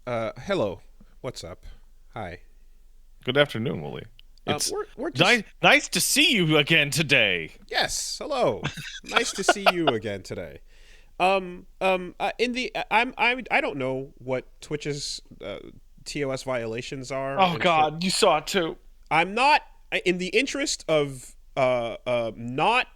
Hello. What's up? Hi. Good afternoon, Willie. It's We're just nice to see you again today. yes. Hello. Nice to see you again today. In the I don't know what Twitch's TOS violations are, Oh and for God, you saw it too. I'm not in the interest of not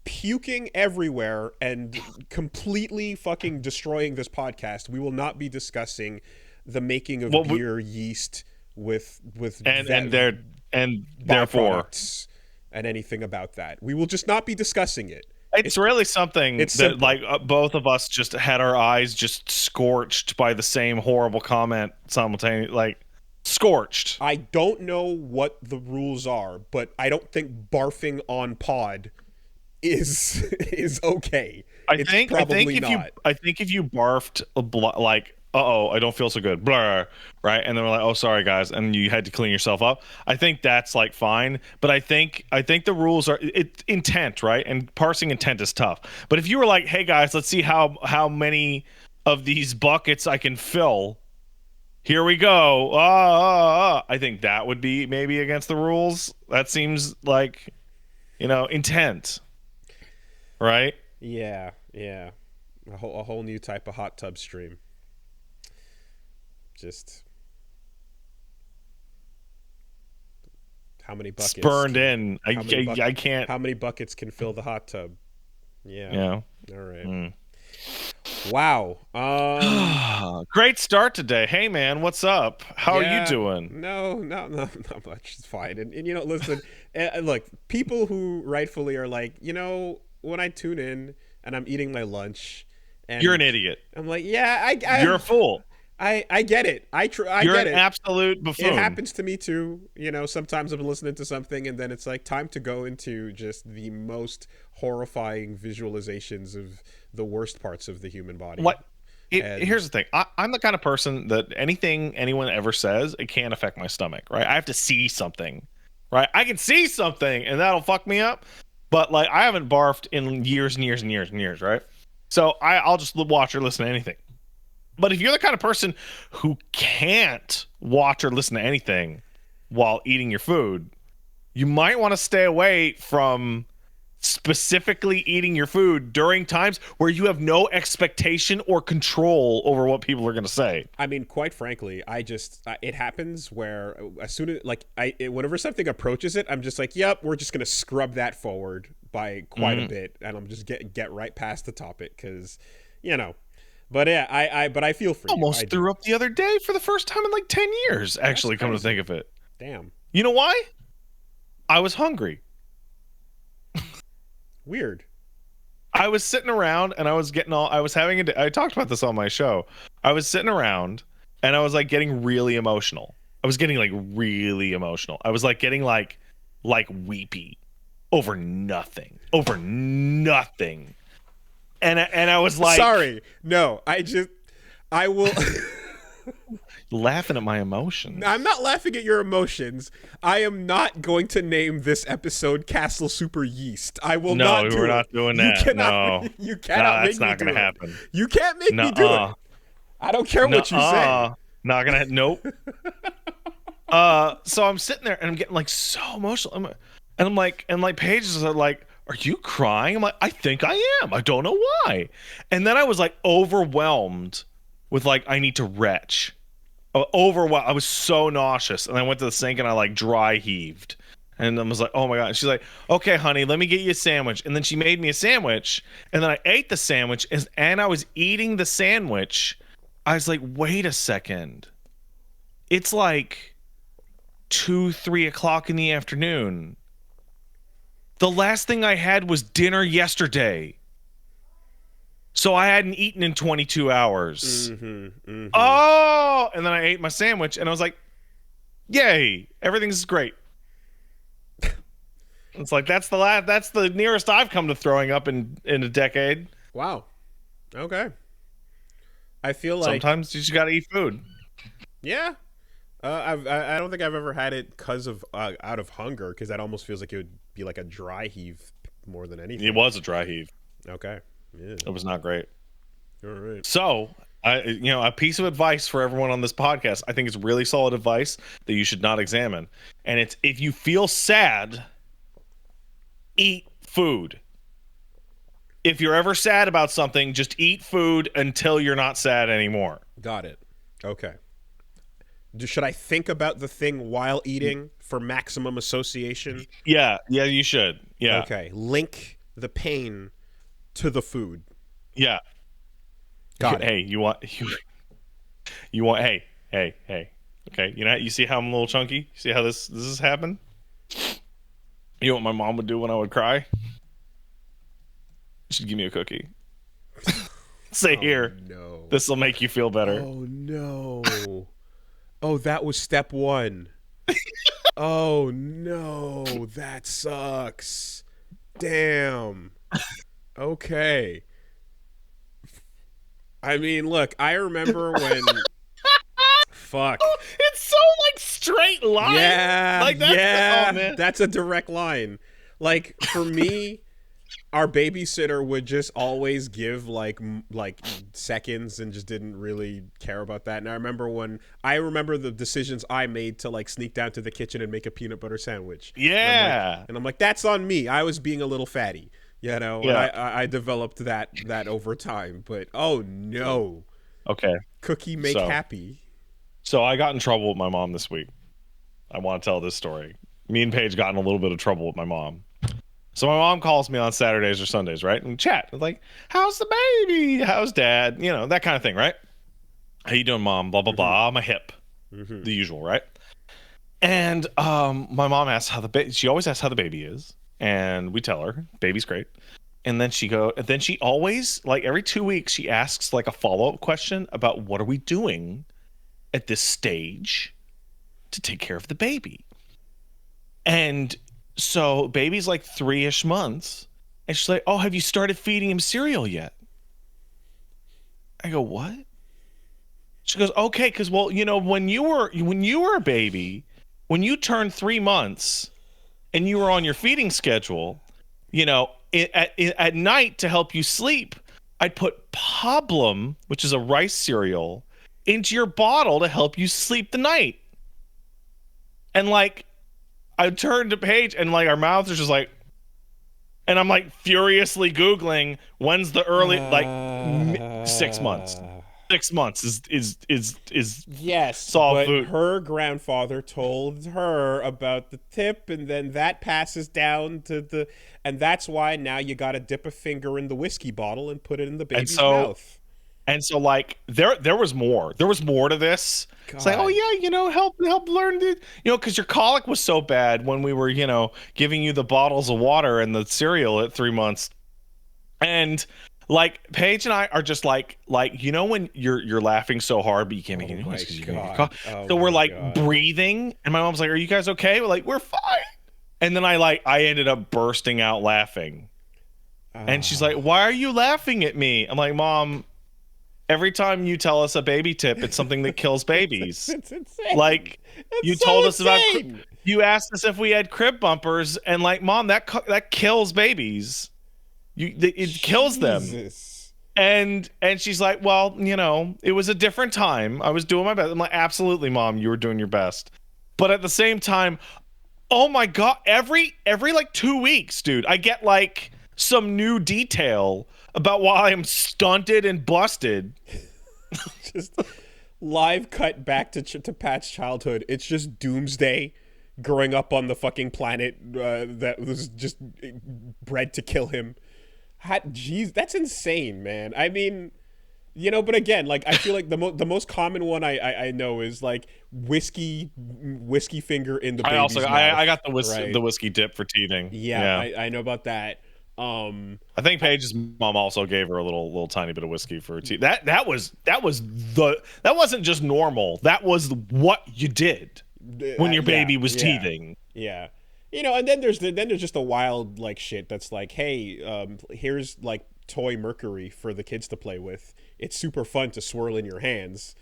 puking everywhere and completely fucking destroying this podcast. We will not be discussing the making of Well, we, beer yeast with and and there and therefore, byproducts and anything about that. We will just not be discussing it. it's really something It's that simple. both of us just had our eyes just scorched by the same horrible comment simultaneously, like scorched. I don't know what the rules are, but I don't think barfing on pod is is okay. It's I think probably not. if you barfed like, uh-oh, I don't feel so good, blur, right? And then we're like, oh, sorry guys, and you had to clean yourself up. I think that's like fine, but I think the rules are intent, right? And parsing intent is tough. But if you were like, hey guys, let's see how many of these buckets I can fill. Here we go. I think that would be maybe against the rules. That seems like, intent, right? Yeah, yeah. A whole new type of hot tub stream. Just how many buckets Spurned can in. how many I can't. how many buckets can fill the hot tub? Yeah. Yeah. All right. Mm. Wow. Great start today. Hey man, what's up? How are you Yeah. doing? No, not much. It's fine. And listen, look, people who rightfully are like, when I tune in and I'm eating my lunch, You're an and idiot. I'm like, yeah, You're a fool. I get it. I You're get an it. absolute It buffoon. happens to me too. Sometimes I'm listening to something and then it's like time to go into just the most horrifying visualizations of the worst parts of the human body. What? And Here's the thing. I'm the kind of person that anything anyone ever says, it can't affect my stomach, right? I have to see something, right? I can see something and that'll fuck me up. But like, I haven't barfed in years and years and years and years, right? So I'll just watch or listen to anything. But if you're the kind of person who can't watch or listen to anything while eating your food, you might want to stay away from specifically eating your food during times where you have no expectation or control over what people are going to say. I mean, quite frankly, it happens where as soon as whenever something approaches it, I'm just like, yep, we're just gonna scrub that forward by quite a bit, and I'm just get right past the topic because, you know. But yeah, I feel for you. Almost threw up the other day for the first time in like 10 years, actually, come to think of it. Damn. You know why? I was hungry. Weird. I was sitting around and I was having I talked about this on my show. I was sitting around and I was like getting really emotional. I was getting like really emotional. I was like getting like weepy over nothing. Over nothing. And I was like, sorry. No, I will. laughing at my emotions. I'm not laughing at your emotions. I am not going to name this episode Castle Super Yeast. I will not do it. No, we're not doing that. No. You cannot make that's me not do going to it. happen. You can't make me do it. I don't care what you say. Not going to, nope. So I'm sitting there and I'm getting like so emotional. And Paige is like, are you crying? I'm like, I think I am. I don't know why. And then I was like overwhelmed with like, I need to retch. Overwhelmed. I was so nauseous. And I went to the sink and I like dry heaved. And I was like, oh my God. And she's like, okay, honey, let me get you a sandwich. And then she made me a sandwich. And then I ate the sandwich. And I was eating the sandwich. I was like, wait a second. It's like 2-3 o'clock in the afternoon. The last thing I had was dinner yesterday. So I hadn't eaten in 22 hours. Oh, and then I ate my sandwich and I was like, yay, everything's great. It's like, that's the nearest I've come to throwing up in a decade. Wow. Okay. I feel like Sometimes you just got to eat food. yeah. I don't think I've ever had it because of out of hunger, because that almost feels like it would be like a dry heave more than anything. It was a dry heave. Okay. Yeah. It was not great. All right. So, A piece of advice for everyone on this podcast. I think it's really solid advice that you should not examine. And it's, if you feel sad, eat food. If you're ever sad about something, just eat food until you're not sad anymore. Got it. Okay. Should I think about the thing while eating for maximum association? Yeah, you should. Yeah. Okay. Link the pain to the food. Yeah. Got it. Hey, you want hey. Okay, you see how I'm a little chunky? You see how this has happened? You know what my mom would do when I would cry? She'd give me a cookie. Say, here. No. This will make you feel better. Oh no. Oh, that was step 1. Oh no, that sucks. Damn. Okay. I mean, look, I remember when fuck. It's so like straight line. Yeah. Like that's, yeah. oh, man. That's a direct line. Like for me, our babysitter would just always give like seconds and just didn't really care about that. And I remember the decisions I made to like sneak down to the kitchen and make a peanut butter sandwich. Yeah. And I'm like, that's on me. I was being a little fatty, you know. Yeah. And I developed that over time. But oh no. Okay. Cookie make happy. So I got in trouble with my mom this week. I want to tell this story. Me and Paige got in a little bit of trouble with my mom. So my mom calls me on Saturdays or Sundays, right? And chat. Like, how's the baby? How's dad? You know, that kind of thing, right? How you doing, mom? Blah, blah, blah. My hip. The usual, right? And my mom asks how the baby, she always asks how the baby is. And we tell her, baby's great. And then she always, like every 2 weeks, she asks like a follow-up question about what are we doing at this stage to take care of the baby. And so baby's like 3-ish months, and she's like, oh, have you started feeding him cereal yet? I go, what? She goes, okay, because well, you know, when you were a baby, when you turned 3 months and you were on your feeding schedule, you know, at night to help you sleep, I'd put Pablum, which is a rice cereal, into your bottle to help you sleep the night. And like, I turned to Paige and like our mouths are just like, and I'm like furiously Googling when's the early, like 6 months. 6 months is yes, solid but food. Her grandfather told her about the tip, and then that passes down to and that's why now you got to dip a finger in the whiskey bottle and put it in the baby's mouth. And so like there was more to this. God. It's like, oh yeah, you know, help learn to, you know, because your colic was so bad when we were, you know, giving you the bottles of water and the cereal at 3 months. And like Paige and I are just like you know when you're laughing so hard but you can't make any noise because you can't get so we're like breathing, and my mom's like, are you guys okay? We're like, we're fine. And then I ended up bursting out laughing. And she's like, why are you laughing at me? I'm like, Mom, every time you tell us a baby tip, it's something that kills babies. It's insane. Like you told us about, you asked us if we had crib bumpers, and like, Mom, that kills babies. It kills them. And she's like, well, you know, it was a different time. I was doing my best. I'm like, absolutely, Mom, you were doing your best. But at the same time, oh my God, every like 2 weeks, dude, I get like some new detail about why I'm stunted and busted. Just live cut back to Pat's childhood. It's just Doomsday growing up on the fucking planet that was just bred to kill him. Jeez, that's insane, man. I mean, you know, but again, like I feel like the most common one I know is like whiskey finger in the baby's mouth. I got the whiskey dip for teething. Yeah. I know about that. I think Paige's mom also gave her a little tiny bit of whiskey for tea. That wasn't just normal. That was what you did when your baby was teething. Yeah. You know, and then there's just the wild like shit that's like, hey, here's like toy mercury for the kids to play with. It's super fun to swirl in your hands.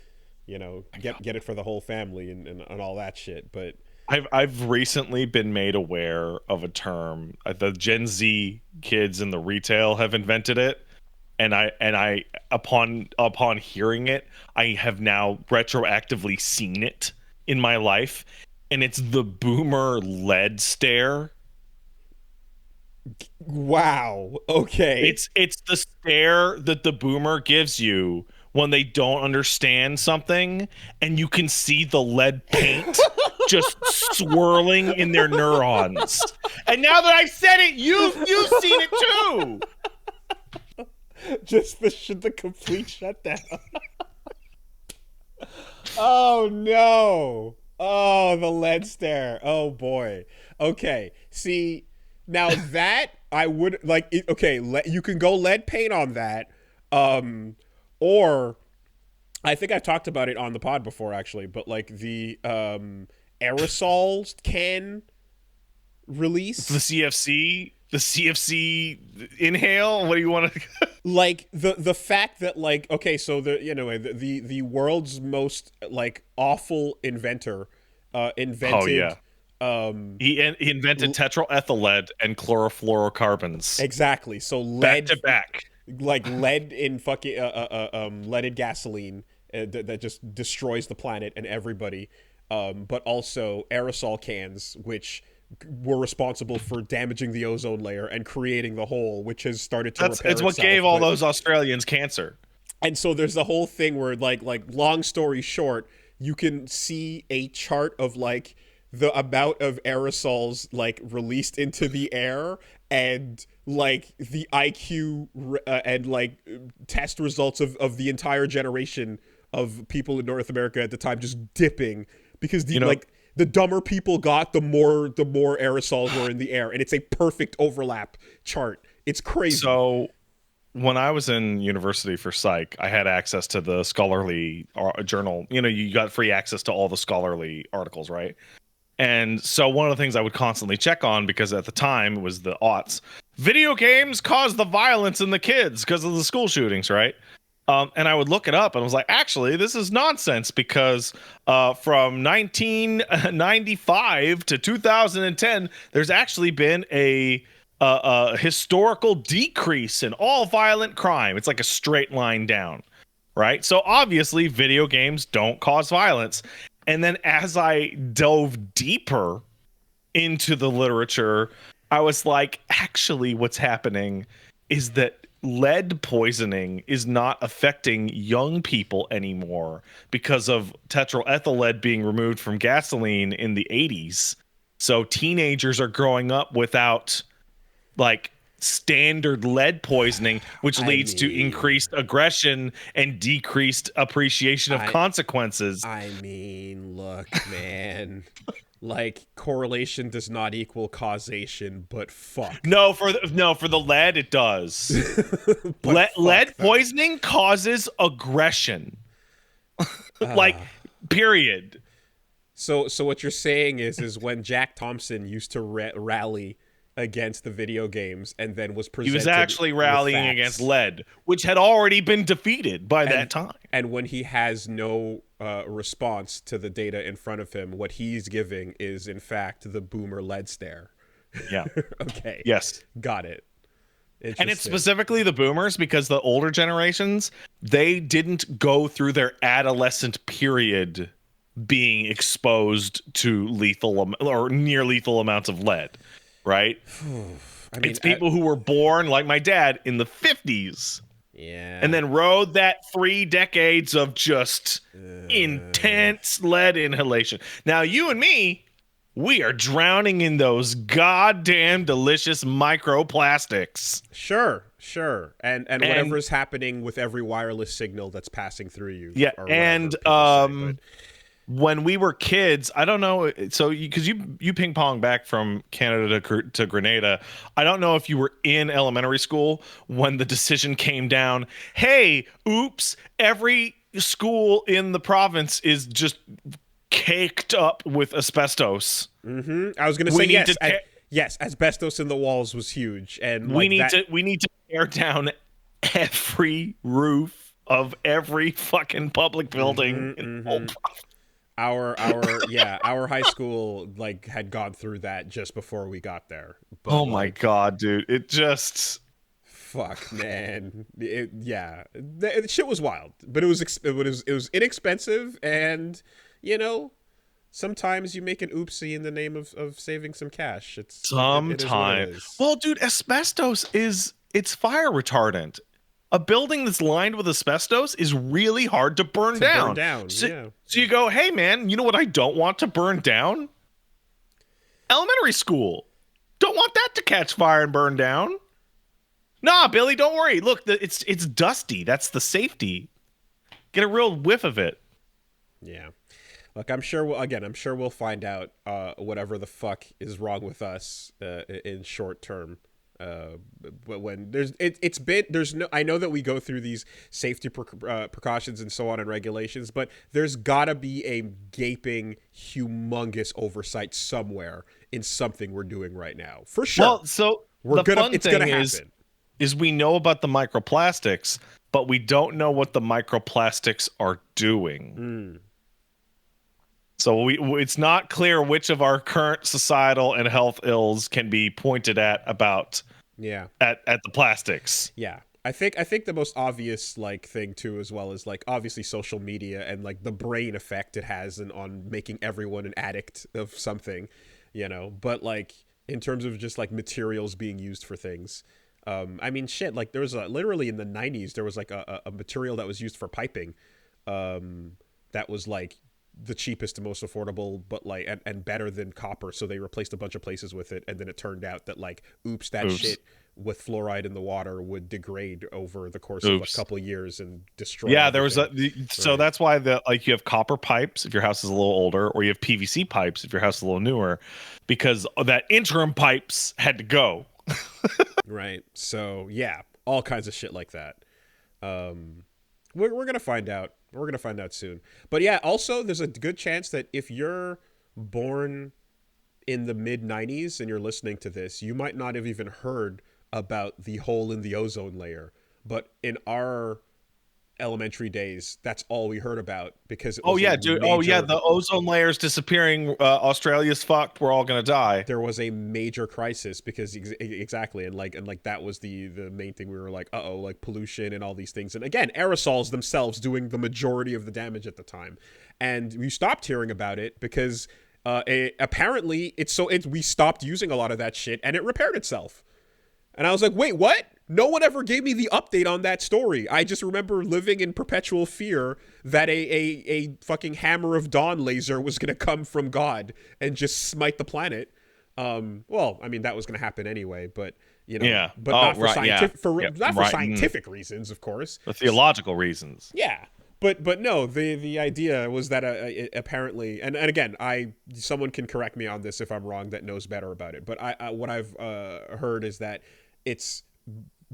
You know, get it for the whole family and all that shit. But I've recently been made aware of a term. The Gen Z kids in the retail have invented it. and I upon hearing it, I have now retroactively seen it in my life, and it's the boomer lead stare. Wow. Okay. It's the stare that the boomer gives you when they don't understand something, and you can see the lead paint just swirling in their neurons. And now that I said it, you've seen it too. Just the complete shutdown. Oh no. Oh, the lead stare. Oh boy. Okay. See, now that I would like okay, you can go lead paint on that. Or I think I've talked about it on the pod before actually, but like the aerosol can release, The CFC inhale. What do you want to? like the fact that like okay, so the world's most like awful inventor Oh invented yeah, he invented tetraethyl lead and chlorofluorocarbons exactly, so back lead, to back. like lead in fucking leaded gasoline that just destroys the planet and everybody, but also aerosol cans, which were responsible for damaging the ozone layer and creating the hole, which has started to repair It's what itself, gave all but- those Australians cancer. And so there's the whole thing where like long story short, you can see a chart of like the amount of aerosols like released into the air, and like the IQ and like test results of the entire generation of people in North America at the time just dipping, because like the dumber people got, the more aerosols were in the air, and it's a perfect overlap chart. It's crazy. So when I was in university for psych, I had access to the scholarly journal. You got free access to all the scholarly articles, right? And so one of the things I would constantly check on, because at the time it was the aughts, video games caused the violence in the kids because of the school shootings, right? And I would look it up and I was like, actually, this is nonsense, because from 1995 to 2010, there's actually been a historical decrease in all violent crime. It's like a straight line down, right? So obviously, video games don't cause violence. And then as I dove deeper into the literature, I was like, actually, what's happening is that lead poisoning is not affecting young people anymore because of tetraethyl lead being removed from gasoline in the 80s. So teenagers are growing up without like standard lead poisoning, which leads to increased aggression and decreased appreciation of consequences. I mean, look, man. Like, correlation does not equal causation, but fuck. No, for the lead it does. Lead poisoning causes aggression. Like, period. So what you're saying is when Jack Thompson used to rally against the video games, and then was presented, he was actually rallying against lead, which had already been defeated by that time. And when he has no response to the data in front of him, what he's giving is in fact the boomer lead stare. Yeah. Okay. Yes. Got it. And it's specifically the boomers, because the older generations, they didn't go through their adolescent period being exposed to lethal or near lethal amounts of lead. Right? I mean, it's people who were born, like my dad, in the 50s. Yeah. And then rode that 3 decades of just intense lead inhalation. Now, you and me, we are drowning in those goddamn delicious microplastics. Sure. And whatever's happening with every wireless signal that's passing through you. Yeah, and when we were kids, I don't know. So because you ping pong back from Canada to Grenada, I don't know if you were in elementary school when the decision came down. Hey, oops! Every school in the province is just caked up with asbestos. Mm-hmm. I was going to say yes. Yes, asbestos in the walls was huge, and we need to tear down every roof of every fucking public building in the whole province. Our high school like had gone through that just before we got there. But, oh my god, dude! It just fuck, man. Shit was wild, but it was inexpensive, and you know, sometimes you make an oopsie in the name of saving some cash. It is what it is. Well, dude, asbestos it's fire retardant. A building that's lined with asbestos is really hard to burn down. So you go, hey man, you know what I don't want to burn down? Elementary school. Don't want that to catch fire and burn down. Nah, Billy, don't worry. Look, it's dusty. That's the safety. Get a real whiff of it. Yeah. Look, I'm sure we'll find out whatever the fuck is wrong with us in short term. But when I know that we go through these safety precautions and so on and regulations, but there's gotta be a gaping, humongous oversight somewhere in something we're doing right now, for sure. Well, so it's gonna happen. Is we know about the microplastics, but we don't know what the microplastics are doing. So it's not clear which of our current societal and health ills can be pointed at about at the plastics. Yeah. I think the most obvious thing too, as well, is obviously social media and the brain effect it has on making everyone an addict of something, but in terms of just materials being used for things. I mean, shit, there was literally in the 90s, there was a material that was used for piping that was the cheapest and most affordable, but and better than copper. So they replaced a bunch of places with it. And then it turned out that shit with fluoride in the water would degrade over the course of a couple of years and destroy. Yeah, there was so that's why you have copper pipes if your house is a little older, or you have PVC pipes if your house is a little newer, because that interim pipes had to go. Right. So yeah, all kinds of shit like that. We're gonna find out. We're going to find out soon. But yeah, also, there's a good chance that if you're born in the mid-90s and you're listening to this, you might not have even heard about the hole in the ozone layer. But in our elementary days, that's all we heard about, because it was the ozone layer's disappearing. Australia's fucked. We're all gonna die. There was a major crisis because exactly, and that was the main thing. We were pollution and all these things, and again, aerosols themselves doing the majority of the damage at the time, and we stopped hearing about it because apparently we stopped using a lot of that shit and it repaired itself. And I was like, wait, what? No one ever gave me the update on that story. I just remember living in perpetual fear that a fucking hammer of dawn laser was going to come from God and just smite the planet. Well, I mean, that was going to happen anyway, but not for scientific reasons, of course. For theological reasons. Yeah. But no, the idea was that apparently, and again, someone can correct me on this if I'm wrong that knows better about it, but what I've heard is that it's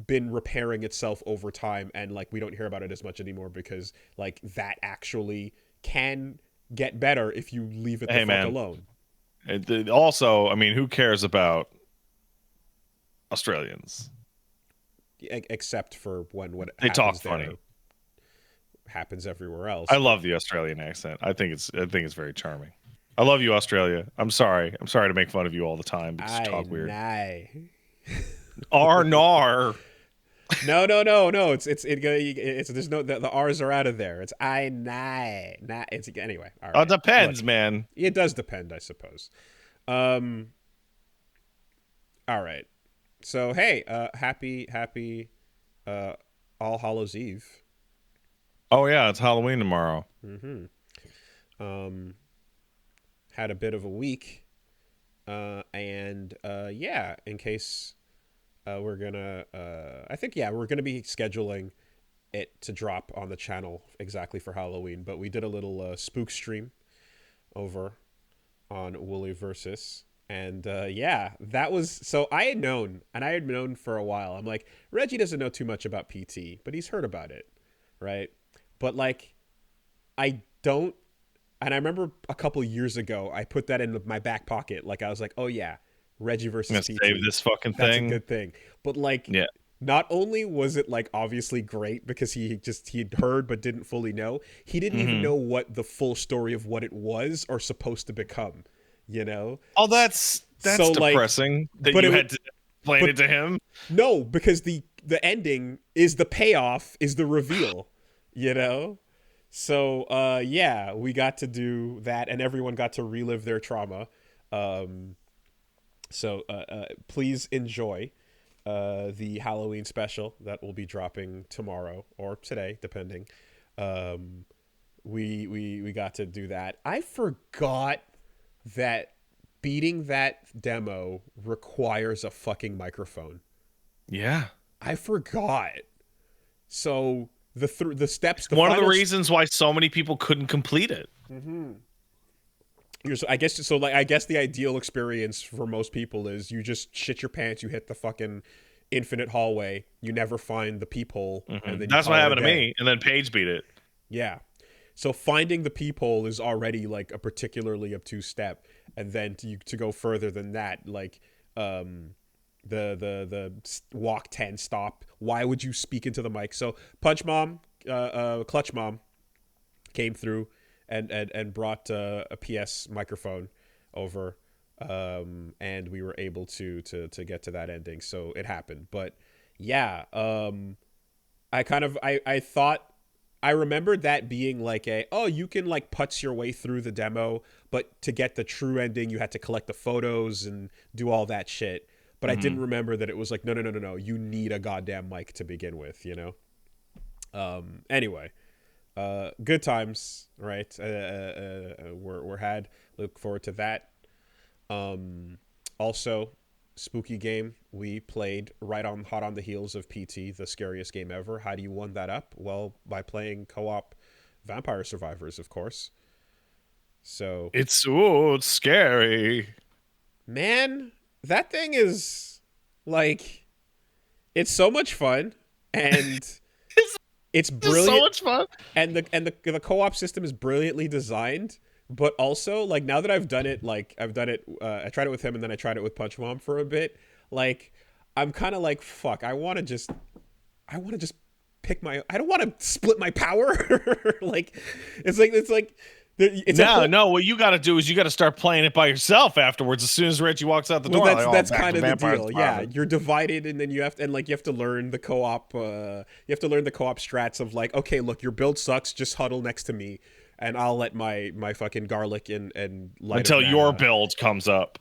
been repairing itself over time, and we don't hear about it as much anymore because that actually can get better if you leave it the fuck alone. Also, I mean, who cares about Australians? Except for when what they talk funny happens everywhere else. I love the Australian accent. I think it's very charming. I love you, Australia. I'm sorry to make fun of you all the time because you talk weird. Nar. No. It's there's no the R's are out of there. It's it's anyway. All right. It depends, man. It does depend, I suppose. All right. So hey, happy All Hallows Eve. Oh yeah, it's Halloween tomorrow. Mm-hmm. Had a bit of a week, and in case. We're gonna be scheduling it to drop on the channel exactly for Halloween, but we did a little spook stream over on Wooly Versus, and that was, so I had known for a while. I'm like, Reggie doesn't know too much about PT, but he's heard about it, right? But I don't, and I remember a couple years ago I put that in my back pocket, I was like, oh yeah, Reggie versus PT. Save this fucking thing. That's a good thing. But not only was it obviously great because he'd heard but didn't fully know, he didn't even know what the full story of what it was or supposed to become, Oh, that's so depressing that you had to explain it to him. No, because the ending is the payoff, is the reveal, you know? So yeah, we got to do that, and everyone got to relive their trauma. So please enjoy the Halloween special that will be dropping tomorrow or today, depending. We got to do that. I forgot that beating that demo requires a fucking microphone. Yeah. I forgot. So the steps. One of the reasons why so many people couldn't complete it. Mm-hmm. I guess so. Like, I guess the ideal experience for most people is you just shit your pants. You hit the fucking infinite hallway. You never find the peephole, and then that's what happened to me. And then Paige beat it. Yeah. So finding the peephole is already like a particularly obtuse step, and then to go further than that, like the walk 10 stop. Why would you speak into the mic? So Clutch Mom came through and brought a PS microphone over, and we were able to get to that ending. So it happened. But yeah, I thought, I remembered that being like you can like putz your way through the demo, but to get the true ending, you had to collect the photos and do all that shit. But I didn't remember that it was like, no. You need a goddamn mic to begin with, you know? Anyway, good times, right? We're had. Look forward to that. Also, spooky game we played hot on the heels of PT, the scariest game ever. How do you one that up? Well, by playing co-op Vampire Survivors, of course. So it's scary. Man, that thing is like, it's so much fun, and it's brilliant. So much fun, and the co-op system is brilliantly designed. But also, like, now that I've done it, I tried it with him, and then I tried it with Punch Mom for a bit. Like, I'm kind of like, fuck, I want to just pick I don't want to split my power. Like, no. What you got to do is you got to start playing it by yourself afterwards. As soon as Richie walks out the door, that's kind of the deal. Yeah, you're divided, and then you have to learn the co-op. You have to learn the co-op strats of like, okay, look, your build sucks. Just huddle next to me, and I'll let my fucking garlic and light until your build comes up,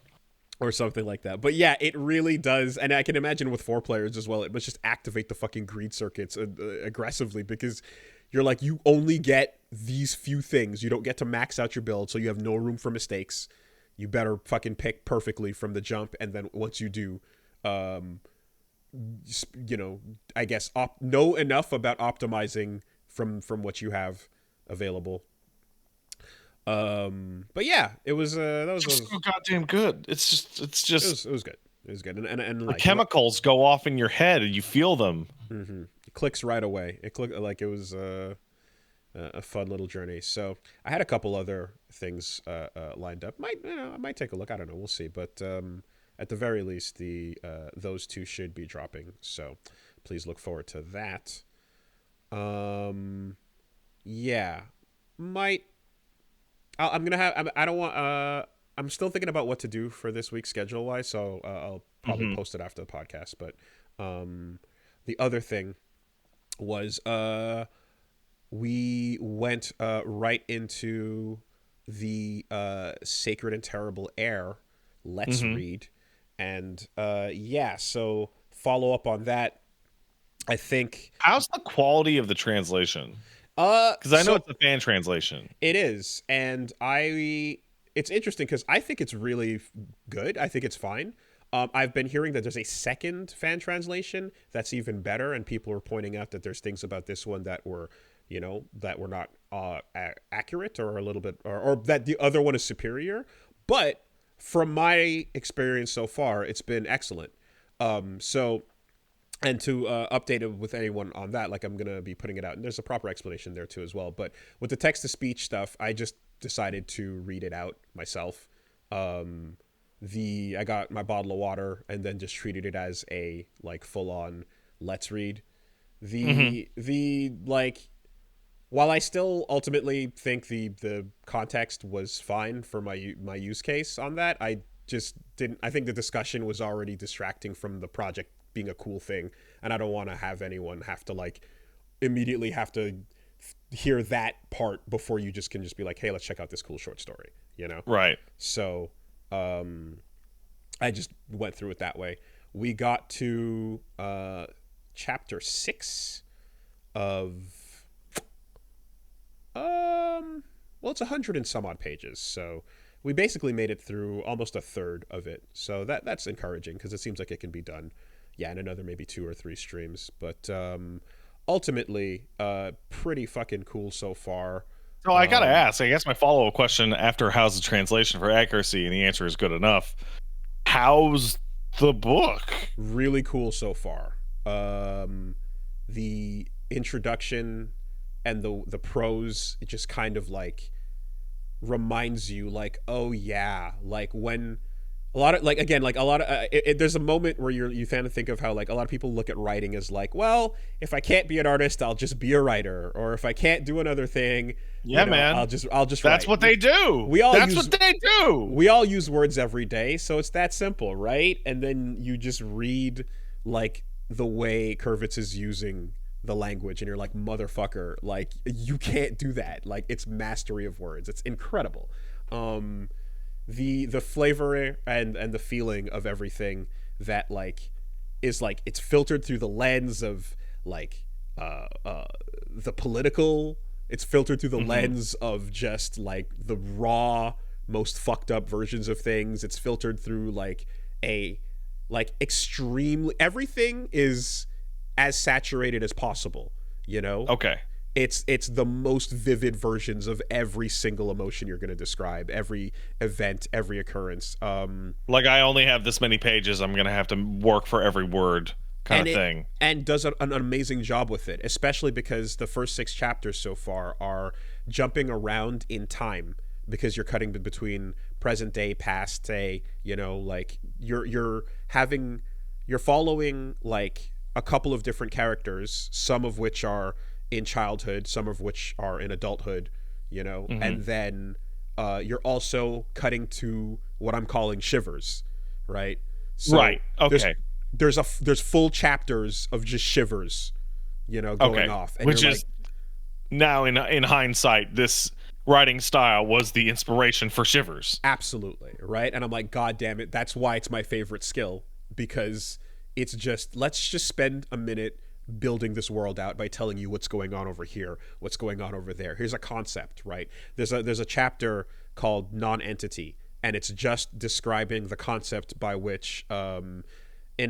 or something like that. But yeah, it really does, and I can imagine with 4 players as well. It must just activate the fucking greed circuits aggressively, because you're like, you only get these few things. You don't get to max out your build, so you have no room for mistakes. You better fucking pick perfectly from the jump, and then once you do, you know, I guess know enough about optimizing from what you have available. But yeah, it was that was so goddamn good. It was good. It was good, and the like, chemicals go off in your head, and you feel them. Mm-hmm. It clicks right away. It clicked like it was a fun little journey. So I had a couple other things lined up. I might take a look. I don't know. We'll see. But at the very least, those 2 should be dropping. So please look forward to that. Yeah, I'm gonna have. I don't want. I'm still thinking about what to do for this week schedule wise. So I'll probably post it after the podcast. But the other thing was we went right into the Sacred and Terrible Air Let's Read, and yeah, so follow up on that. I think, how's the quality of the translation? Because I know it's a fan translation. It is, and it's interesting because I think it's really good. I think it's fine. I've been hearing that there's a second fan translation that's even better, and people are pointing out that there's things about this one that were not accurate, or a little bit, or that the other one is superior. But from my experience so far, it's been excellent. So, and to update it with anyone on that, like, I'm going to be putting it out, and there's a proper explanation there too as well. But with the text-to-speech stuff, I just decided to read it out myself. I got my bottle of water and then just treated it as a like full-on let's read. While I still ultimately think the context was fine for my use case on that, I just didn't. I think the discussion was already distracting from the project being a cool thing, and I don't want to have anyone have to like immediately have to hear that part before you just can just be like, hey, let's check out this cool short story, you know? Right. So I just went through it that way. We got to chapter 6 of well, it's 100 and some odd pages, so we basically made it through almost a third of it. So that's encouraging because it seems like it can be done, in another maybe 2 or 3 streams. But ultimately, pretty fucking cool so far. So I gotta ask, I guess my follow-up question after how's the translation for accuracy, and the answer is good enough. How's the book? Really cool so far. The introduction and the prose, it just kind of like reminds you like, oh yeah, like when a lot of like, again, like a lot of there's a moment where you kind of think of how like a lot of people look at writing as like, well, if I can't be an artist, I'll just be a writer, or if I can't do another thing, man, I'll just that's write. What they do. That's what they do. We all use words every day, so it's that simple, right? And then you just read like the way Kurvitz is using the language, and you're like, motherfucker, like you can't do that. Like, it's mastery of words. It's incredible. The flavor and the feeling of everything that like is like, it's filtered through the lens of like the political. It's filtered through the lens of just like the raw, most fucked up versions of things. It's filtered through like extremely, everything is as saturated as possible, you know? Okay. It's the most vivid versions of every single emotion you're going to describe, every event, every occurrence. Like, I only have this many pages, I'm going to have to work for every word kind of thing. And does an amazing job with it, especially because the first 6 chapters so far are jumping around in time, because you're cutting between present day, past day, you know, like you're following like a couple of different characters, some of which are in childhood, some of which are in adulthood, you know, and then you're also cutting to what I'm calling shivers, right? So right. Okay. There's full chapters of just shivers, you know, going off, and which is now in hindsight, this writing style was the inspiration for Shivers. Absolutely, right? And I'm like, God damn it, that's why it's my favorite skill, because it's just, let's just spend a minute building this world out by telling you what's going on over here, what's going on over there. Here's a concept, right? There's a chapter called Non-Entity, and it's just describing the concept by which someone can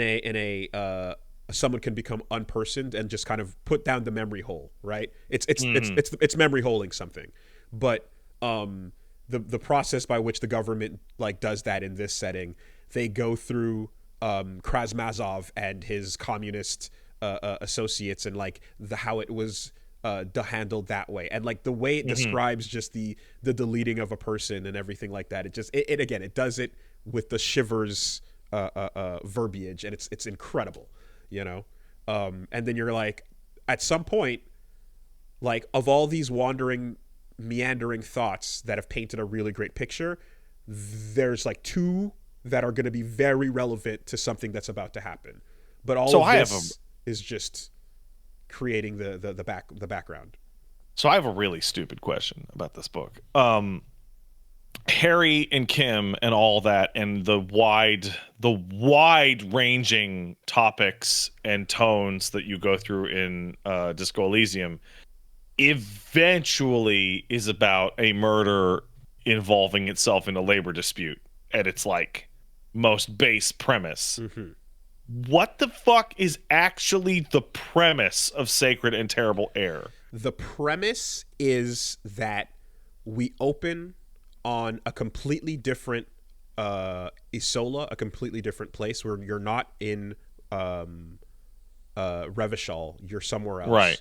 become unpersoned and just kind of put down the memory hole, right? It's memory holing something. But the process by which the government like does that in this setting, they go through Krasmazov and his communist associates, and like how it was handled that way, and like the way it describes just the deleting of a person and everything like that. It does it with the Shivers verbiage, and it's incredible, you know. And then you're like, at some point, like, of all these meandering thoughts that have painted a really great picture, there's like 2 that are going to be very relevant to something that's about to happen. But all of this is just creating the background. So I have a really stupid question about this book. Harry and Kim and all that, and the wide ranging topics and tones that you go through in Disco Elysium eventually is about a murder involving itself in a labor dispute at its like most base premise. What the fuck is actually the premise of Sacred and Terrible Air? The premise is that we open on a completely different Isola, a completely different place where you're not in Revachol, you're somewhere else. Right.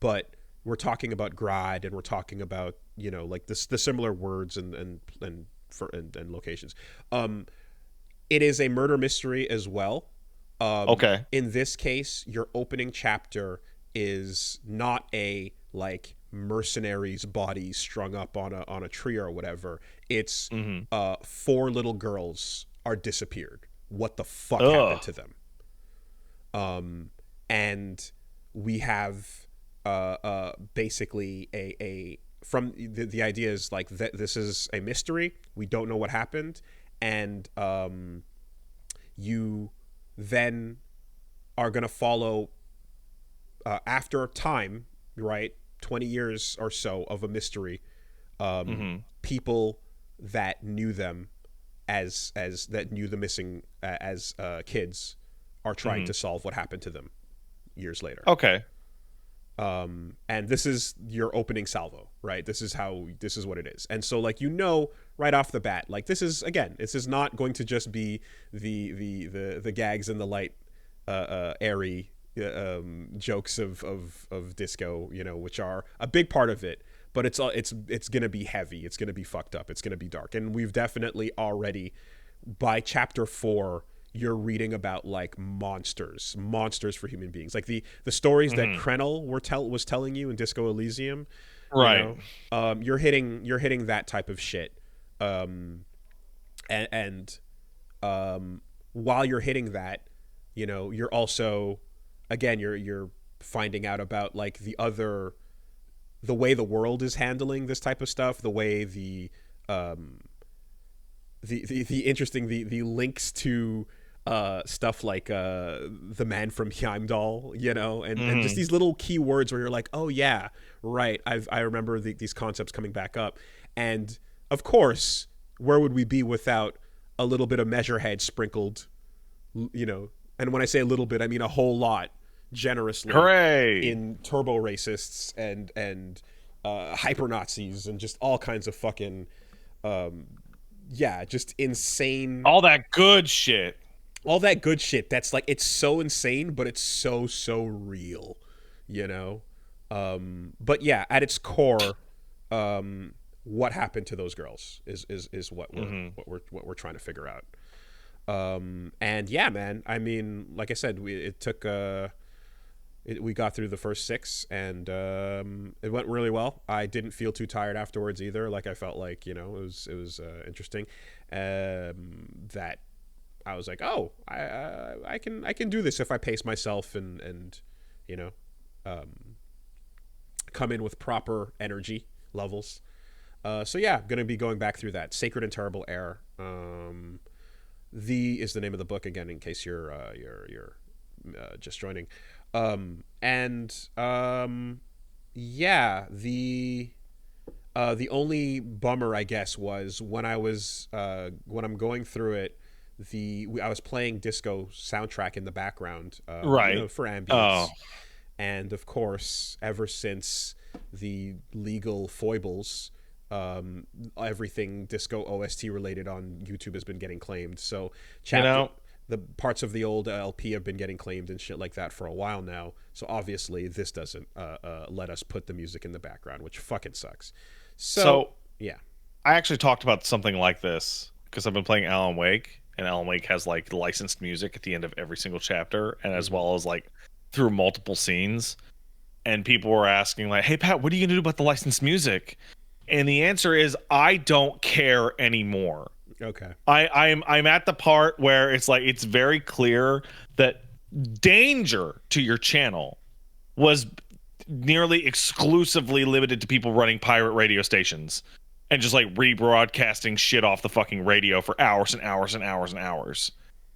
But we're talking about Grad, and we're talking about, you know, like the similar words and locations. It is a murder mystery as well. Okay. In this case, your opening chapter is not a like mercenaries' bodies strung up on a tree or whatever. It's 4 little girls are disappeared. What the fuck happened to them? And we have basically a from the idea is like that this is a mystery. We don't know what happened, and you then are going to follow after time, right? 20 years or so of a mystery, people that knew them as that knew the missing as kids are trying to solve what happened to them years later. Okay. And this is your opening salvo, right? This is what it is. And so like, right off the bat, like this is not going to just be the gags and the light airy jokes of disco, which are a big part of it, but it's gonna be heavy, it's gonna be fucked up, it's gonna be dark. And we've definitely already, by chapter 4, you're reading about like monsters for human beings, like the stories that Krenel was telling you in Disco Elysium, right? You're hitting that type of shit, and while you're hitting that, you're also, again, you're finding out about like the way the world is handling this type of stuff, the way the interesting the links to stuff like the man from Heimdall, and just these little key words where you're like, oh yeah, right, I remember these concepts coming back up. And of course, where would we be without a little bit of Measurehead sprinkled, and when I say a little bit, I mean a whole lot, generously. Hooray! In turbo racists and hyper Nazis and just all kinds of fucking just insane, all that good shit that's like, it's so insane, but it's so real, but yeah, at its core, what happened to those girls is what we're trying to figure out. And yeah, man, I mean, like I said, we got through the first 6, and it went really well. I didn't feel too tired afterwards either. Like, I felt like, it was interesting, that I was like, oh, I can do this if I pace myself and come in with proper energy levels. So yeah, I'm gonna be going back through that. Sacred and Terrible Air. Is the name of the book, again, in case you're just joining. The only bummer, I guess, was when I'm going through it, I was playing disco soundtrack in the background, right, for ambience. And of course, ever since the legal foibles, everything disco OST related on YouTube has been getting claimed. So the parts of the old LP have been getting claimed and shit like that for a while now. So obviously this doesn't let us put the music in the background, which fucking sucks. So yeah, I actually talked about something like this because I've been playing Alan Wake, and Alan Wake has like licensed music at the end of every single chapter, and as well as like through multiple scenes. And people were asking like, hey Pat, what are you gonna do about the licensed music? And the answer is, I don't care anymore. Okay. I'm at the part where it's like, it's very clear that danger to your channel was nearly exclusively limited to people running pirate radio stations and just like rebroadcasting shit off the fucking radio for hours and hours and hours and hours,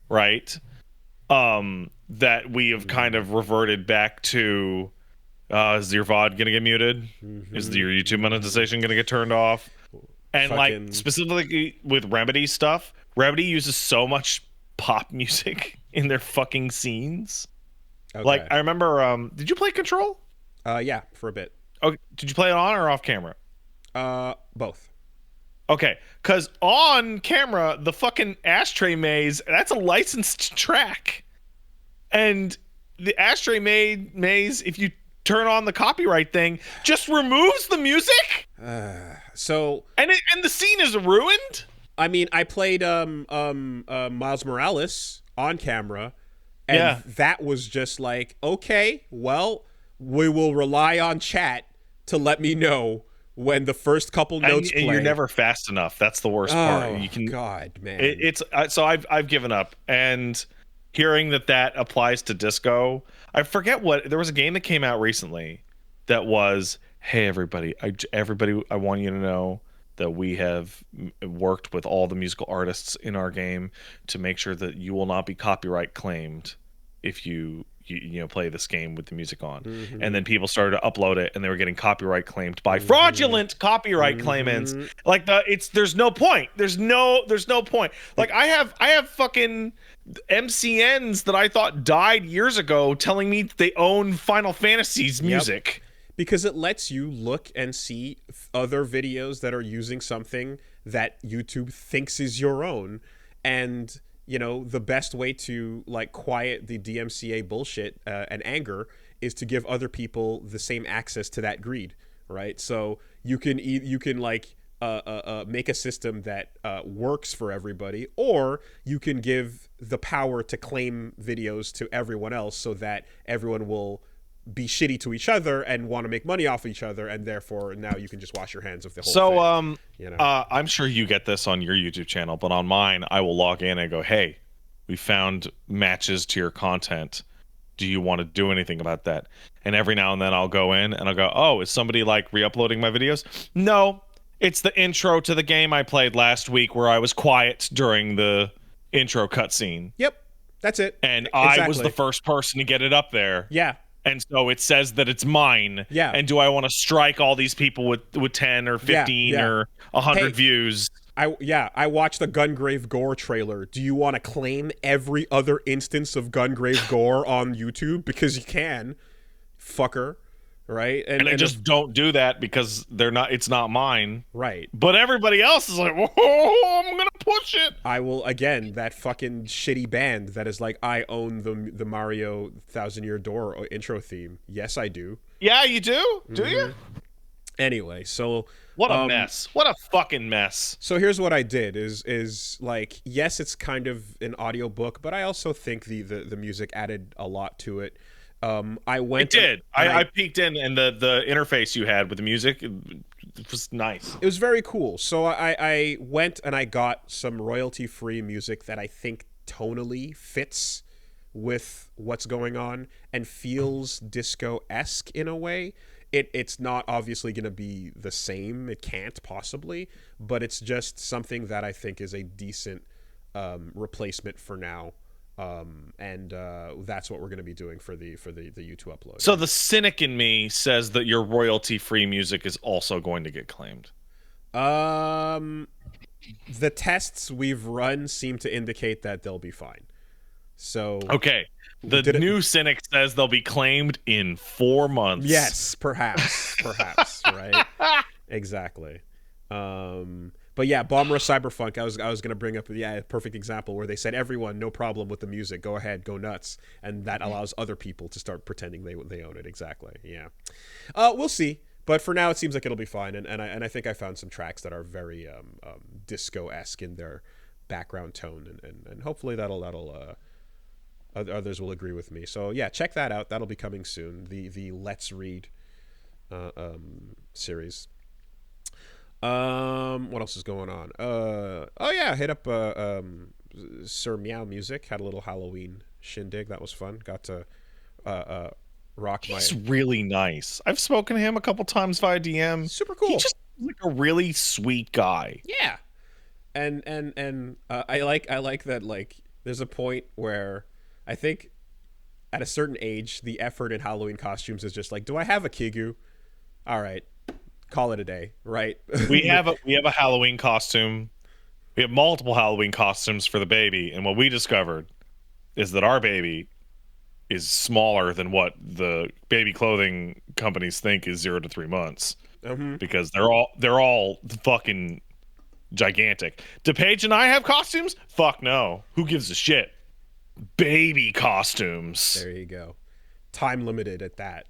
right? That we have kind of reverted back to, is your VOD gonna get muted? Is your YouTube monetization gonna get turned off? And like, specifically with Remedy stuff, Remedy uses so much pop music in their fucking scenes. Okay. Like, I remember, did you play Control? Yeah, for a bit. Okay, did you play it on or off camera? Both. Okay, because on camera, the fucking Ashtray Maze, that's a licensed track. And the Ashtray Maze, if you turn on the copyright thing, just removes the music. So and the scene is ruined. I mean, I played Miles Morales on camera, and that was just like, okay, well, we will rely on chat to let me know when the first couple notes play. And you're never fast enough. That's the worst part. You can, God, man. So I've given up, and hearing that applies to disco. I forget what there was a game that came out recently that was, hey everybody, I want you to know that we have worked with all the musical artists in our game to make sure that you will not be copyright claimed if you play this game with the music on. And then people started to upload it, and they were getting copyright claimed by fraudulent copyright claimants. Like there's no point. There's no point. Like I have fucking MCNs that I thought died years ago telling me that they own Final Fantasy's music. Because it lets you look and see other videos that are using something that YouTube thinks is your own. And, you know, the best way to, like, quiet the DMCA bullshit and anger is to give other people the same access to that greed, right? So you can like make a system that works for everybody, or you can give the power to claim videos to everyone else so that everyone will be shitty to each other and want to make money off each other, and therefore now you can just wash your hands of the whole thing. You know? I'm sure you get this on your YouTube channel, but on mine, I will log in and go, hey, we found matches to your content. Do you want to do anything about that? And every now and then I'll go in and I'll go, oh, is somebody like re-uploading my videos? No, it's the intro to the game I played last week where I was quiet during the intro cutscene. Yep, that's it. And I was the first person to get it up there. Yeah. And so it says that it's mine. Yeah. And do I want to strike all these people with 10 or 15 or 100 views? I watched the Gungrave Gore trailer. Do you want to claim every other instance of Gungrave Gore on YouTube? Because you can, fucker. Right? And I just don't do that because it's not mine. Right. But everybody else is like, whoa, I'm going to push it. I will, again, that fucking shitty band that is like, I own the Mario Thousand Year Door intro theme. Yes, I do. Yeah, you do? Do you? Anyway, so... What a mess. What a fucking mess. So here's what I did is like, yes, it's kind of an audiobook, but I also think the music added a lot to it. I peeked in, and the interface you had with the music, it was nice. It was very cool. So I went and I got some royalty-free music that I think tonally fits with what's going on and feels disco-esque in a way. It's not obviously going to be the same. It can't possibly, but it's just something that I think is a decent replacement for now. And that's what we're going to be doing for the YouTube upload. So the cynic in me says that your royalty-free music is also going to get claimed. The tests we've run seem to indicate that they'll be fine. So okay, the new cynic says they'll be claimed in 4 months. Yes, perhaps, right? Exactly. But yeah, Bomber Cyberpunk, I was going to bring up a perfect example where they said, everyone, no problem with the music, go ahead, go nuts, and that allows other people to start pretending they own it. Exactly. Yeah. We'll see, but for now it seems like it'll be fine, and I think I found some tracks that are very disco-esque in their background tone, and hopefully that'll others will agree with me. So yeah, check that out. That'll be coming soon. The Let's Read series. What else is going on? Hit up Sir Meow Music, had a little Halloween shindig. That was fun. Got to rock my... He's really nice. I've spoken to him a couple times via DM. Super cool. He's just like a really sweet guy. Yeah. And I like that, like, there's a point where I think at a certain age the effort in Halloween costumes is just like, do I have a Kigu? All right. Call it a day, right? we have a Halloween costume. We have multiple Halloween costumes for the baby, and what we discovered is that our baby is smaller than what the baby clothing companies think is 0 to 3 months, because they're all fucking gigantic. Do Paige and I have costumes? Fuck no. Who gives a shit? Baby costumes. There you go. Time limited at that.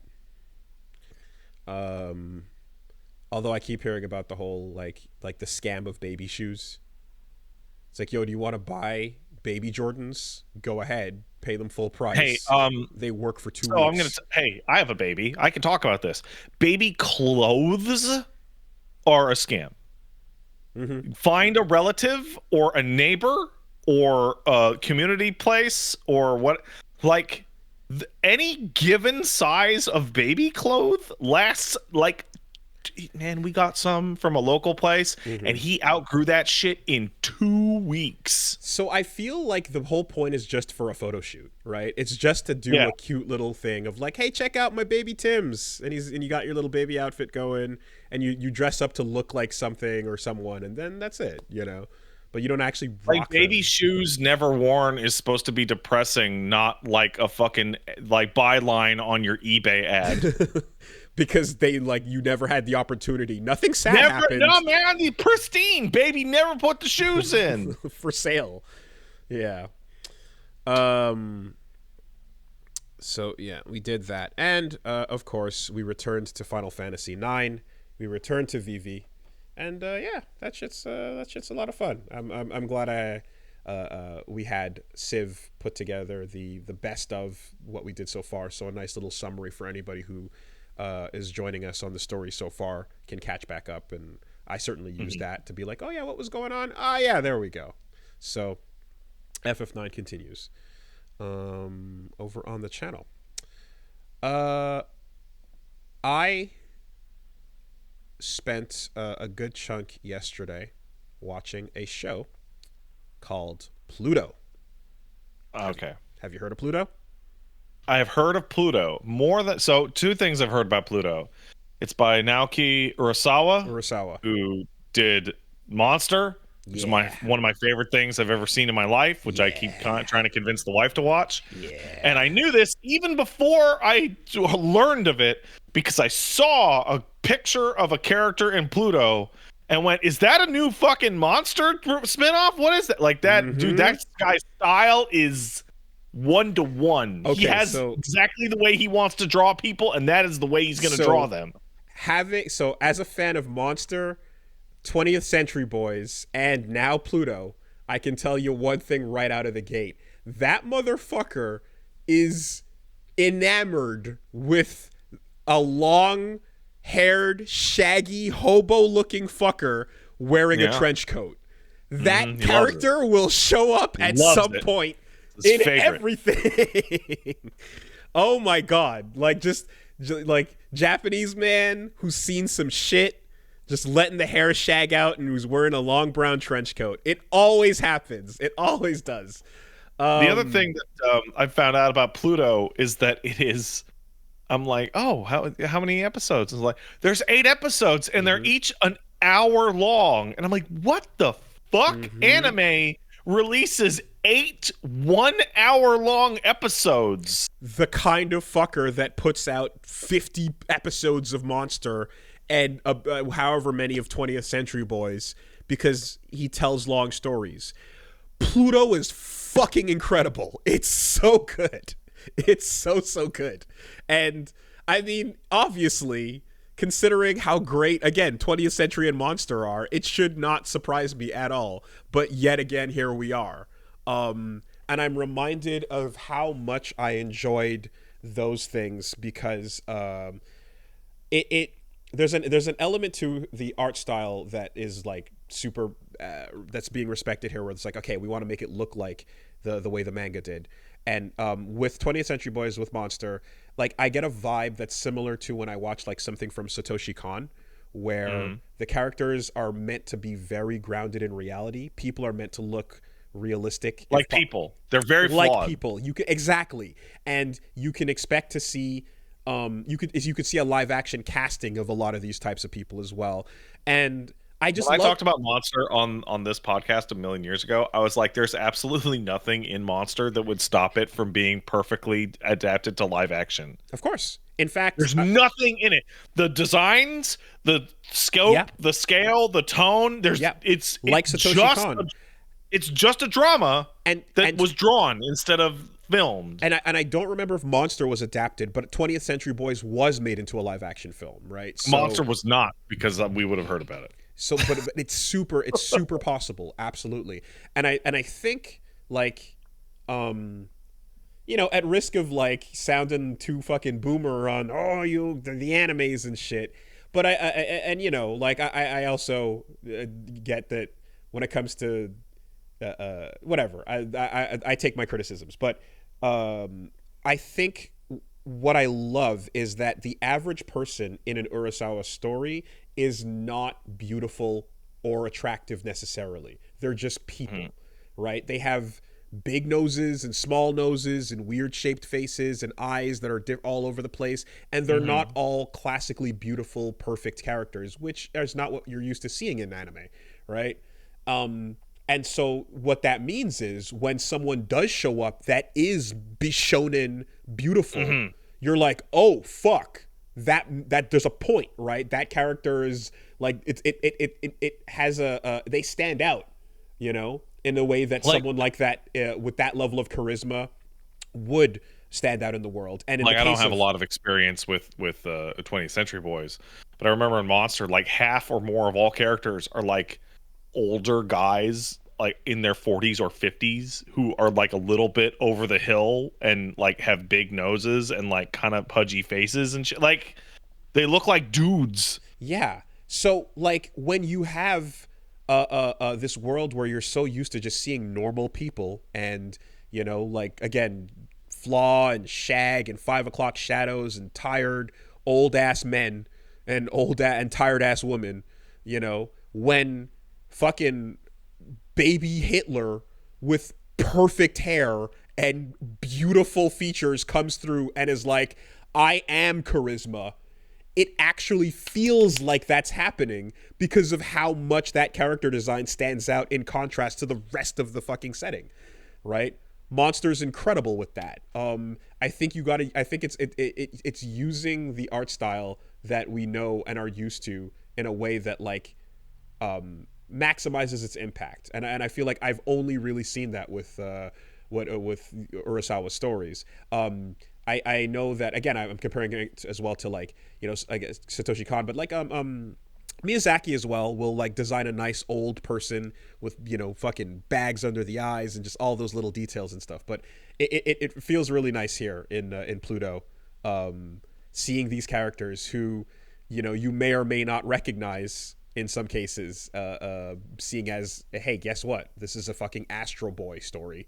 Although I keep hearing about the whole like the scam of baby shoes. It's like, yo, do you want to buy baby Jordans? Go ahead, pay them full price. Hey, they work for 2 I'm weeks. hey, I have a baby. I can talk about this. Baby clothes are a scam. Find a relative or a neighbor or a community place or what, like any given size of baby clothes lasts like, man, we got some from a local place and he outgrew that shit in 2 weeks. So I feel like the whole point is just for a photo shoot, right? It's just to do a cute little thing of like, hey, check out my baby Tim's, and you got your little baby outfit going, and you dress up to look like something or someone, and then that's it, you know. But you don't actually rock Like baby them. shoes never worn is supposed to be depressing, not like a fucking like byline on your eBay ad. Because they like you never had the opportunity. Nothing sad happened. No, man, the pristine baby never put the shoes in for sale. Yeah. So yeah, we did that, and of course we returned to Final Fantasy IX. We returned to Vivi, and yeah, that shit's a lot of fun. I'm glad we had Civ put together the best of what we did so far. So a nice little summary for anybody who is joining us on the story so far can catch back up, and I certainly used that to be like, oh yeah, what was going on? Ah yeah, there we go. So FF9 continues over on the channel. I spent a good chunk yesterday watching a show called Pluto. Okay. Have you heard of Pluto? I have heard of Pluto. So two things I've heard about Pluto. It's by Naoki Urasawa, who did Monster, which is one of my favorite things I've ever seen in my life, which I keep trying to convince the wife to watch. Yeah. And I knew this even before I learned of it because I saw a picture of a character in Pluto and went, is that a new fucking Monster spinoff? What is that? Like that, dude, that guy's style is 1-to-1. Okay, he has exactly the way he wants to draw people, and that is the way he's going to draw them. As a fan of Monster, 20th Century Boys, and now Pluto, I can tell you one thing right out of the gate. That motherfucker is enamored with a long-haired, shaggy, hobo-looking fucker wearing a trench coat. That character will show up at some point in everything. Oh my god. Like like Japanese man who's seen some shit, just letting the hair shag out and who's wearing a long brown trench coat. It always happens. It always does. The other thing that I found out about Pluto is that it is, I'm like, oh, how many episodes? It's like, there's 8 episodes and they're each an hour long. And I'm like, what the fuck? Anime releases 8 1-hour-long episodes. The kind of fucker that puts out 50 episodes of Monster and however many of 20th Century Boys because he tells long stories. Pluto is fucking incredible. It's so good. It's so good. And I mean, obviously, considering how great, again, 20th Century and Monster are, it should not surprise me at all. But yet again, here we are. And I'm reminded of how much I enjoyed those things because there's an element to the art style that is like super that's being respected here, where it's like, okay, we want to make it look like the way the manga did. And with 20th Century Boys, with Monster, like I get a vibe that's similar to when I watch like something from Satoshi Kon, where the characters are meant to be very grounded in reality. People are meant to look realistic, like people. They're very flawed. Like people. You can exactly, and you can expect to see. You could see a live action casting of a lot of these types of people as well. And I talked about Monster on this podcast a million years ago. I was like, there's absolutely nothing in Monster that would stop it from being perfectly adapted to live action. Of course. In fact, there's nothing in it. The designs, the scope, the scale, the tone, it's like Satoshi Kon. It's just a drama that was drawn instead of filmed. And I don't remember if Monster was adapted, but 20th Century Boys was made into a live action film, right? So, Monster was not, because we would have heard about it. So, but it's super possible, absolutely. And I think like, at risk of like sounding too fucking boomer on the animes and shit, but I also get that when it comes to whatever. I take my criticisms, but I think what I love is that the average person in an Urasawa story is not beautiful or attractive necessarily. They're just people, right? They have big noses and small noses and weird shaped faces and eyes that are all over the place, and they're not all classically beautiful, perfect characters, which is not what you're used to seeing in anime, right? And so what that means is when someone does show up that is Bishonen beautiful, you're like, oh fuck, that there's a point, right? That character is like it has they stand out, you know, in a way that someone like that with that level of charisma would stand out in the world. And in like, the I don't case have of, a lot of experience with 20th Century Boys, but I remember in Monster, like half or more of all characters are like older guys, like in their 40s or 50s, who are like a little bit over the hill and like have big noses and like kind of pudgy faces and shit. Like they look like dudes. yeah. So like when you have this world where you're so used to just seeing normal people and, you know, like again, Flaw and Shag and 5 o'clock Shadows and tired old ass men and and tired ass women, you know, when fucking baby Hitler with perfect hair and beautiful features comes through and is like, I am charisma, it actually feels like that's happening because of how much that character design stands out in contrast to the rest of the fucking setting, right? Monster's incredible with that. I think it's using the art style that we know and are used to in a way that like maximizes its impact, and I feel like I've only really seen that with with Urasawa stories. I know that again I'm comparing it as well to like, you know, I guess Satoshi Kon, but like Miyazaki as well will like design a nice old person with, you know, fucking bags under the eyes and just all those little details and stuff. But it feels really nice here in Pluto, seeing these characters who, you know, you may or may not recognize in some cases, seeing as, hey, guess what? This is a fucking Astro Boy story.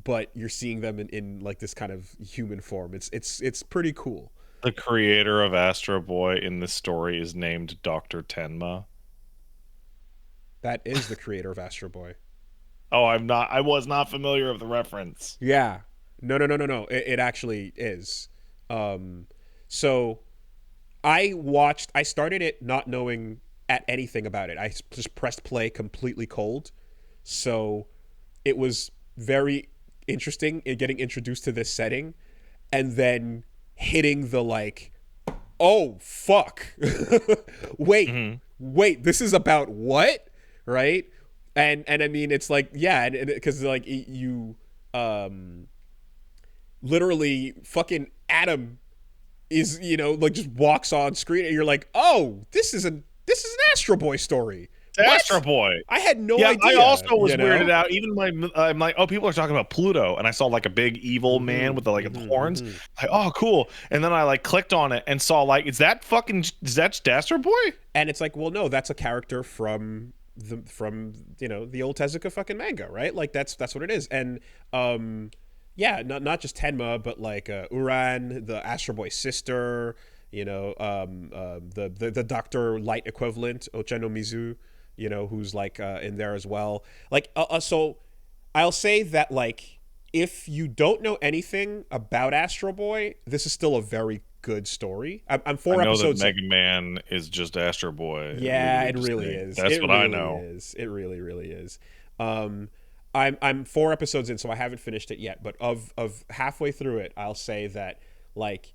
But you're seeing them in like this kind of human form. It's pretty cool. The creator of Astro Boy in this story is named Dr. Tenma. That is the creator of Astro Boy. Oh, I was not familiar with the reference. Yeah. No. It actually is. So I started it not knowing at anything about it. I just pressed play completely cold. So it was very interesting in getting introduced to this setting and then hitting the like, oh fuck. wait, this is about what? Right? And I mean it's like, yeah, and because like you literally fucking Adam is, you know, like just walks on screen and you're like, oh, this is an Astro Boy story. It's Astro Boy. I had no idea. I also was you know? weirded out. Even I'm like, oh, people are talking about Pluto, and I saw like a big evil man with the, like the horns. Like, oh, cool. And then I like clicked on it and saw like, is that Astro Boy? And it's like, well, no, that's a character from you know, the old Tezuka fucking manga, right? Like that's what it is. And yeah, not just Tenma, but like Uran, the Astro Boy sister, you know, the Dr. Light equivalent, Ocheno Mizu, you know, who's like in there as well. Like, so I'll say that like, if you don't know anything about Astro Boy, this is still a very good story. I'm 4 episodes. That Mega Man is just Astro Boy. Yeah, it really is. That's what I know. It really is. I'm 4 episodes in, so I haven't finished it yet. But of halfway through it, I'll say that like,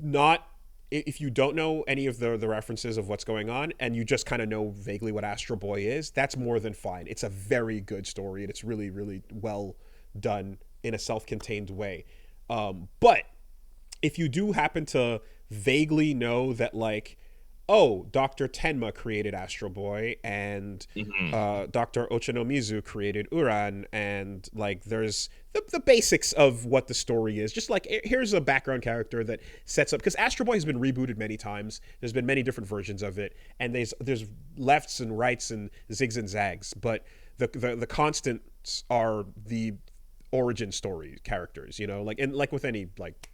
not if you don't know any of the references of what's going on and you just kind of know vaguely what Astro Boy is, that's more than fine. It's a very good story and it's really, really well done in a self-contained way. But if you do happen to vaguely know that like, oh, Dr. Tenma created Astro Boy, and Dr. Ochanomizu created Uran, and like there's the basics of what the story is. Just like here's a background character that sets up, because Astro Boy has been rebooted many times. There's been many different versions of it, and there's lefts and rights and zigs and zags, but the constants are the origin story characters, you know, like, and like with any like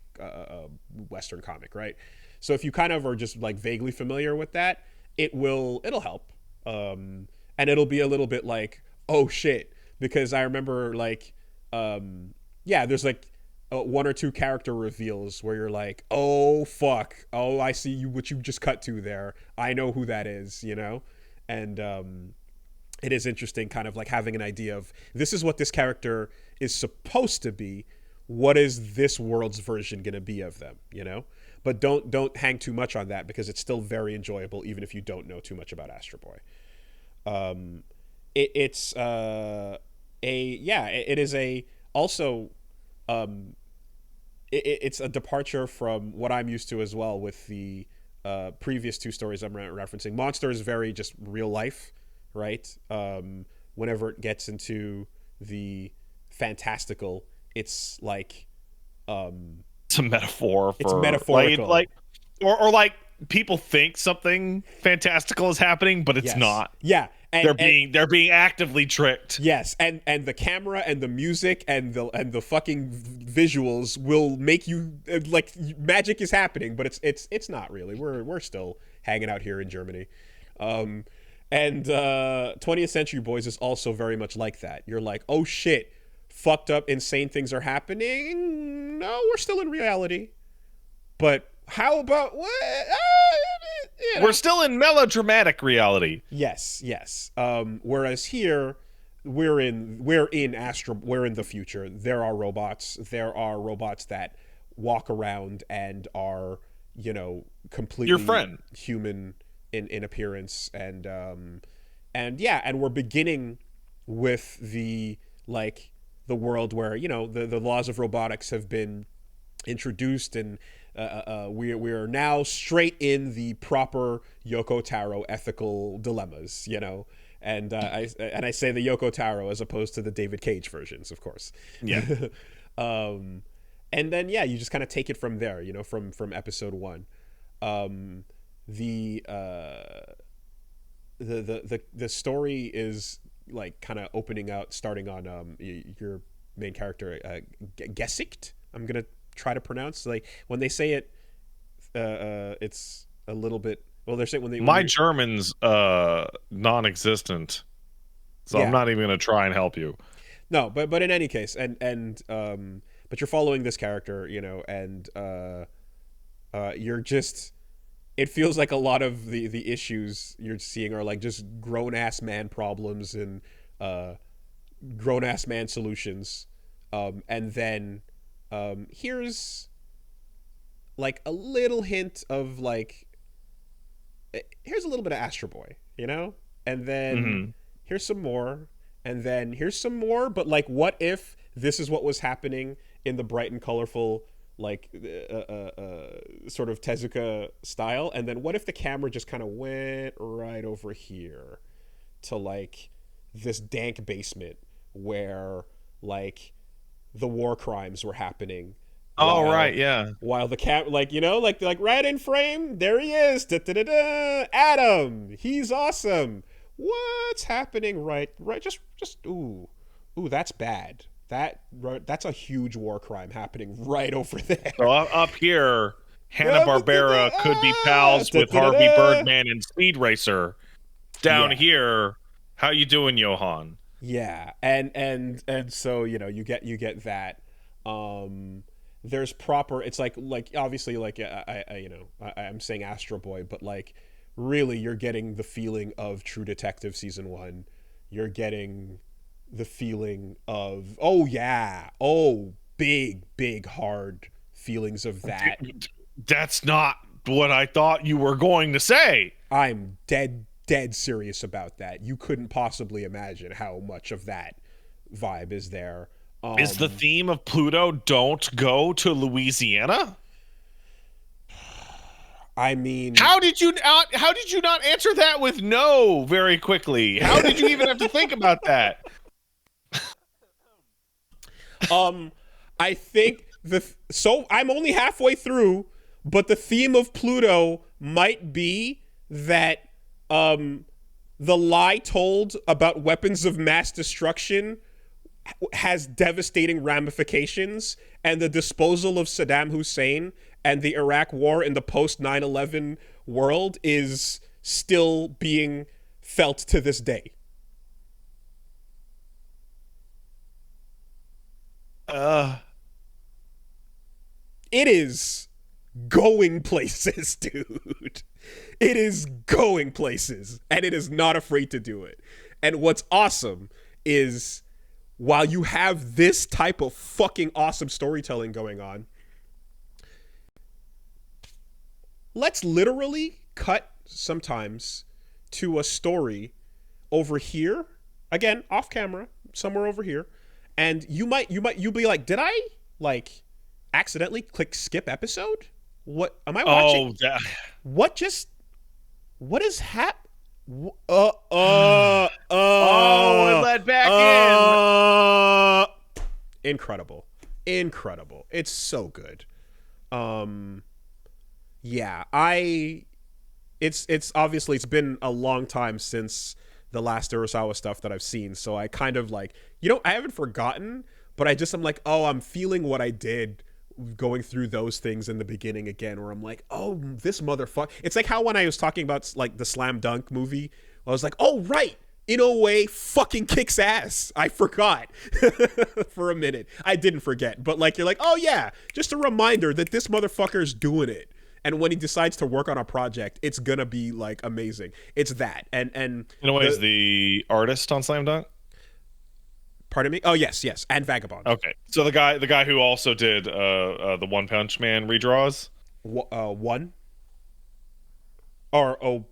Western comic, right? So if you kind of are just like vaguely familiar with that, it'll help, and it'll be a little bit like, oh shit, because I remember like there's like one or two character reveals where you're like, oh fuck, oh I see you, what you just cut to there, I know who that is, you know. And it is interesting kind of like having an idea of, this is what this character is supposed to be, what is this world's version going to be of them, you know. But don't hang too much on that, because it's still very enjoyable even if you don't know too much about Astro Boy. It's a departure from what I'm used to as well with the previous two stories I'm referencing. Monster is very just real life, right? Whenever it gets into the fantastical, it's like it's a metaphor for, it's metaphorical, like or like people think something fantastical is happening, but it's not. Yeah, and they're being actively tricked. Yes, and the camera and the music and the fucking visuals will make you like magic is happening, but it's not really. We're still hanging out here in Germany. And 20th Century Boys is also very much like that. You're like, oh shit, fucked up, insane things are happening. No, we're still in reality. But how about what? You know. We're still in melodramatic reality. Yes. Whereas here, we're in Astro. We're in the future. There are robots. There are robots that walk around and are, you know, completely your friend, human in appearance, and we're beginning with the world where, you know, the laws of robotics have been introduced, and we are now straight in the proper Yoko Taro ethical dilemmas, you know, and I say the Yoko Taro as opposed to the David Cage versions, of course. Yeah. And then you just kind of take it from there, you know, from episode 1. The story is like kind of opening out, starting on your main character, Gesicht. I'm gonna try to pronounce, like, when they say it, it's a little bit, well, they're saying my German's non-existent, so I'm not even gonna try and help you. No, but in any case, and but you're following this character, you know, and you're just, it feels like a lot of the issues you're seeing are like just grown-ass man problems and grown-ass man solutions, and then here's like a little hint of like, here's a little bit of Astro Boy, you know, and then here's some more, and then here's some more, but like, what if this is what was happening in the bright and colorful, like sort of Tezuka style, and then what if the camera just kind of went right over here to like this dank basement where like the war crimes were happening. While the like, you know, like right in frame, there he is. Da-da-da-da. Adam, he's awesome. What's happening? Right. Just ooh, that's bad. That's a huge war crime happening right over there. So up here, Hanna-Barbera could be pals with Harvey Birdman and Speed Racer. Down here, how you doing, Johan? Yeah, and so, you know, you get that. There's proper. It's like obviously, like, I'm saying Astro Boy, but like really, you're getting the feeling of True Detective season 1. You're getting the feeling of big hard feelings of that. That's not what I thought you were going to say. I'm dead serious about that. You couldn't possibly imagine how much of that vibe is there. Is the theme of Pluto don't go to Louisiana? I mean, How did you not answer that with no very quickly? How did you even have to think about that? I think so I'm only halfway through, but the theme of Pluto might be that the lie told about weapons of mass destruction has devastating ramifications, and the disposal of Saddam Hussein and the Iraq war in the post 9/11 world is still being felt to this day. It is going places, dude. It is going places, and it is not afraid to do it. And what's awesome is, while you have this type of fucking awesome storytelling going on, let's literally cut sometimes to a story over here, again, off camera, somewhere over here, and you'll be like, did I like accidentally click skip episode? What am I watching? What is Oh, it led back in. Incredible. It's so good. Yeah, it's obviously, it's been a long time since the last Urasawa stuff that I've seen, so I kind of like, I haven't forgotten, but I'm like, oh, I'm feeling what I did going through those things in the beginning again, where I'm like, oh, this motherfucker. It's like how when I was talking about like the Slam Dunk movie, I was like, oh, right, Inoue fucking kicks ass. I forgot for a minute. I didn't forget, but like, you're like, oh yeah, just a reminder that this motherfucker's doing it. And when he decides to work on a project, it's gonna be like amazing. It's that. And Inoue is the artist on Slam Dunk. Pardon me? Oh, yes. And Vagabond. Okay. So the guy who also did the One Punch Man redraws? One? Or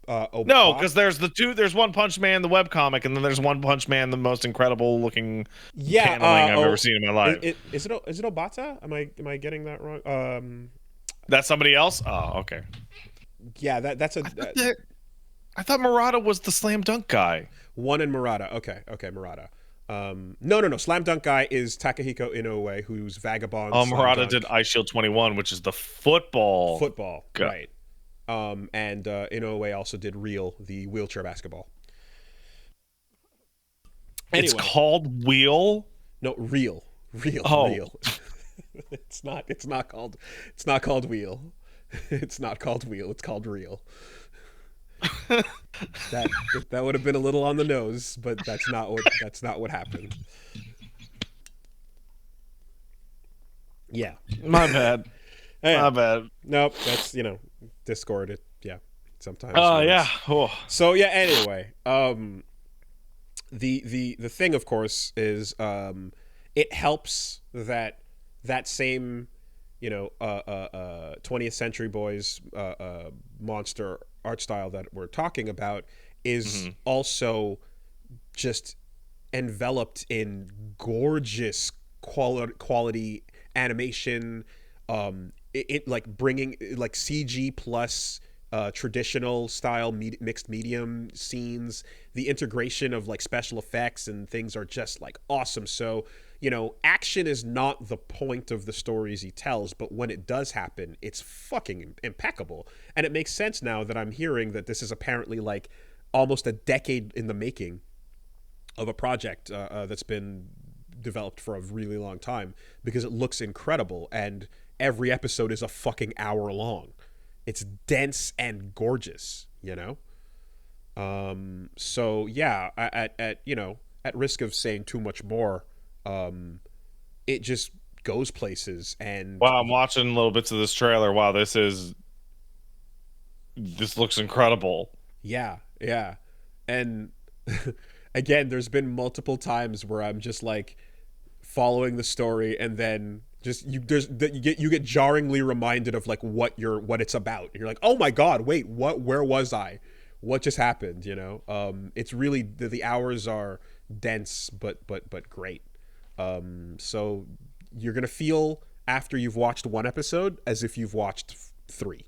no, because there's One Punch Man, the webcomic, and then there's One Punch Man, the most incredible looking paneling I've ever seen in my life. Is it Obata? Am I getting that wrong? That's somebody else? Oh, okay. Yeah, that's a I thought Murata was the Slam Dunk guy. One in Murata. Okay, Murata. No. Slam Dunk guy is Takahiko Inoue, who's Vagabond. Murata did Ice Shield 21, which is the football guy. Right. And Inoue also did Real, the wheelchair basketball. Anyway. It's called Wheel? No, Real. Real. It's not called Wheel. It's not called Wheel. It's called Real. that would have been a little on the nose, but that's not what happened. Yeah. My bad. Hey, my bad. Nope, that's Discord. Sometimes. Yeah. Oh. So yeah. Anyway, the thing, of course, is it helps that same 20th Century Boys monster art style that we're talking about is also just enveloped in gorgeous quality animation. It like bringing like CG plus traditional style mixed medium scenes. The integration of like special effects and things are just like awesome. So action is not the point of the stories he tells, but when it does happen, it's fucking impeccable. And it makes sense now that I'm hearing that this is apparently like almost a decade in the making of a project that's been developed for a really long time, because it looks incredible, and every episode is a fucking hour long. It's dense and gorgeous, So yeah, at risk of saying too much more, it just goes places. And wow, I'm watching little bits of this trailer. Wow, this looks incredible. Yeah, and again, there's been multiple times where I'm just like following the story, and then just you get jarringly reminded of like what it's about. And you're like, oh my god, wait, where was I? What just happened? It's really the hours are dense, but great. So you're gonna feel after you've watched one episode as if you've watched 3.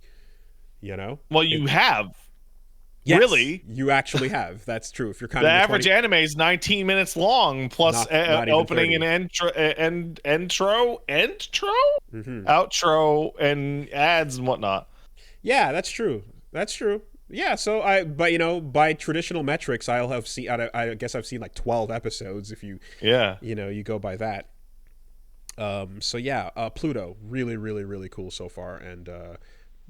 You know? Well, you have. Yes, Really? you actually have. That's true. If you're The counting average anime is 19 minutes long, plus not even opening 30. and outro, and ads and whatnot. Yeah, that's true. That's true. Yeah, so but by traditional metrics, I'll have seen. I guess I've seen like 12 episodes if you, Yeah. you go by that. So yeah, Pluto, really, really, really cool so far, and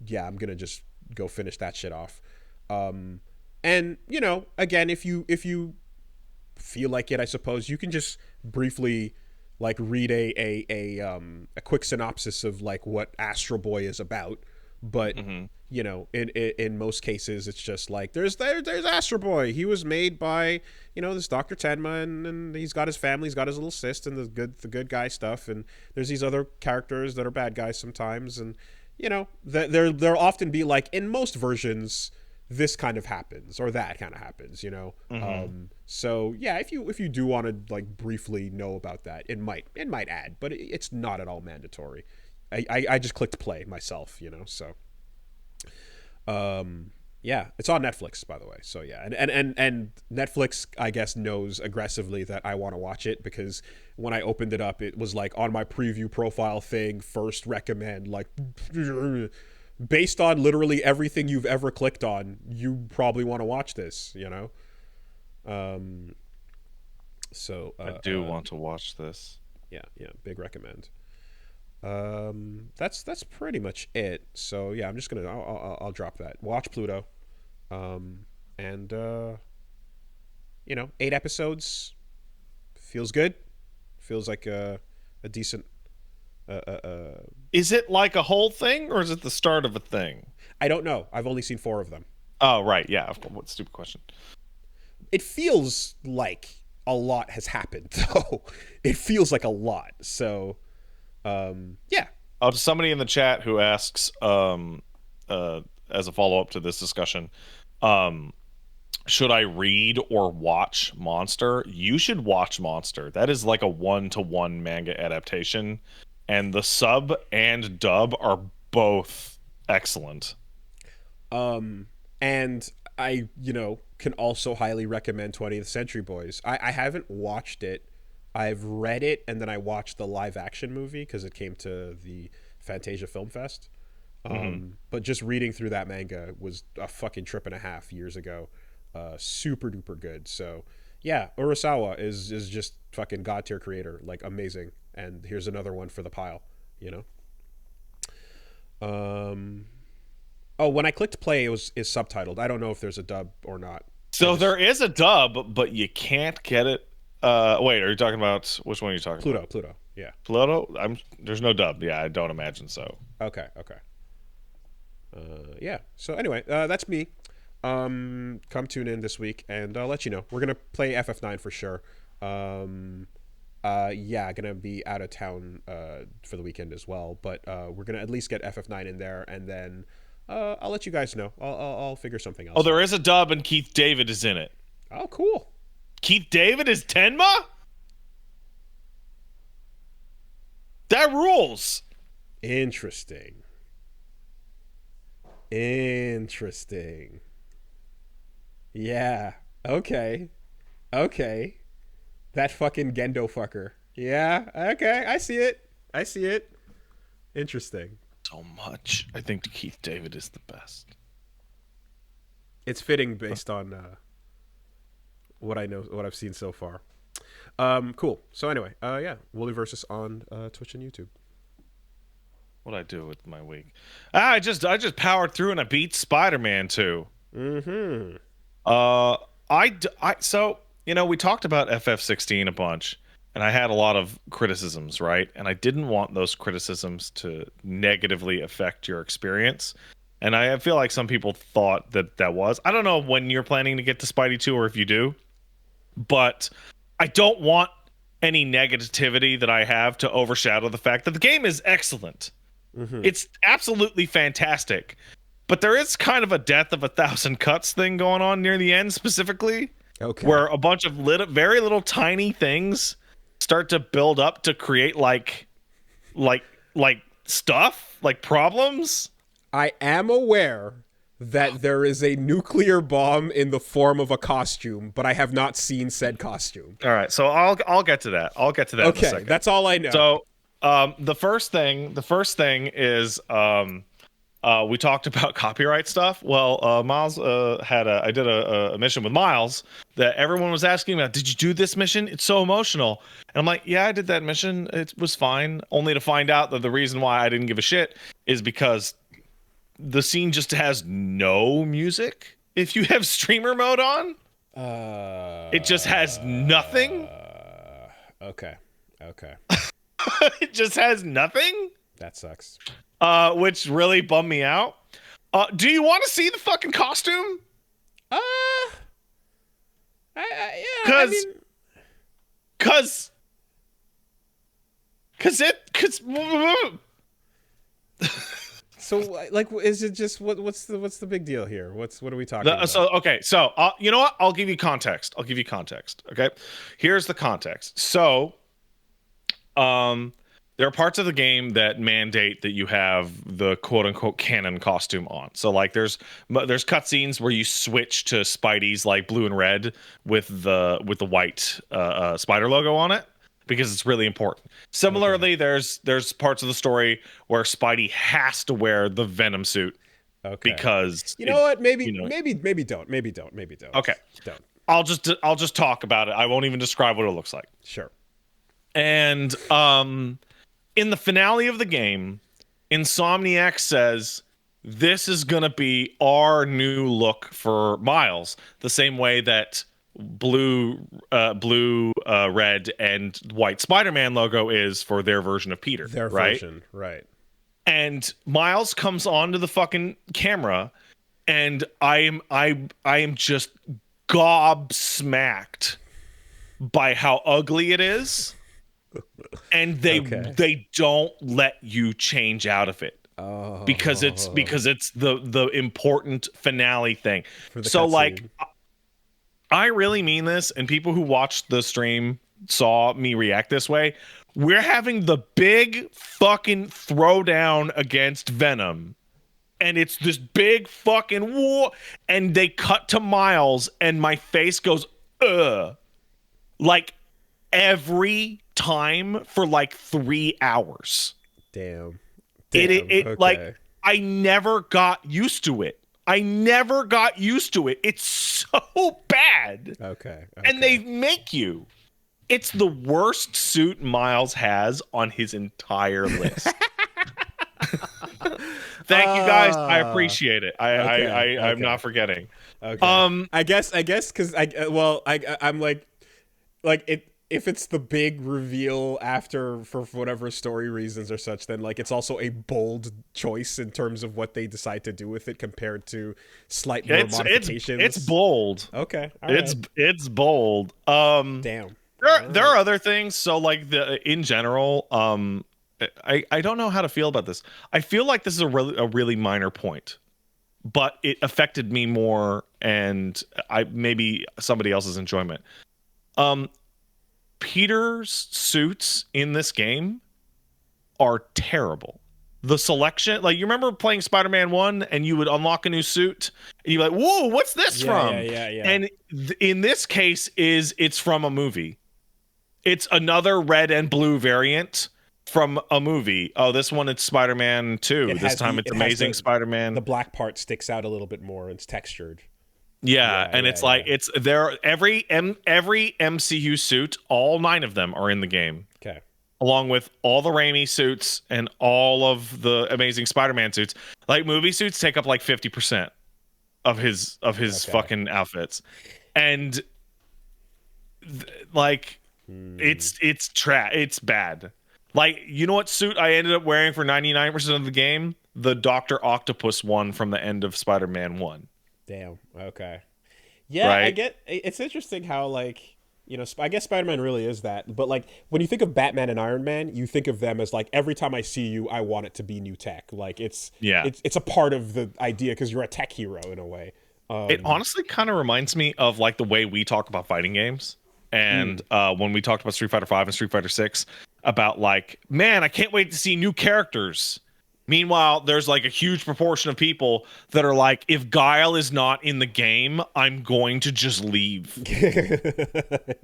yeah, I'm gonna just go finish that shit off. And again, if you feel like it, I suppose you can just briefly like read a quick synopsis of like what Astro Boy is about. But in most cases, it's just like there's Astro Boy. He was made by this Dr. Tenma, and he's got his family, he's got his little cyst, and the good guy stuff. And there's these other characters that are bad guys sometimes, and there'll often be like in most versions this kind of happens or that kind of happens. So yeah, if you do want to like briefly know about that, it might add, but it's not at all mandatory. I just clicked play myself, so yeah, it's on Netflix, by the way. So yeah, and Netflix, I guess, knows aggressively that I want to watch it, because when I opened it up, it was like on my preview profile thing, first recommend, like based on literally everything you've ever clicked on, you probably want to watch this, So I do want to watch this. Yeah, big recommend. That's pretty much it. So yeah, I'm just gonna I'll drop that. Watch Pluto, and 8 episodes feels good. Feels like a decent. Is it like a whole thing, or is it the start of a thing? I don't know. I've only seen 4 of them. Oh right, yeah. What stupid question. It feels like a lot has happened, though. It feels like a lot. So. Yeah. Somebody in the chat who asks, as a follow-up to this discussion, should I read or watch Monster? You should watch Monster. That is like a 1-to-1 manga adaptation, and the sub and dub are both excellent. And I, can also highly recommend 20th Century Boys. I haven't watched it. I've read it, and then I watched the live action movie because it came to the Fantasia Film Fest. But just reading through that manga was a fucking trip and a half years ago. Super duper good. So yeah, Urasawa is just fucking god tier creator, like amazing. And here's another one for the pile, Oh, when I clicked play, is subtitled. I don't know if there's a dub or not. So there is a dub, but you can't get it. Wait, are you talking about which one are you talking about? Pluto. Yeah. Pluto? There's no dub. Yeah, I don't imagine so. Okay. Yeah. So anyway, that's me. Come tune in this week, and I'll let you know. We're gonna play FF9 for sure. Yeah, gonna be out of town for the weekend as well, but we're gonna at least get FF9 in there, and then I'll let you guys know. I'll figure something else. Oh, there is a dub, and Keith David is in it. Oh, cool. Keith David is Tenma? That rules. Interesting. Yeah. Okay. That fucking Gendo fucker. Yeah. Okay. I see it. Interesting. So much. I think Keith David is the best. It's fitting based on what I know, what I've seen so far. Cool. So anyway, yeah, Wooly Versus on Twitch and YouTube. What'd I do with my week? I just powered through and I beat Spider-Man 2. So we talked about FF16 a bunch, and I had a lot of criticisms, right? And I didn't want those criticisms to negatively affect your experience. And I feel like some people thought that was. I don't know when you're planning to get to Spidey 2 or if you do, but I don't want any negativity that I have to overshadow the fact that the game is excellent. It's absolutely fantastic. But there is kind of a death of 1,000 cuts thing going on near the end specifically. Okay. Where a bunch of very little tiny things start to build up to create like stuff, like problems. I am aware that there is a nuclear bomb in the form of a costume, but I have not seen said costume. All right, so I'll get to that. I'll get to that in a Okay, second. that's all I know. So, the first thing is we talked about copyright stuff. Well, Miles I did a mission with Miles that everyone was asking about. Did you do this mission? It's so emotional. And I'm like, yeah, I did that mission. It was fine. Only to find out that the reason why I didn't give a shit is because the scene just has no music. If you have streamer mode on, it just has nothing. Okay. It just has nothing. That sucks. Which really bummed me out. Do you want to see the fucking costume? Yeah. Cause So, like, is it just what's the big deal here? What are we talking about? So you know what? I'll give you context. Okay, here's the context. So, there are parts of the game that mandate that you have the quote unquote canon costume on. So, like, there's cutscenes where you switch to Spidey's like blue and red with the white spider logo on it, because it's really important. Similarly, there's parts of the story where Spidey has to wear the Venom suit. Okay. Because you know what? Maybe don't. Okay. Don't. I'll just talk about it. I won't even describe what it looks like. Sure. And in the finale of the game, Insomniac says this is gonna be our new look for Miles, the same way that blue, red, and white Spider-Man logo is for their version of Peter. Their right? version, right? And Miles comes onto the fucking camera, and I am just gobsmacked by how ugly it is, and they don't let you change out of it. Oh. Because it's the important finale thing. So like, I really mean this, and people who watched the stream saw me react this way. We're having the big fucking throwdown against Venom, and it's this big fucking war, and they cut to Miles, and my face goes, ugh. Like, every time for like 3 hours. Damn. It okay. Like, I never got used to it. It's so bad. Okay. And they make you. It's the worst suit Miles has on his entire list. Thank you guys. I appreciate it. I'm not forgetting. Okay. I guess because I'm like it. If it's the big reveal after for whatever story reasons or such, then like it's also a bold choice in terms of what they decide to do with it compared to slight more modifications. It's bold. Okay. It's bold. Damn. There are other things. So like in general, I don't know how to feel about this. I feel like this is a really minor point, but it affected me more, and maybe somebody else's enjoyment. Peter's suits in this game are terrible. The selection, like, you remember playing Spider-Man 1 and you would unlock a new suit and you're like, whoa, what's this from? Yeah. And in this case it's from a movie. It's another red and blue variant from a movie. Oh, this one it's Spider-Man 2. This time it's Amazing Spider-Man. The black part sticks out a little bit more. It's textured. Yeah, and it's like it's there. Every MCU suit, all 9 of them are in the game. Okay, along with all the Raimi suits and all of the Amazing Spider-Man suits. Like, movie suits take up like 50% of his fucking outfits, and it's bad. Like, you know what suit I ended up wearing for 99% of the game? The Dr. Octopus one from the end of Spider-Man 1. Damn. Okay. Yeah, right? I get. It's interesting how, like, you know, I guess Spider-Man really is that. But like, when you think of Batman and Iron Man, you think of them as like, every time I see you, I want it to be new tech. Like, it's a part of the idea because you're a tech hero in a way. It honestly kind of reminds me of like the way we talk about fighting games. And when we talked about Street Fighter V and Street Fighter 6, about like, man, I can't wait to see new characters. Meanwhile, there's like a huge proportion of people that are like, if Guile is not in the game, I'm going to just leave.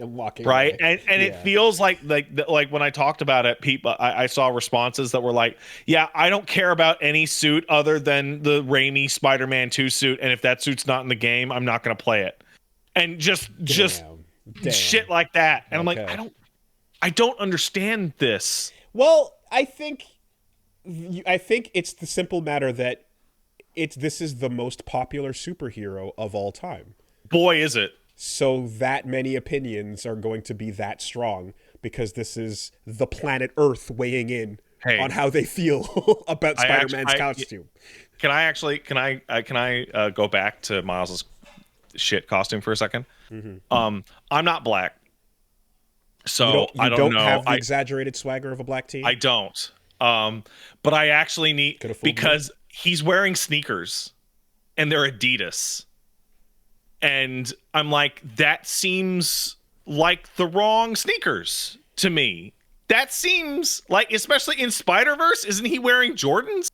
I'm walking right away. and it feels like when I talked about it, people, I saw responses that were like, yeah, I don't care about any suit other than the Raimi Spider-Man 2 suit, and if that suit's not in the game, I'm not going to play it. And just Damn. shit like that. And Okay. I'm like, I don't understand this. Well, I think it's the simple matter that this is the most popular superhero of all time. Boy, is it. So that many opinions are going to be that strong because this is the planet Earth weighing in on how they feel about Spider-Man's costume. Can I go back to Miles's shit costume for a second? I'm not black, so I don't know. Have the exaggerated swagger of a black teen. I don't. But I actually need, because he's wearing sneakers and they're Adidas. And I'm like, that seems like the wrong sneakers to me. That seems like, especially in Spider-Verse, isn't he wearing Jordans?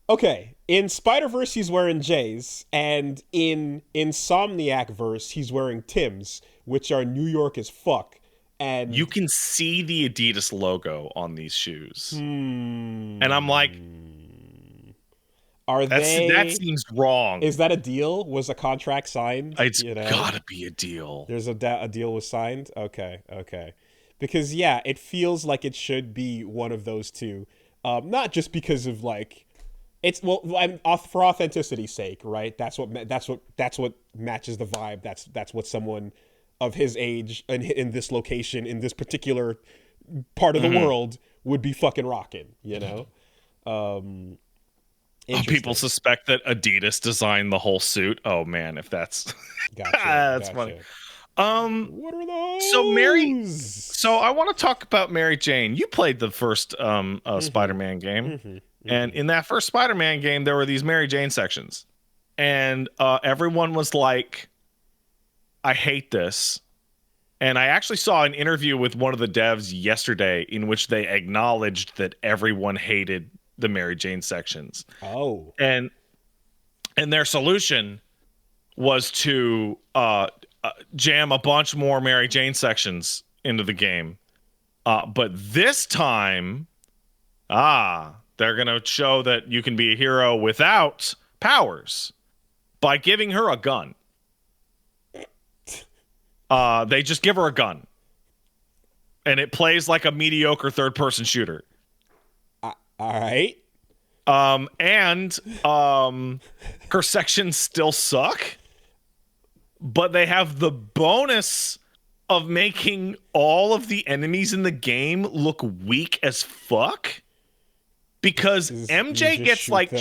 Okay, in Spider-Verse he's wearing J's, and in Insomniac-verse he's wearing Tim's, which are New York as fuck. And you can see the Adidas logo on these shoes. And I'm like, that seems wrong. Is that a deal? Was a contract signed? It's gotta be a deal. There's a deal was signed? Okay. Because, yeah, it feels like it should be one of those two. Not just because of, like... for authenticity's sake, right? That's what matches the vibe. That's what someone of his age in this location, in this particular part of the world, would be fucking rocking, you know? People suspect that Adidas designed the whole suit. Oh man, if that's that's funny. What are those? So I want to talk about Mary Jane. You played the first Spider-Man game, and in that first Spider-Man game, there were these Mary Jane sections, and everyone was like, "I hate this." And I actually saw an interview with one of the devs yesterday in which they acknowledged that everyone hated the Mary Jane sections. Oh. And their solution was to jam a bunch more Mary Jane sections into the game. But this time, they're going to show that you can be a hero without powers by giving her a gun. They just give her a gun. And it plays like a mediocre third-person shooter. All right. And her sections still suck, but they have the bonus of making all of the enemies in the game look weak as fuck. Because MJ gets like,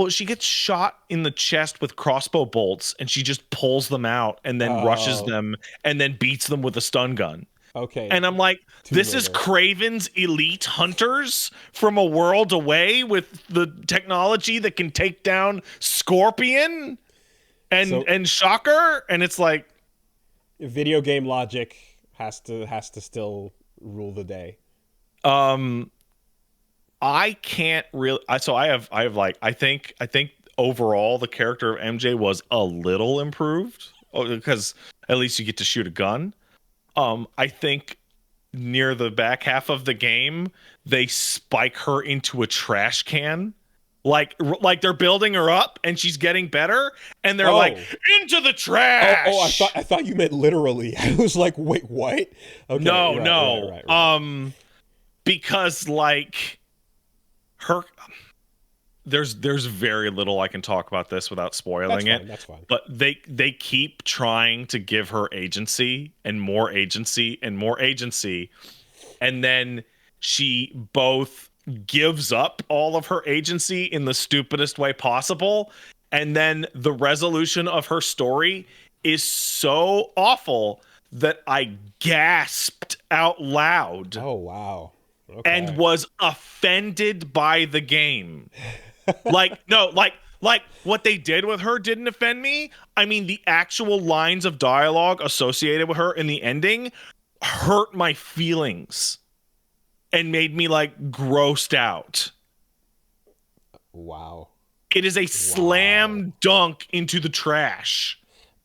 she gets shot in the chest with crossbow bolts, and she just pulls them out and then rushes them and then beats them with a stun gun. Okay. And I'm like, this is Kraven's elite hunters from a world away with the technology that can take down Scorpion and Shocker, and it's like, video game logic has to still rule the day. I can't really. So I have like, I think overall the character of MJ was a little improved because at least you get to shoot a gun. I think near the back half of the game, they spike her into a trash can. Like they're building her up and she's getting better, and they're like, into the trash. I thought you meant literally. I was like, wait, what? Okay, no. Right. Because like her, there's very little I can talk about this without spoiling it. That's fine. But they keep trying to give her agency and more agency and more agency, and then she both gives up all of her agency in the stupidest way possible, and then the resolution of her story is so awful that I gasped out loud. Oh wow. Okay. And was offended by the game. Like what they did with her didn't offend me. I mean, the actual lines of dialogue associated with her in the ending hurt my feelings and made me like grossed out. Wow. It is a slam dunk into the trash.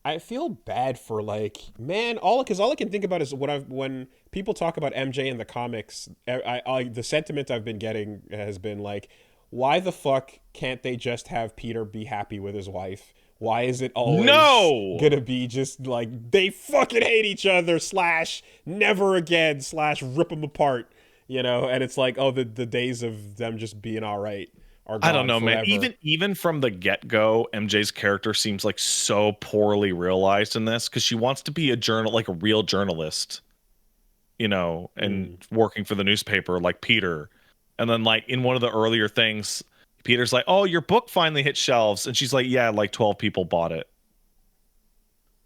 I feel bad for like, man, all I can think about is when people talk about MJ in the comics, the sentiment I've been getting has been like, why the fuck can't they just have Peter be happy with his wife? Why is it always gonna be just like they fucking hate each other / never again / rip them apart, you know? And it's like, oh, the days of them just being all right are gone. I don't know, forever. man. Even from the get-go, MJ's character seems like so poorly realized in this because she wants to be like a real journalist, you know, and working for the newspaper like Peter. And then like in one of the earlier things, Peter's like, "Oh, your book finally hit shelves." And she's like, "Yeah, like 12 people bought it."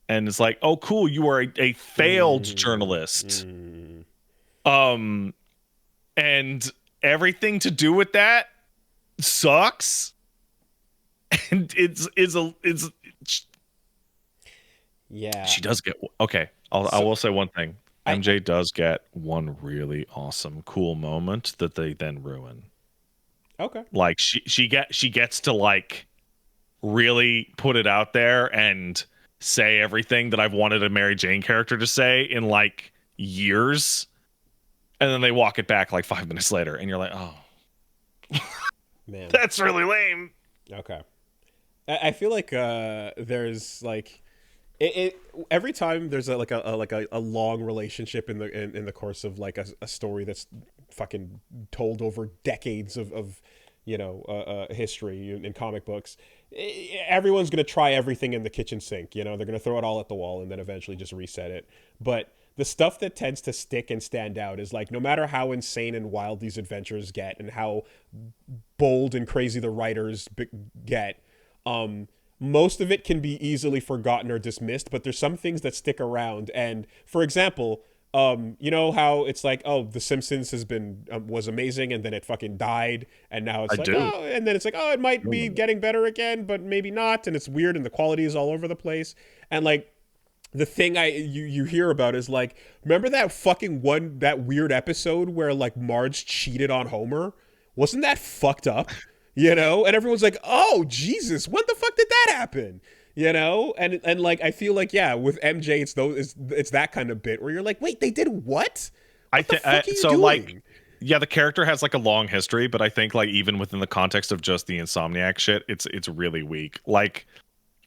And it's like, "Oh, cool, you are a failed journalist." And everything to do with that sucks. And it's yeah. She does get okay. I will say one thing. MJ does get one really awesome, cool moment that they then ruin. Okay. Like she gets to like really put it out there and say everything that I've wanted a Mary Jane character to say in like years, and then they walk it back like 5 minutes later, and you're like, oh, man, that's really lame. Okay. I feel like there's like it every time there's a long relationship in the course of like a story that's fucking told over decades of you know history in comic books, everyone's gonna try everything in the kitchen sink, you know, they're gonna throw it all at the wall and then eventually just reset it. But the stuff that tends to stick and stand out is like, no matter how insane and wild these adventures get and how bold and crazy the writers get, most of it can be easily forgotten or dismissed, but there's some things that stick around. And for example, you know how it's like, oh, The Simpsons has been was amazing, and then it fucking died, and now it's oh, and then it's like, oh, it might be getting better again, but maybe not, and it's weird, and the quality is all over the place. And like, the thing you hear about is like, remember that weird episode where like Marge cheated on Homer? Wasn't that fucked up? You know, and everyone's like, "Oh, Jesus, when the fuck did that happen?" You know, and like I feel like, yeah, with MJ, it's that kind of bit where you're like, "Wait, they did what? What the fuck are you doing?" Like, yeah, the character has like a long history, but I think like even within the context of just the Insomniac shit, it's really weak. Like,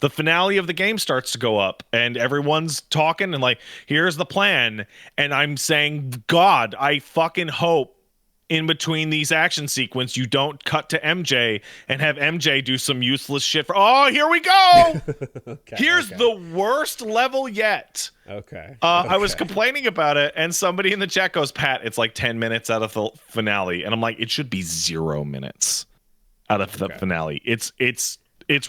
the finale of the game starts to go up and everyone's talking and like, here's the plan, and I'm saying, God, I fucking hope in between these action sequence you don't cut to MJ and have MJ do some useless shit oh, here we go. Here's the worst level yet. Okay. I was complaining about it and somebody in the chat goes, Pat, it's like 10 minutes out of the finale, and I'm like, it should be 0 minutes out of the finale. It's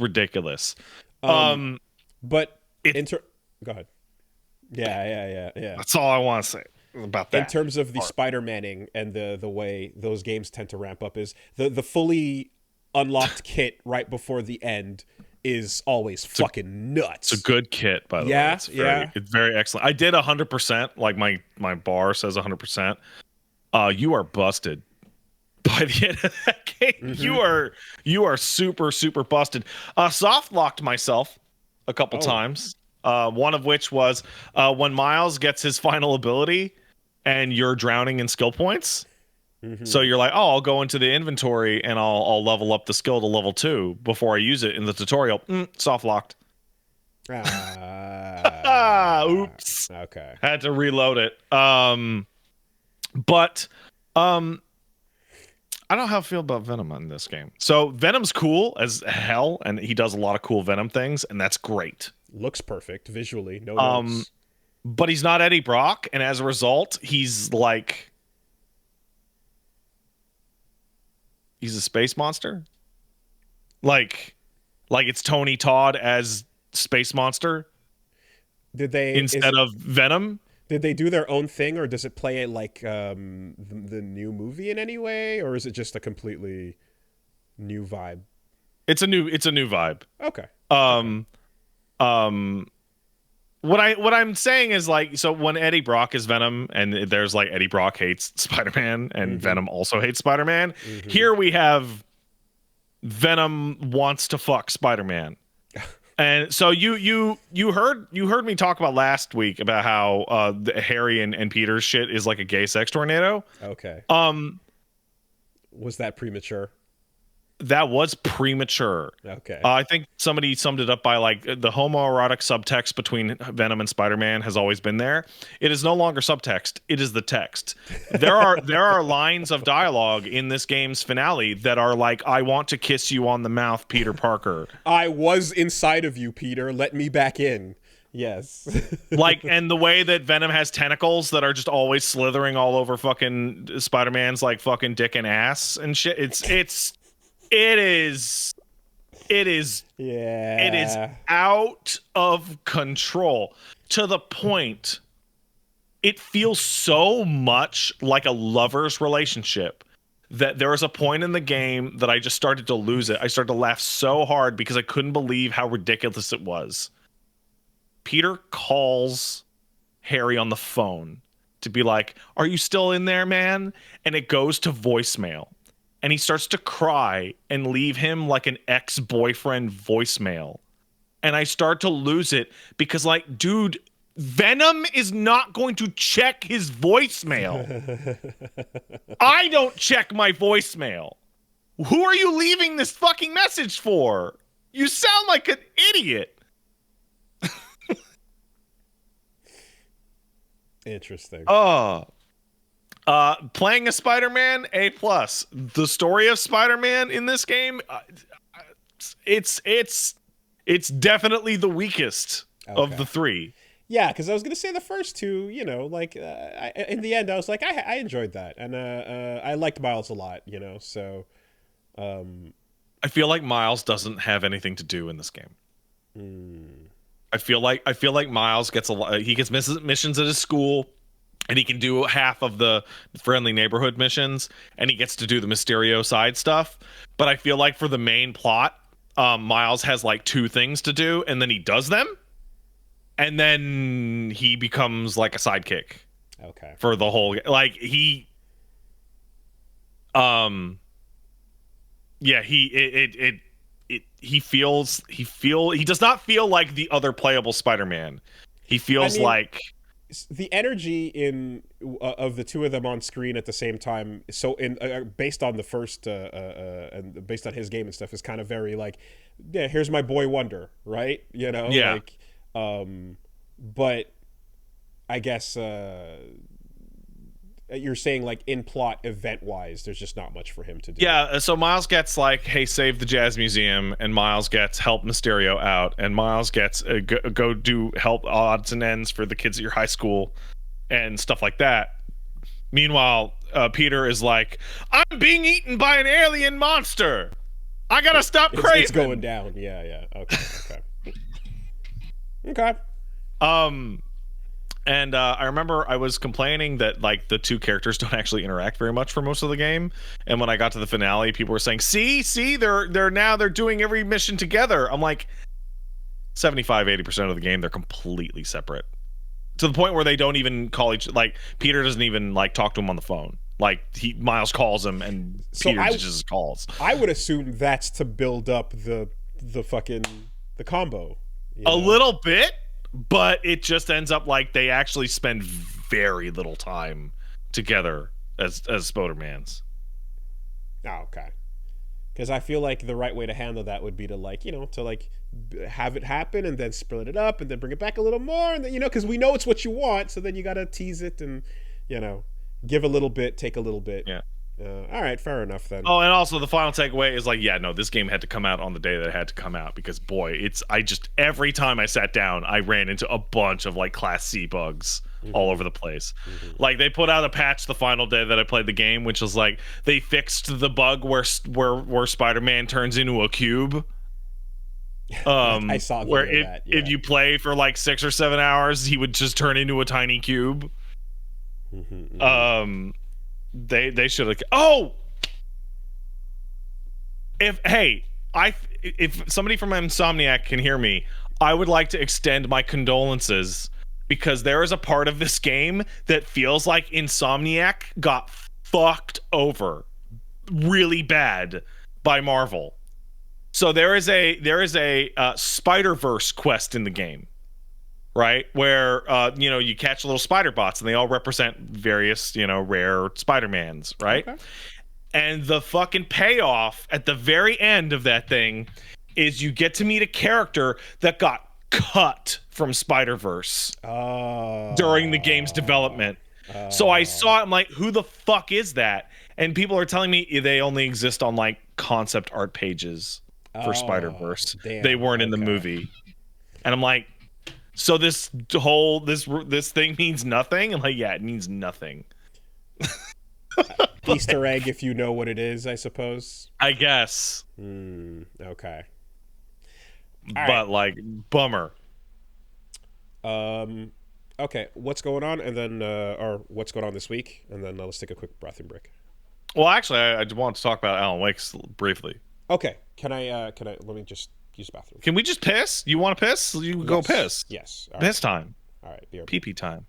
ridiculous. But go ahead. Yeah. That's all I want to say about that. In terms of the Spider-Maning and the way those games tend to ramp up, is the fully unlocked kit right before the end is always fucking nuts. It's a good kit, by the way. It's very excellent. I did 100%. Like my bar says 100%. You are busted by the end of that game. Mm-hmm. You are super, super busted. Soft locked myself a couple times. One of which was when Miles gets his final ability and you're drowning in skill points. Mm-hmm. So you're like, oh, I'll go into the inventory and I'll level up the skill to level 2 before I use it in the tutorial. Soft locked. Oops. Okay. Had to reload it. But I don't know how I feel about Venom in this game. So Venom's cool as hell, and he does a lot of cool Venom things, and that's great. Looks perfect visually. No notes. But he's not Eddie Brock, and as a result, he's a space monster. Like it's Tony Todd as Space Monster. Did they instead of Venom? Did they do their own thing, or does it play like the new movie in any way, or is it just a completely new vibe? It's a new vibe. Okay. What I'm saying is, like, so when Eddie Brock is Venom and there's like Eddie Brock hates Spider-Man and Venom also hates Spider-Man, here we have Venom wants to fuck Spider-Man. And so you heard me talk about last week about how the Harry and Peter's shit is like a gay sex tornado. Okay. Was that premature? That was premature. Okay. I think somebody summed it up by like the homoerotic subtext between Venom and Spider-Man has always been there. It is no longer subtext. It is the text. There are lines of dialogue in this game's finale that are like, "I want to kiss you on the mouth, Peter Parker. I was inside of you, Peter. Let me back in." Yes. Like, and the way that Venom has tentacles that are just always slithering all over fucking Spider-Man's like fucking dick and ass and shit. It is out of control to the point it feels so much like a lover's relationship that there was a point in the game that I just started to lose it. I started to laugh so hard because I couldn't believe how ridiculous it was. Peter calls Harry on the phone to be like, "Are you still in there, man?" And it goes to voicemail. And he starts to cry and leave him like an ex-boyfriend voicemail. And I start to lose it because, like, dude, Venom is not going to check his voicemail. I don't check my voicemail. Who are you leaving this fucking message for? You sound like an idiot. Interesting. Playing a Spider-Man, A+. The story of Spider-Man in this game, it's definitely the weakest of the three. Yeah, because I was gonna say the first two, you know, like in the end, I was like, I enjoyed that, and I liked Miles a lot, you know. So, I feel like Miles doesn't have anything to do in this game. I feel like Miles gets he gets missions at his school. And he can do half of the friendly neighborhood missions, and he gets to do the Mysterio side stuff. But I feel like for the main plot, Miles has like 2 things to do, and then he does them, and then he becomes like a sidekick. Okay. For the whole, like he, yeah, he does not feel like the other playable Spider-Man. He feels like the energy in of the two of them on screen at the same time, so in based on the first and based on his game and stuff, is kind of very like, yeah, here's my boy Wonder, right? You know, yeah. Like, but I guess you're saying like in plot event wise, there's just not much for him to do. Yeah, so Miles gets like, hey, save the Jazz Museum, and Miles gets help Mysterio out, and Miles gets go do help odds and ends for the kids at your high school and stuff like that. Meanwhile, Peter is like, I'm being eaten by an alien monster. I gotta stop craving. It's going down. Yeah. Okay. Okay. And I remember I was complaining that like the two characters don't actually interact very much for most of the game. And when I got to the finale, people were saying, see, they're doing every mission together. I'm like, 75-80% of the game, they're completely separate. To the point where they don't even call like Peter doesn't even like talk to him on the phone. Like Miles calls him and Peter just calls. I would assume that's to build up the combo. A little bit. But it just ends up like they actually spend very little time together as Spider-Mans. Oh, okay. Because I feel like the right way to handle that would be to like, you know, to like have it happen and then split it up and then bring it back a little more. And then, you know, because we know it's what you want. So then you got to tease it and, you know, give a little bit, take a little bit. Yeah. All right, fair enough then. Oh, and also the final takeaway is like, yeah, no, this game had to come out on the day that it had to come out because boy, every time I sat down, I ran into a bunch of like Class C bugs all over the place. Like they put out a patch the final day that I played the game, which was like they fixed the bug where Spider-Man turns into a cube. I saw where that. Yeah. If you play for like 6 or 7 hours, he would just turn into a tiny cube. They should have. Oh, if somebody from Insomniac can hear me, I would like to extend my condolences because there is a part of this game that feels like Insomniac got fucked over really bad by Marvel. So there is a Spider-Verse quest in the game, right? Where you catch little spider bots and they all represent various rare Spider-Mans, right? Okay. And the fucking payoff at the very end of that thing is you get to meet a character that got cut from Spider-Verse during the game's development. So I saw it, I'm like, who the fuck is that? And people are telling me they only exist on like concept art pages for Spider-Verse. Damn, they weren't in the movie. And I'm like, so this thing means nothing? I'm like, yeah, it means nothing. Easter egg, if you know what it is, I suppose. I guess. Okay. But like, bummer. Okay, what's going on, and then or what's going on this week, and then let's take a quick bathroom break. Well, actually, I just want to talk about Alan Wake briefly. Okay, can I let me just use the bathroom. Can we just piss? You want to piss? You go piss. Yes. All piss time. All right. Pee-pee time.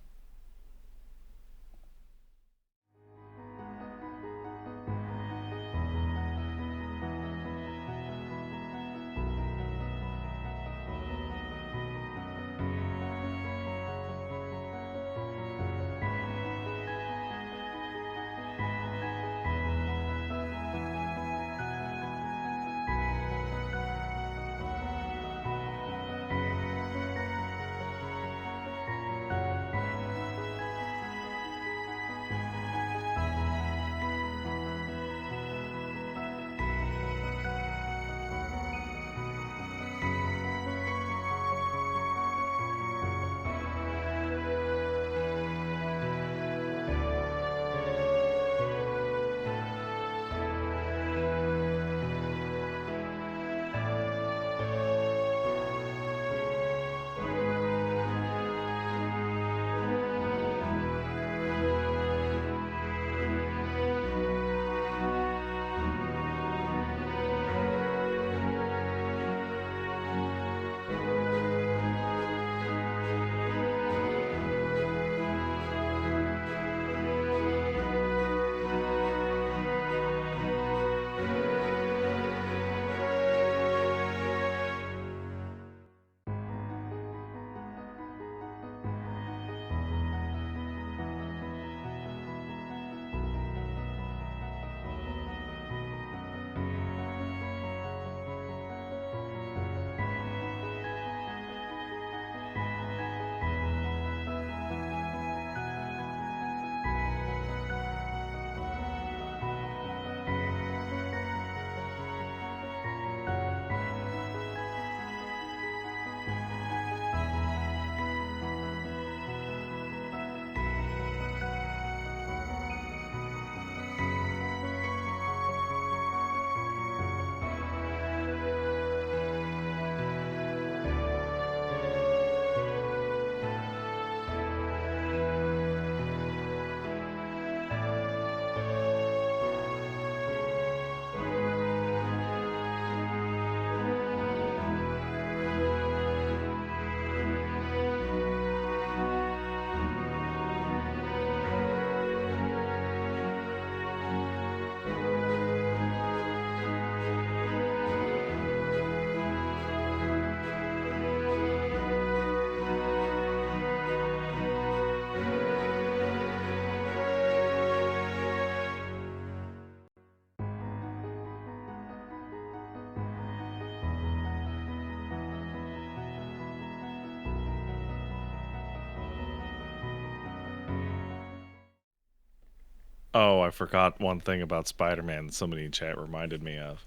Oh, I forgot one thing about Spider-Man that somebody in chat reminded me of.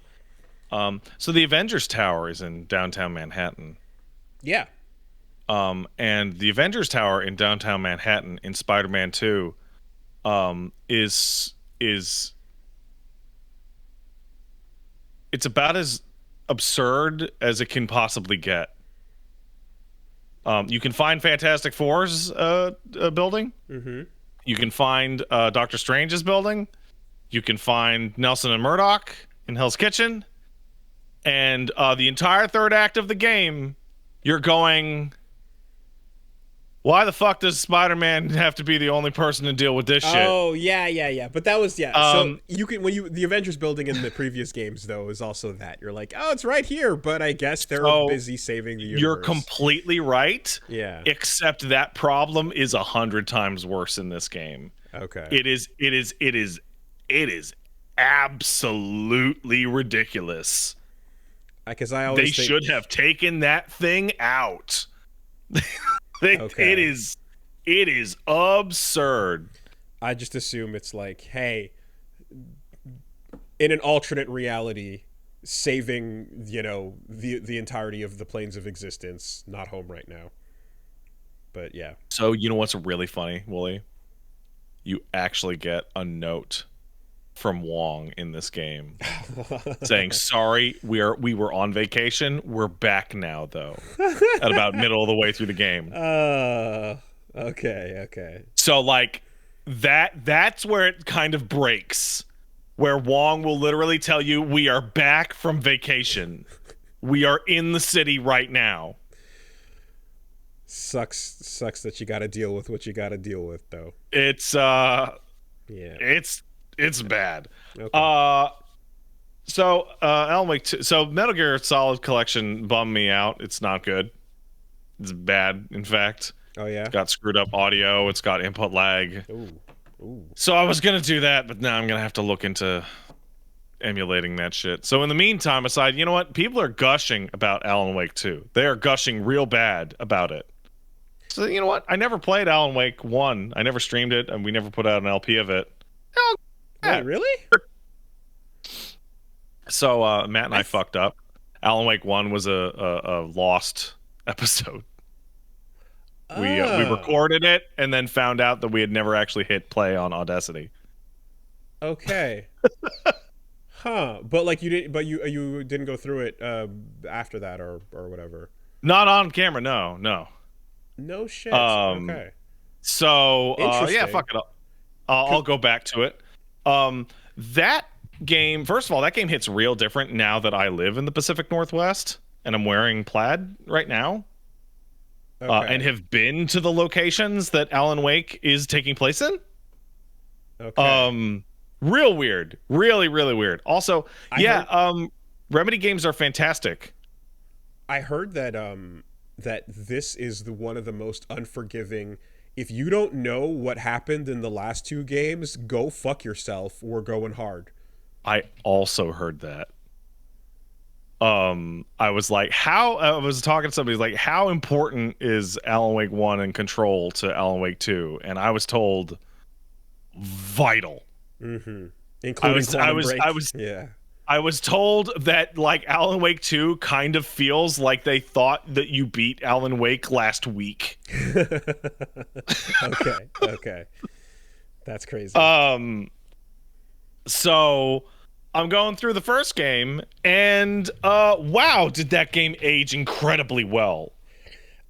So the Avengers Tower is in downtown Manhattan. Yeah. And the Avengers Tower in downtown Manhattan in Spider-Man 2 is it's about as absurd as it can possibly get. You can find Fantastic Four's building. Mm-hmm. You can find Doctor Strange's building. You can find Nelson and Murdoch in Hell's Kitchen. And the entire third act of the game, you're going, Why the fuck does Spider-Man have to be the only person to deal with this shit? Oh yeah. But that was So you can the Avengers building in the previous games though is also that you're like, oh, it's right here, but I guess they're busy saving the universe. You're completely right. Yeah. Except that problem is 100 times worse in this game. Okay. It is absolutely ridiculous. Because I always they should have taken that thing out. Okay. It is absurd. I just assume it's like, hey, in an alternate reality, saving, the entirety of the planes of existence, not home right now. But yeah. So you know what's really funny, Wooly? You actually get a note from Wong in this game saying, sorry, we were on vacation. We're back now, though. At about middle of the way through the game. Okay. So like that's where it kind of breaks. Where Wong will literally tell you, we are back from vacation. We are in the city right now. Sucks that you got to deal with what you got to deal with, though. It's it's bad. Okay. So Alan Wake 2, so Metal Gear Solid Collection bummed me out. It's not good. It's bad, in fact. Oh yeah. It's got screwed up audio. It's got input lag. Ooh. So I was gonna do that, but now I'm gonna have to look into emulating that shit. So in the meantime, aside, you know what? People are gushing about Alan Wake 2. They are gushing real bad about it. So you know what? I never played Alan Wake 1. I never streamed it, and we never put out an LP of it. Oh, wait, really? So Matt and I fucked up. Alan Wake 1 was a lost episode. We recorded it and then found out that we had never actually hit play on Audacity. Okay. Huh. But like you didn't go through it after that or whatever. Not on camera, no. No shit. Okay. So yeah, fuck it up. I'll go back to it. That game, first of all, that game hits real different now that I live in the Pacific Northwest and I'm wearing plaid right now. Okay. And have been to the locations that Alan Wake is taking place in. Okay. Real weird. Really, really weird. Also, Remedy games are fantastic. I heard that that this is one of the most unforgiving. If you don't know what happened in the last two games, go fuck yourself. We're going hard. I also heard that. I was like, I was talking to somebody like, how important is Alan Wake 1 and Control to Alan Wake 2? And I was told vital. Mm-hmm. Including Quantum Break. I was told that like Alan Wake 2 kind of feels like they thought that you beat Alan Wake last week. Okay. That's crazy. So I'm going through the first game, and wow, did that game age incredibly well.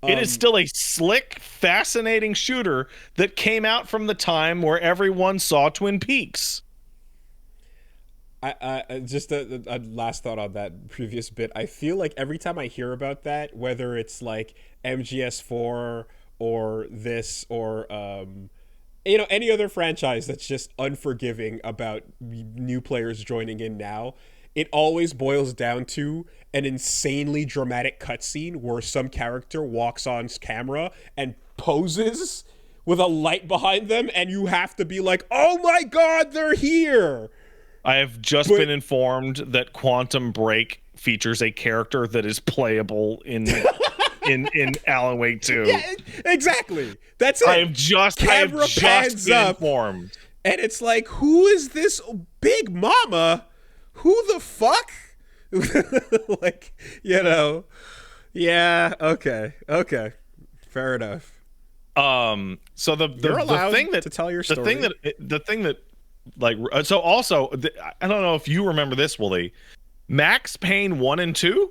It is still a slick, fascinating shooter that came out from the time where everyone saw Twin Peaks. I just a last thought on that previous bit. I feel like every time I hear about that, whether it's like MGS4 or this or any other franchise that's just unforgiving about new players joining in now, it always boils down to an insanely dramatic cutscene where some character walks on camera and poses with a light behind them, and you have to be like, "Oh my God, they're here!" I have just been informed that Quantum Break features a character that is playable in Alan Wake 2. Yeah, exactly. That's it. I have just been informed. And it's like, who is this Big Mama? Who the fuck? Like, yeah, okay. Fair enough. So the thing that to tell your story. The thing that like, so also, I don't know if you remember this, Wooly. Max Payne 1 and 2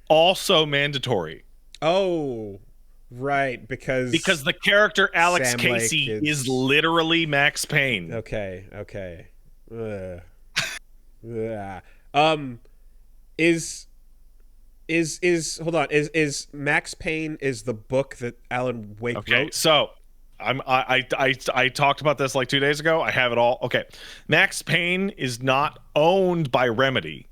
also mandatory. Oh, right, because the character Alex Sam Casey Lake is literally Max Payne. Okay. Is Is hold on, is Max Payne is the book that Alan Wake wrote? So I talked about this like 2 days ago. I have it all. Okay. Max Payne is not owned by Remedy,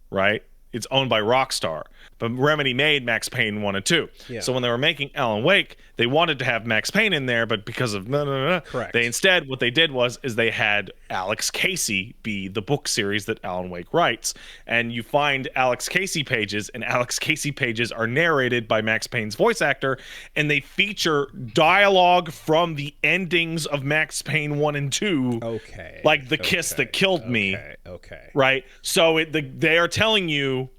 right? It's owned by Rockstar. But Remedy made Max Payne 1 and 2. Yeah. So when they were making Alan Wake, they wanted to have Max Payne in there, but because of Correct. they instead, what they did was they had Alex Casey be the book series that Alan Wake writes. And you find Alex Casey pages, and Alex Casey pages are narrated by Max Payne's voice actor, and they feature dialogue from the endings of Max Payne 1 and 2. Okay. Like the kiss that killed me. Okay. Right? So they are telling you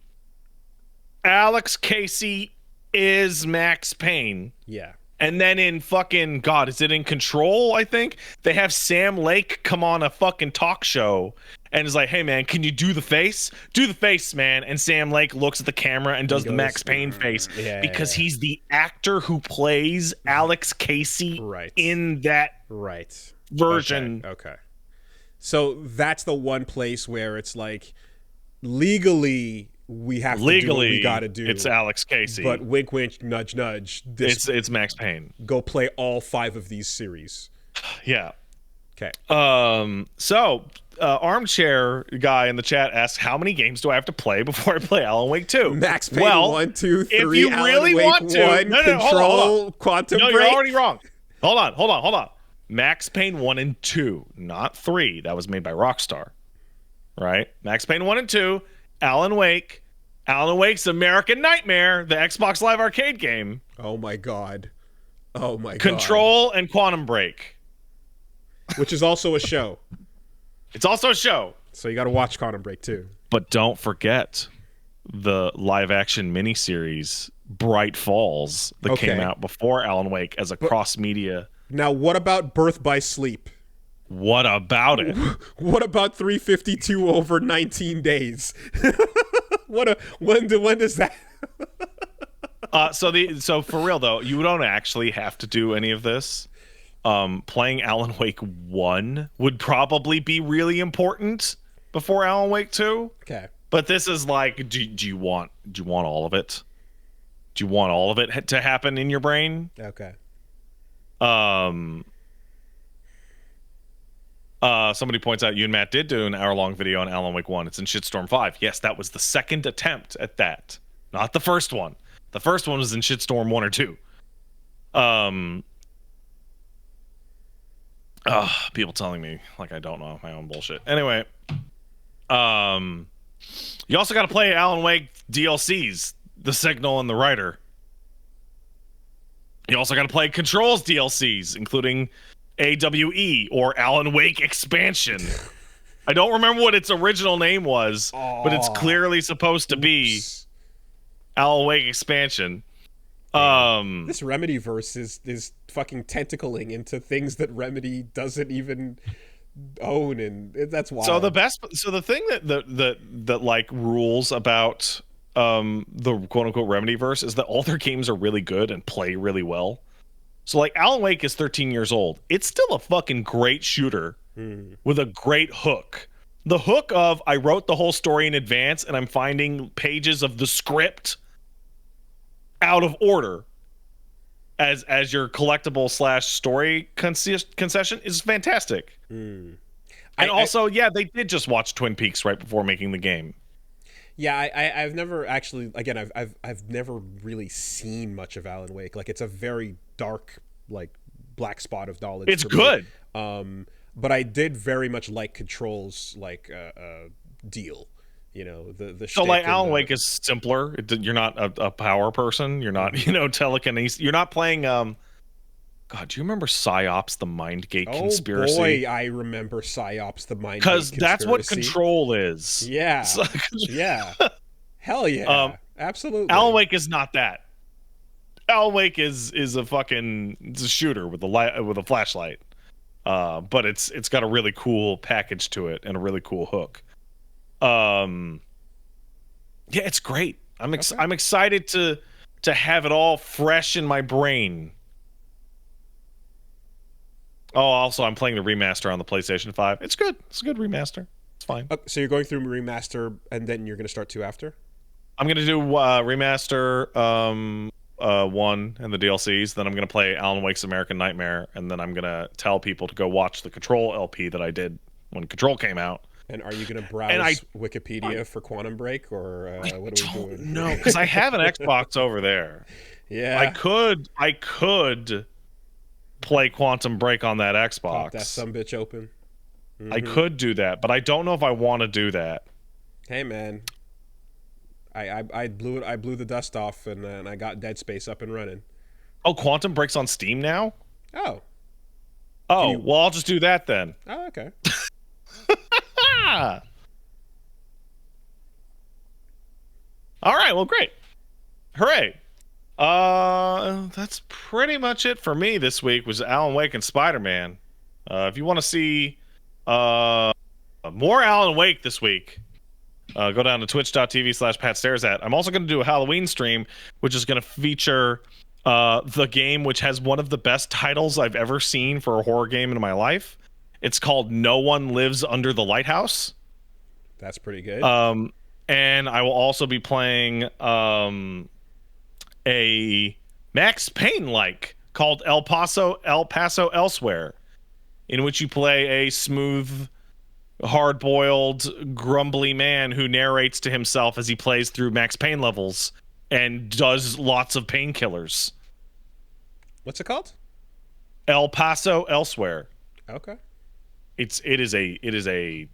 Alex Casey is Max Payne. Yeah. And then in fucking, God, is it in Control, I think? They have Sam Lake come on a fucking talk show and is like, hey, man, can you do the face? Do the face, man. And Sam Lake looks at the camera and does the Max Payne face because he's the actor who plays Alex Casey in that version. Okay. So that's the one place where it's like, legally, we have to do what we got to do. It's Alex Casey. But wink, wink, nudge, nudge. It's Max Payne. Go play all 5 of these series. Yeah. Okay. So, Armchair guy in the chat asks, how many games do I have to play before I play Alan Wake 2? Max Payne 1, 2, 3, if you Alan really Wake want to, 1, Control, Quantum Break. You're already wrong. Hold on. Max Payne 1 and 2, not 3. That was made by Rockstar. Right? Max Payne 1 and 2, Alan Wake's American Nightmare, the Xbox Live Arcade game. Oh my god. Control and Quantum Break. Which is also a show. It's also a show. So you got to watch Quantum Break too. But don't forget the live action miniseries Bright Falls that came out before Alan Wake as a cross media. Now, what about Birth by Sleep? What about it? What about 352 over 19 days? When does that? So for real though, you don't actually have to do any of this. Playing Alan Wake 1 would probably be really important before Alan Wake 2. Okay. But this is like, do you want all of it? Do you want all of it to happen in your brain? Okay. Somebody points out you and Matt did do an hour-long video on Alan Wake 1. It's in Shitstorm 5. Yes, that was the second attempt at that. Not the first one. The first one was in Shitstorm 1 or 2. People telling me like I don't know my own bullshit. Anyway, you also got to play Alan Wake DLCs, The Signal and The Rider. You also got to play Control's DLCs, including AWE or Alan Wake Expansion. I don't remember what its original name was, but it's clearly supposed to be Alan Wake Expansion. This Remedy verse is fucking tentacling into things that Remedy doesn't even own, and that's wild. So the thing that like rules about the quote unquote Remedy verse is that all their games are really good and play really well. So like Alan Wake is 13 years old. It's still a fucking great shooter with a great hook. The hook of I wrote the whole story in advance and I'm finding pages of the script out of order as your collectible / story concession is fantastic. And also, they did just watch Twin Peaks right before making the game. Yeah, I've never actually. Again, I've never really seen much of Alan Wake. Like, it's a very dark, like, black spot of knowledge. It's good. But I did very much like Control's like deal. You know, the so like Alan Wake is simpler. You're not a power person. You're not telekinesis. You're not playing. God, do you remember PsyOps, the Mind Gate Conspiracy? Oh boy, I remember PsyOps, the Mind Gate Conspiracy. Because that's what Control is. Yeah, yeah, hell yeah, absolutely. Alan Wake is not that. Alan Wake is a shooter with a flashlight, but it's got a really cool package to it and a really cool hook. Yeah, it's great. I'm excited to have it all fresh in my brain. Oh, also, I'm playing the remaster on the PlayStation 5. It's good. It's a good remaster. It's fine. So you're going through remaster, and then you're going to start 2 after? I'm gonna do remaster 1 and the DLCs. Then I'm gonna play Alan Wake's American Nightmare, and then I'm gonna tell people to go watch the Control LP that I did when Control came out. And are you going to And browse Wikipedia for Quantum Break, or what are we doing? No, because I have an Xbox over there. Yeah. I could play Quantum Break on that Xbox. Pop that sumbitch open. I could do that, but I don't know if I want to do that. Hey man, I blew the dust off, and I got Dead Space up and running. Oh, Quantum Break's on Steam now? Oh. Well, I'll just do that then. Oh, okay. All right, well, great. Hooray. That's pretty much it for me this week, was Alan Wake and Spider-Man. If you want to see more Alan Wake this week, go down to twitch.tv/PatStaresAt. I'm also going to do a Halloween stream, which is going to feature the game which has one of the best titles I've ever seen for a horror game in my life. It's called No One Lives Under the Lighthouse. That's pretty good. And I will also be playing a Max Payne-like called El Paso Elsewhere, in which you play a smooth, hard-boiled, grumbly man who narrates to himself as he plays through Max Payne levels and does lots of painkillers. What's it called? El Paso Elsewhere. Okay. It is a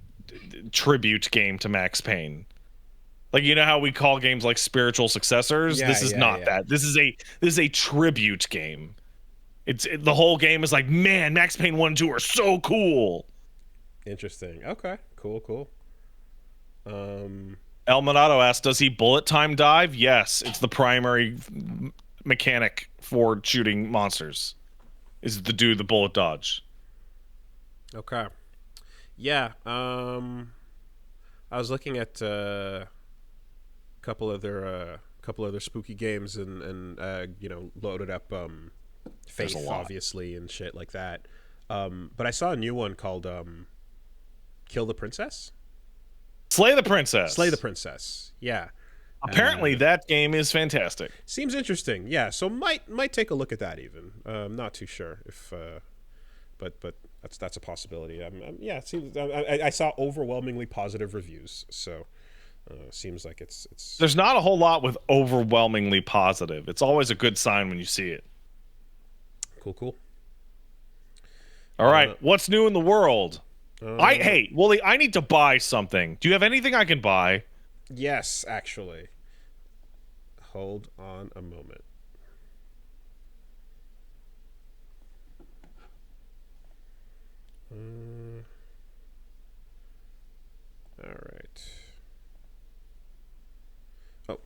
tribute game to Max Payne. Like, you know how we call games like spiritual successors? This is not that. This is a tribute game. The whole game is like, man, Max Payne 1 and 2 are so cool. Interesting. Okay. Cool. El Monado asks, does he bullet time dive? Yes, it's the primary mechanic for shooting monsters. Is to do the bullet dodge. Okay. Yeah. I was looking at couple other spooky games and loaded up Faith, obviously, and shit like that. But I saw a new one called Kill the Princess. Slay the Princess. Yeah. Apparently that game is fantastic. Seems interesting. Yeah. So might take a look at that even. Not too sure if but that's a possibility. Yeah, it seems I saw overwhelmingly positive reviews. So seems like it's there's not a whole lot with overwhelmingly positive. It's always a good sign when you see it. Cool. All right, what's new in the world? Hey, Wooly, I need to buy something. Do you have anything I can buy? Yes, actually. Hold on a moment. All right. Oh.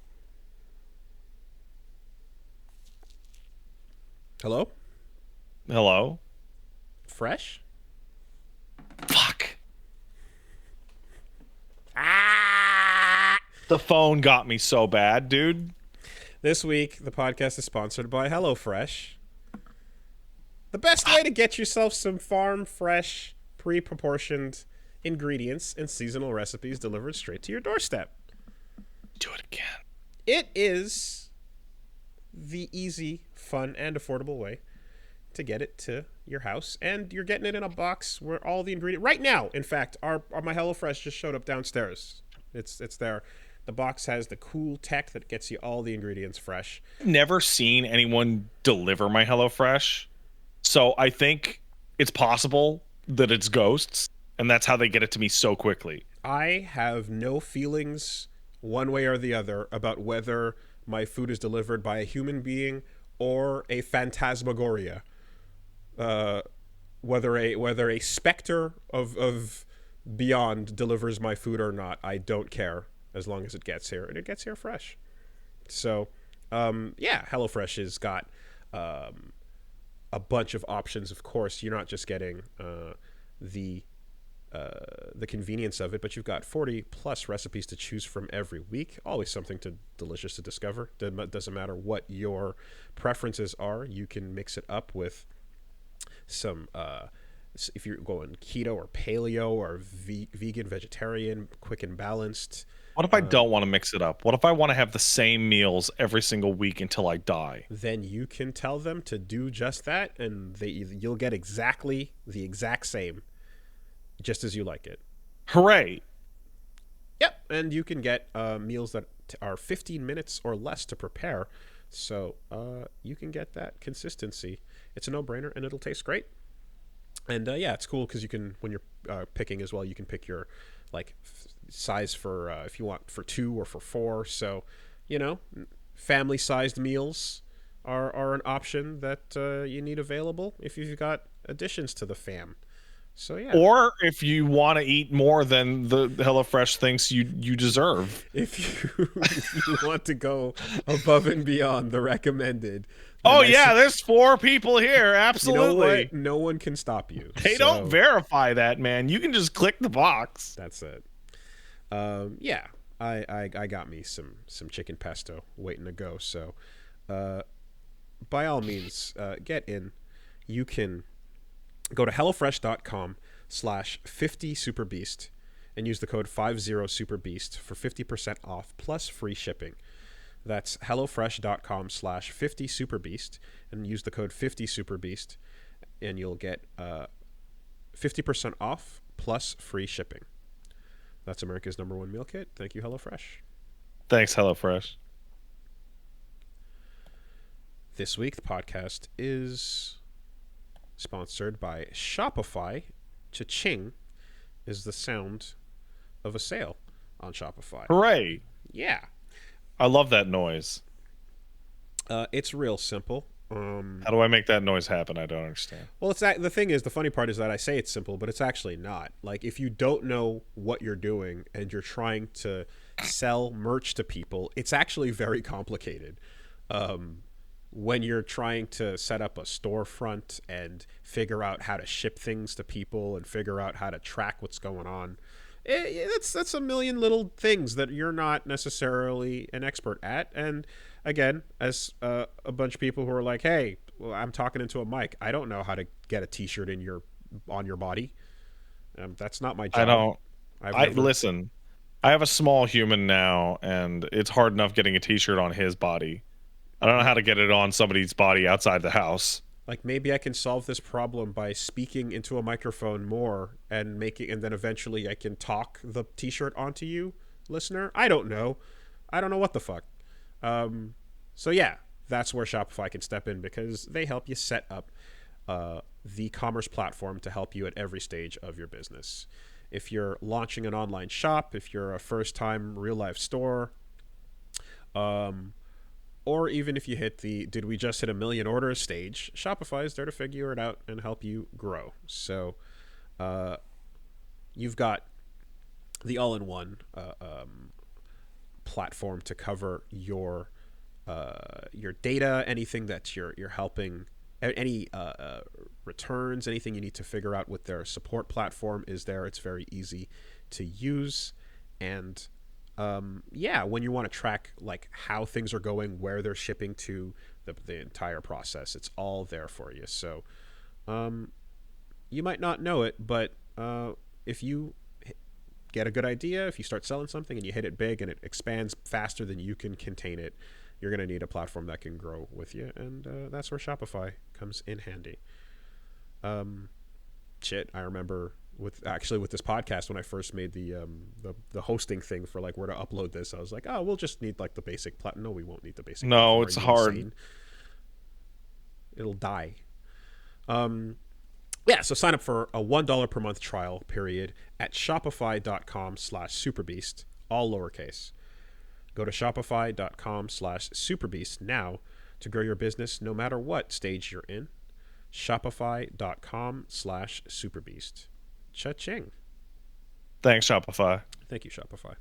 Hello? Fresh? Fuck. The phone got me so bad, dude. This week, the podcast is sponsored by HelloFresh. The best way to get yourself some farm fresh, pre-proportioned ingredients and seasonal recipes delivered straight to your doorstep. Do it again. It is the easy, fun, and affordable way to get it to your house, and you're getting it in a box where all the ingredients right now. In fact, my HelloFresh just showed up downstairs. It's there. The box has the cool tech that gets you all the ingredients fresh. Never seen anyone deliver my HelloFresh, so I think it's possible that it's ghosts, and that's how they get it to me so quickly. I have no feelings one way or the other about whether my food is delivered by a human being or a phantasmagoria. Whether a specter of beyond delivers my food or not, I don't care as long as it gets here, and it gets here fresh. So, HelloFresh has got a bunch of options. Of course, you're not just getting the convenience of it, but you've got 40 plus recipes to choose from every week. Always something delicious to discover. Doesn't matter what your preferences are. You can mix it up with some if you're going keto or paleo or vegan, vegetarian, quick and balanced. What if I don't want to mix it up? What if I want to have the same meals every single week until I die? Then you can tell them to do just that, and you'll get exactly the exact same, just as you like it. Hooray! Yep, and you can get meals that are 15 minutes or less to prepare, so you can get that consistency. It's a no-brainer, and it'll taste great. And yeah, it's cool because you can, when you're picking as well, you can pick your like size for if you want for 2 or for 4. So, you know, family-sized meals are an option that you need available if you've got additions to the fam. So yeah. Or if you want to eat more than the HelloFresh thinks you deserve. If you want to go above and beyond the recommended. Oh yeah, there's 4 people here. Absolutely. You know what? No one can stop you. They don't verify that, man. You can just click the box. That's it. Yeah, I got me some chicken pesto waiting to go. So, by all means, get in. You can go to hellofresh.com/50superbeast and use the code 50superbeast for 50% off plus free shipping. That's hellofresh.com/50superbeast and use the code 50superbeast and you'll get 50% off plus free shipping. That's America's #1 meal kit. Thank you, HelloFresh. Thanks, HelloFresh. This week, the podcast is sponsored by Shopify. Cha-ching is the sound of a sale on Shopify. Hooray. Yeah. I love that noise. It's real simple. How do I make that noise happen? I don't understand. Well, the thing is, the funny part is that I say it's simple, but it's actually not. Like, if you don't know what you're doing and you're trying to sell merch to people, it's actually very complicated. When you're trying to set up a storefront and figure out how to ship things to people and figure out how to track what's going on, that's a million little things that you're not necessarily an expert at. And again, as a bunch of people who are like, hey, well, I'm talking into a mic, I don't know how to get a t-shirt on your body. That's not my job. Listen, I have a small human now, and it's hard enough getting a t-shirt on his body. I don't know how to get it on somebody's body outside the house. Like, maybe I can solve this problem by speaking into a microphone more and then eventually I can talk the t-shirt onto you, listener. I don't know what the fuck. So yeah, that's where Shopify can step in because they help you set up the commerce platform to help you at every stage of your business. If you're launching an online shop, if you're a first-time real-life store, or even if you hit did we just hit a million orders stage, Shopify is there to figure it out and help you grow. So you've got the all-in-one platform to cover your data, anything that you're helping, any returns, anything you need to figure out with their support platform is there. It's very easy to use. And yeah, when you want to track like how things are going, where they're shipping to, the entire process, it's all there for you. So you might not know it, but if you get a good idea, if you start selling something and you hit it big and it expands faster than you can contain it, you're going to need a platform that can grow with you, and that's where Shopify comes in handy. I remember with this podcast, when I first made the hosting thing for like where to upload this, I was like, oh, we'll just need like the basic No, we won't need the basic. No, it's hard. Insane? It'll die. Yeah, so sign up for a $1 per month trial period at shopify.com/superbeast, all lowercase. Go to shopify.com/superbeast now to grow your business no matter what stage you're in. Shopify.com/superbeast. Cha-ching. Thanks, Shopify. Thank you, Shopify.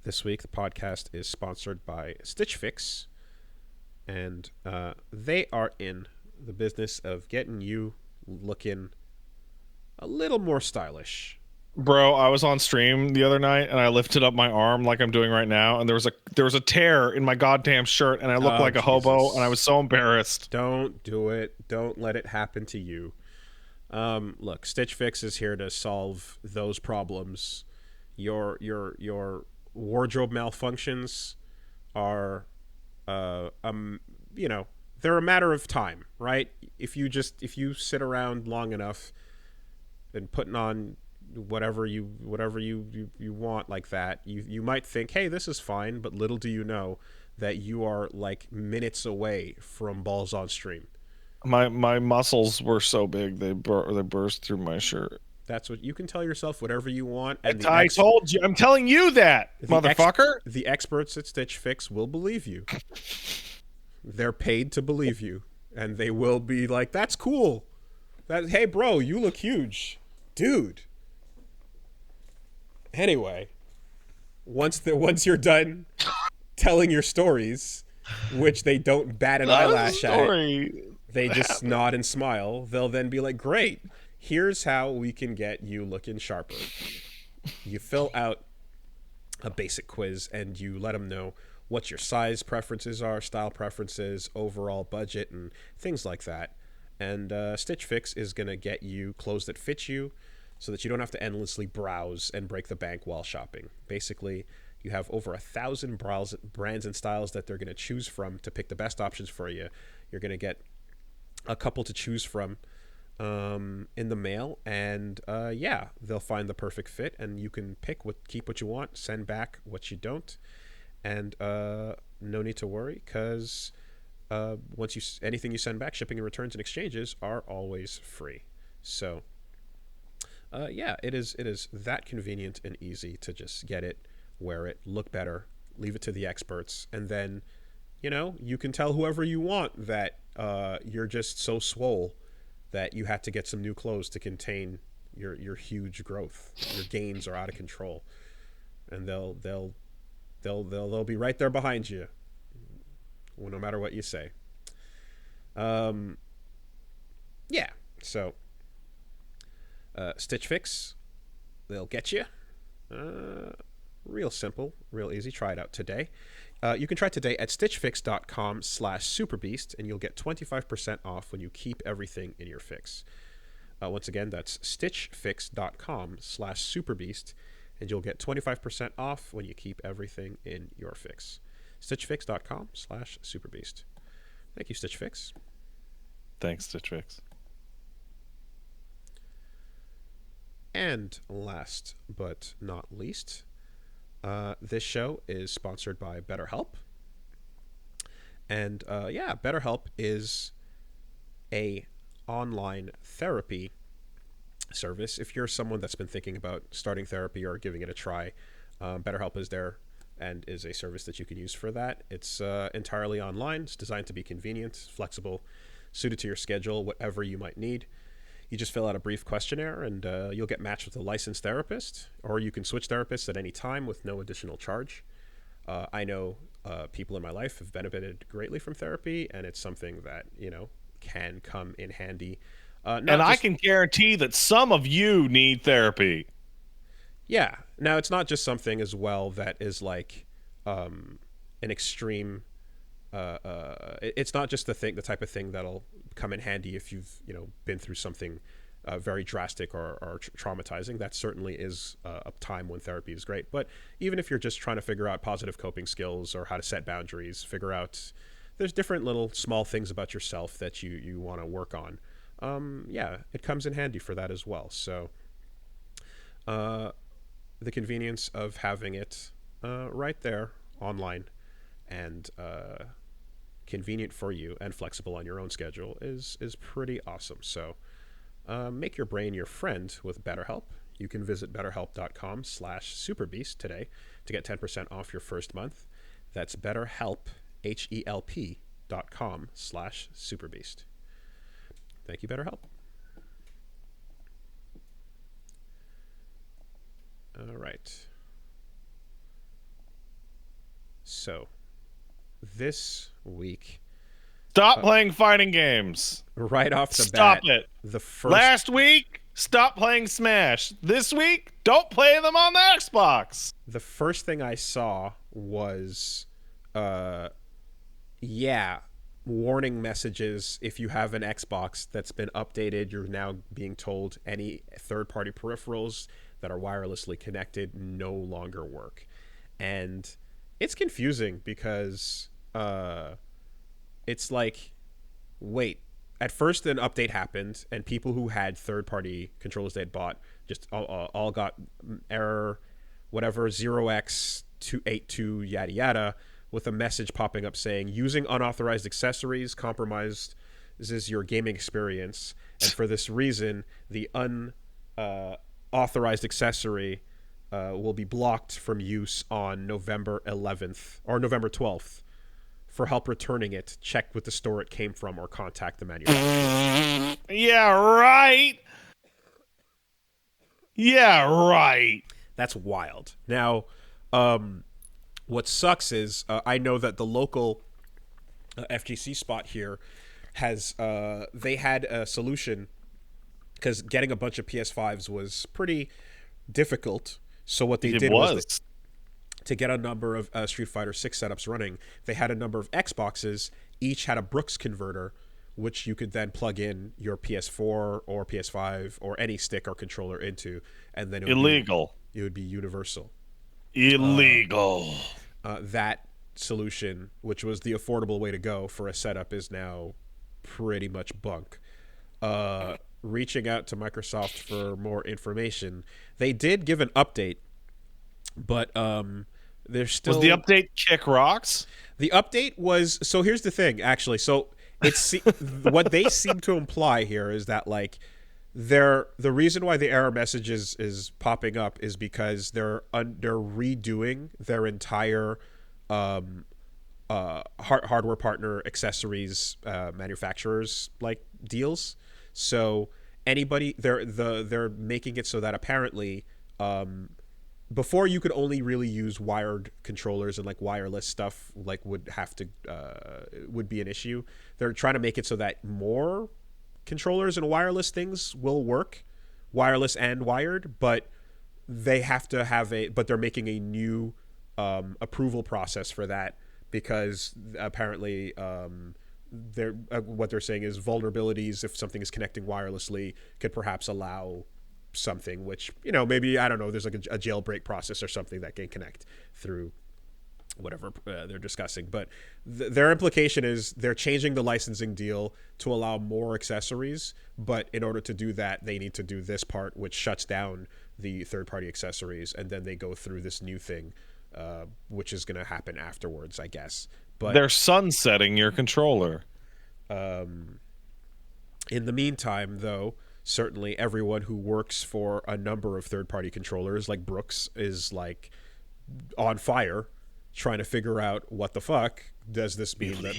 This week, the podcast is sponsored by Stitch Fix, and they are in the business of getting you looking a little more stylish Bro, I was on stream the other night and I lifted up my arm like I'm doing right now, and there was a tear in my goddamn shirt, and I looked Oh, like a hobo, and I was Jesus. so embarrassed. Don't do it. Don't let it happen to you. Look, Stitch Fix is here to solve those problems. Your wardrobe malfunctions are, uh, um, you know, they're a matter of time, right? If you sit around long enough and putting on whatever you want like that, you might think, hey, this is fine, but little do you know that you are like minutes away from balls on stream. My muscles were so big they burst through my shirt. That's what you can tell yourself whatever you want, and I told you. I'm telling you that, the ex motherfucker. the experts at Stitch Fix will believe you. They're paid to believe you, and they will be like, "That's cool. That hey, bro, you look huge, dude." Anyway, once you're done telling your stories, which they don't bat an Not a eyelash at, story. they What just happened? nod and smile. They'll then be like, "Great. Here's how we can get you looking sharper." You fill out a basic quiz and you let them know what your size preferences are, style preferences, overall budget, and things like that. And Stitch Fix is going to get you clothes that fit you so that you don't have to endlessly browse and break the bank while shopping. Basically, you have over 1,000 brands and styles that they're going to choose from to pick the best options for you. You're going to get a couple to choose from in the mail, and yeah, they'll find the perfect fit, and you can keep what you want, send back what you don't, and no need to worry because once anything you send back, shipping and returns and exchanges are always free. So yeah, it is that convenient and easy to just get it, wear it, look better, leave it to the experts, and then you can tell whoever you want that you're just so swole that you had to get some new clothes to contain your huge growth. Your gains are out of control, and they'll be right there behind you, no matter what you say. Um, yeah. So Stitch Fix, they'll get you. Uh, Real simple, real easy. Try it out today. You can try it today at stitchfix.com/superbeast, and you'll get 25% off when you keep everything in your fix. Once again, that's stitchfix.com/superbeast, and you'll get 25% off when you keep everything in your fix. Stitchfix.com/superbeast. Thank you, Stitch Fix. Thanks, Stitch Fix. And last but not least, this show is sponsored by BetterHelp. And yeah, BetterHelp is a online therapy service. If you're someone that's been thinking about starting therapy or giving it a try, BetterHelp is there and is a service that you can use for that. It's entirely online. It's designed to be convenient, flexible, suited to your schedule, whatever you might need. You just fill out a brief questionnaire and you'll get matched with a licensed therapist, or you can switch therapists at any time with no additional charge. I know people in my life have benefited greatly from therapy, and it's something that, can come in handy. And Not I just, can guarantee that some of you need therapy. yeah. Now, it's not just something as well that is like an extreme. It's not just the type of thing that'll come in handy if you've been through something very drastic or traumatizing. That certainly is a time when therapy is great. But even if you're just trying to figure out positive coping skills or how to set boundaries, figure out there's different little small things about yourself that you want to work on. Yeah, it comes in handy for that as well. So uh, the convenience of having it right there online and convenient for you and flexible on your own schedule is pretty awesome. So make your brain your friend with BetterHelp. You can visit betterhelp.com/superbeast today to get 10% off your first month. That's BetterHelp, HELP.com/superbeast. Thank you, BetterHelp. All right. So this week, Stop playing fighting games. right off the Stop bat, it. the first Last week, stop playing Smash. This week, don't play them on the Xbox. The first thing I saw was, yeah, warning messages. If you have an Xbox that's been updated, you're now being told any third-party peripherals that are wirelessly connected no longer work. And it's confusing because it's like, wait, at first an update happened and people who had third-party controllers they had bought just all got error whatever 0x282 yada yada, with a message popping up saying using unauthorized accessories compromises your gaming experience, and for this reason the unauthorized accessory will be blocked from use on November 11th or November 12th. For help returning it, check with the store it came from or contact the manufacturer. Yeah, right. Yeah, right. That's wild. Now, what sucks is I know that the local FGC spot here has they had a solution because getting a bunch of PS5s was pretty difficult. So what they did was to get a number of Street Fighter 6 setups running, they had a number of Xboxes. Each had a Brooks converter, which you could then plug in your PS4 or PS5 or any stick or controller into, and then it would be universal. Illegal. That solution, which was the affordable way to go for a setup, is now pretty much bunk. Reaching out to Microsoft for more information, they did give an update, but there's still... Was the update kick rocks? The update was... So here's the thing, actually. So it's what they seem to imply here is that, like, the reason why the error message is popping up is because they're redoing their entire hardware partner accessories manufacturers like deals. So anybody they're making it so that apparently before you could only really use wired controllers and like wireless stuff like would be an issue. They're trying to make it so that more controllers and wireless things will work, wireless and wired, but they have to have but they're making a new approval process for that because apparently what they're saying is vulnerabilities, if something is connecting wirelessly, could perhaps allow something, which, you know, maybe, I don't know, there's like a jailbreak process or something that can connect through whatever they're discussing. But their implication is they're changing the licensing deal to allow more accessories, but in order to do that, they need to do this part, which shuts down the third-party accessories, and then they go through this new thing, which is going to happen afterwards, I guess. But they're sunsetting your controller. In the meantime, though, certainly everyone who works for a number of third-party controllers, like Brooks, is like on fire, trying to figure out what the fuck does this mean that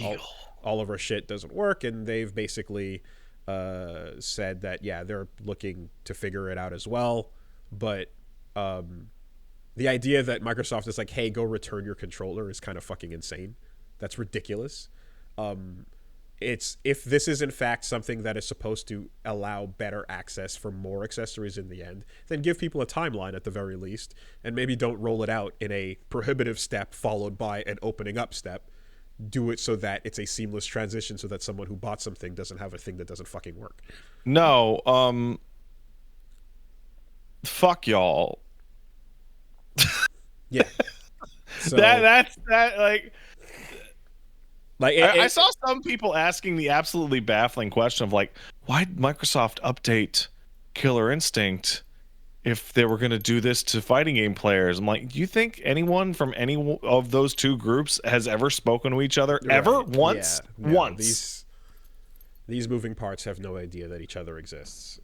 all of our shit doesn't work. And they've basically said that, yeah, they're looking to figure it out as well. But the idea that Microsoft is like, hey, go return your controller is kind of fucking insane. That's ridiculous. It's if this is in fact something that is supposed to allow better access for more accessories in the end, then give people a timeline at the very least, and maybe don't roll it out in a prohibitive step followed by an opening up step. Do it so that it's a seamless transition, so that someone who bought something doesn't have a thing that doesn't fucking work. No, fuck y'all. Yeah. So, that's like I it, saw some people asking the absolutely baffling question of like, why did Microsoft update Killer Instinct if they were going to do this to fighting game players? I'm like, do you think anyone from any of those two groups has ever spoken to each other ever once? Yeah, no, once. These moving parts have no idea that each other exists.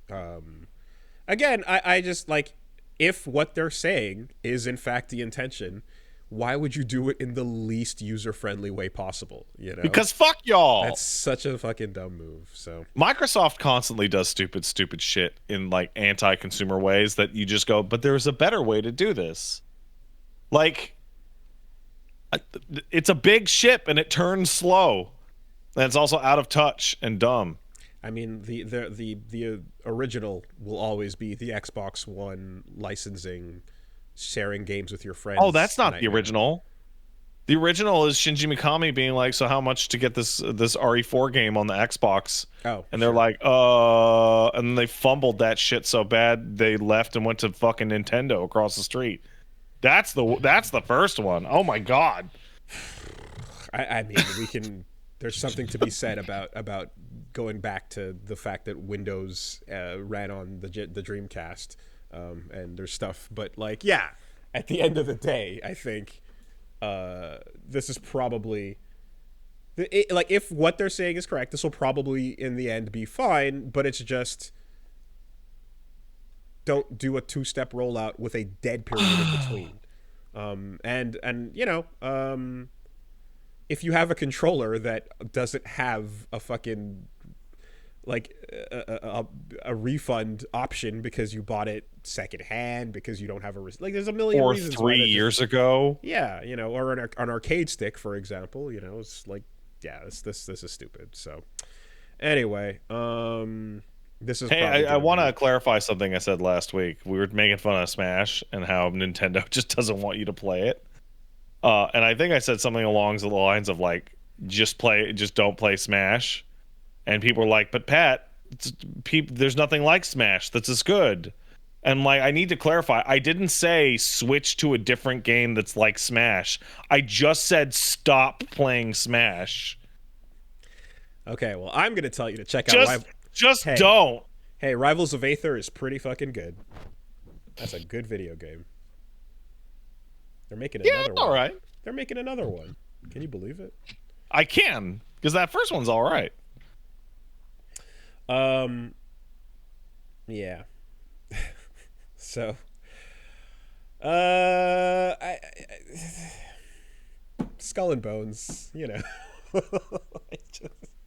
Again, I just like, if what they're saying is in fact the intention, why would you do it in the least user-friendly way possible? You know, because fuck y'all. That's such a fucking dumb move. So Microsoft constantly does stupid shit in like anti-consumer ways that you just go, but there's a better way to do this. Like, it's a big ship and it turns slow, and it's also out of touch and dumb. I mean, the original will always be the Xbox One licensing, sharing games with your Oh, that's friends not the nightmare. original. The original is Shinji Mikami being like, "So how much to get this RE4 game on the Xbox?" Oh, And they're sure. like, and then they fumbled that shit so bad they left and went to fucking Nintendo across the street. That's the first one. Oh my god. I mean, we can. There's something to be said about going back to the fact that Windows ran on the Dreamcast, and there's stuff. But like, yeah, at the end of the day, I think this is probably like, if what they're saying is correct, this will probably in the end be fine. But it's just, don't do a two-step rollout with a dead period in between. And you know, if you have a controller that doesn't have a fucking like a refund option because you bought it secondhand, because you don't have like, there's a million Or reasons why 3 years ago. yeah, you know, or an arcade stick, for example, you know, it's like, yeah, this is stupid. So anyway, this is Hey, probably I gonna want to be, clarify something I said last week. We were making fun of Smash and how Nintendo just doesn't want you to play it. And I think I said something along the lines of like, just don't play Smash. And people were like, but Pat, there's nothing like Smash that's as good. And like, I need to clarify, I didn't say switch to a different game that's like Smash. I just said stop playing Smash. okay, well, I'm gonna tell you to check out Just Hey. don't. Hey, Rivals of Aether is pretty fucking good. That's a good video game. They're making another one. All right. They're making another one. Can you believe it? I can, because that first one's all right. Yeah. So, I Skull and Bones, you know.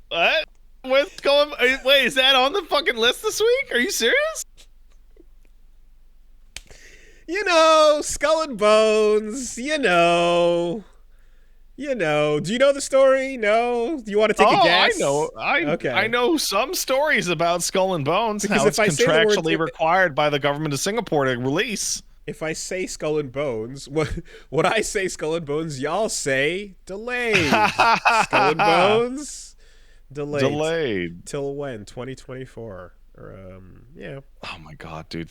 What? What's going? Wait, is that on the fucking list this week? Are you serious? You know, Skull and Bones, you know. Do you know the story? No? Do you want to take a guess? I know. I know some stories about Skull and Bones. Because how if it's I say the word- contractually required by the government of Singapore to release. If I say Skull and Bones, what I say Skull and Bones, y'all say delayed. Skull and Bones, delayed. Till when? 2024. Or yeah. Oh my god, dude!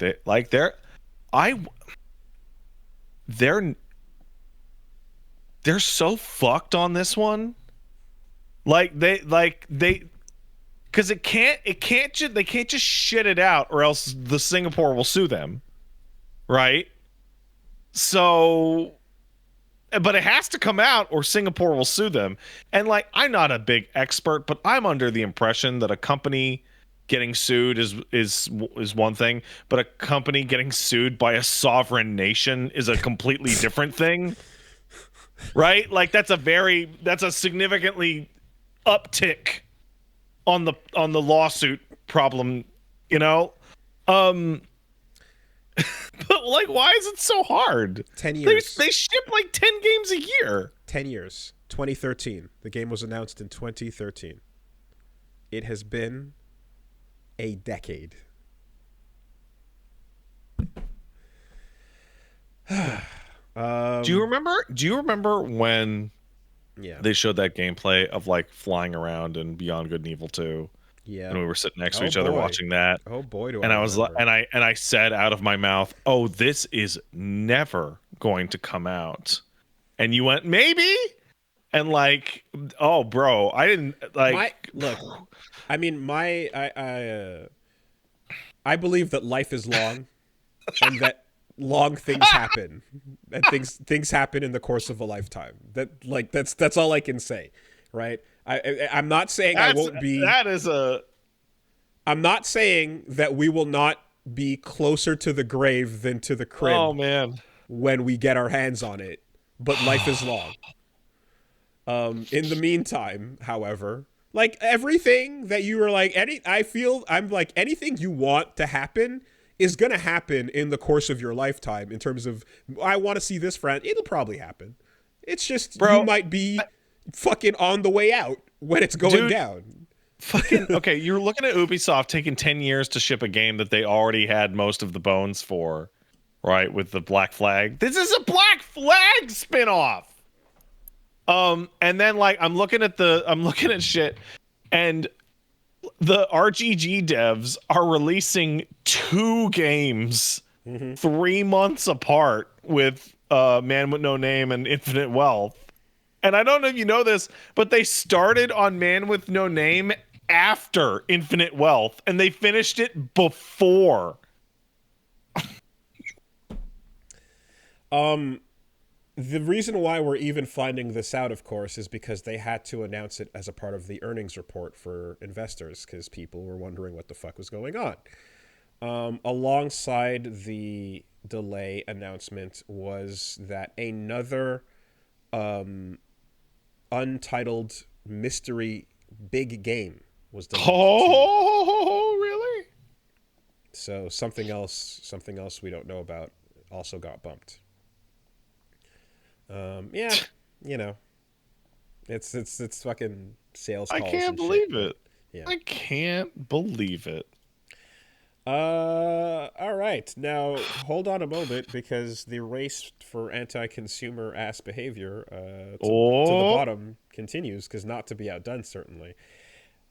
They're so fucked on this one. Because they can't just shit it out, or else the Singapore will sue them, right? So, but it has to come out, or Singapore will sue them. And like, I'm not a big expert, but I'm under the impression that a company getting sued is one thing, but a company getting sued by a sovereign nation is a completely different thing. Right? Like, that's a significantly uptick on the lawsuit problem, you know? But like, why is it so hard? 10 years. They ship like 10 games a year. 10 years. 2013. The game was announced in 2013. It has been a decade. Do you remember when Yeah. they showed that gameplay of like flying around in Beyond Good and Evil 2? Yeah. And we were sitting next to Oh, each other boy. watching that. Oh boy, do And I was like, remember. and I said out of my mouth, "Oh, this is never going to come out." And you went, "Maybe." And like, oh, bro, I didn't like. Look, I mean, I believe that life is long, and that long things happen, and things happen in the course of a lifetime. That's all I can say, right? I'm not saying I won't be. That is a. I'm not saying that we will not be closer to the grave than to the crib. Oh man. When we get our hands on it, but life is long. In the meantime, however, like everything that you were like, I'm like, anything you want to happen is gonna happen in the course of your lifetime. In terms of, I want to see this friend, it'll probably happen. It's just, Bro, you might be fucking on the way out when it's going down. Fucking okay, you're looking at Ubisoft taking 10 years to ship a game that they already had most of the bones for, right? With the Black Flag. This is a Black Flag spin-off. And then like I'm looking at shit, and the RGG devs are releasing 2 games 3 months apart with Man with No Name and Infinite Wealth. And I don't know if you know this, but they started on Man with No Name after Infinite Wealth, and they finished it before. The reason why we're even finding this out, of course, is because they had to announce it as a part of the earnings report for investors, because people were wondering what the fuck was going on. Alongside the delay announcement was that another untitled mystery big game was delayed. Oh, really? So something else we don't know about also got bumped. Yeah, you know, it's fucking sales calls. I can't and believe shit, it. Yeah. I can't believe it. All right. Now, hold on a moment, because the race for anti-consumer ass behavior to the bottom continues, because not to be outdone, certainly.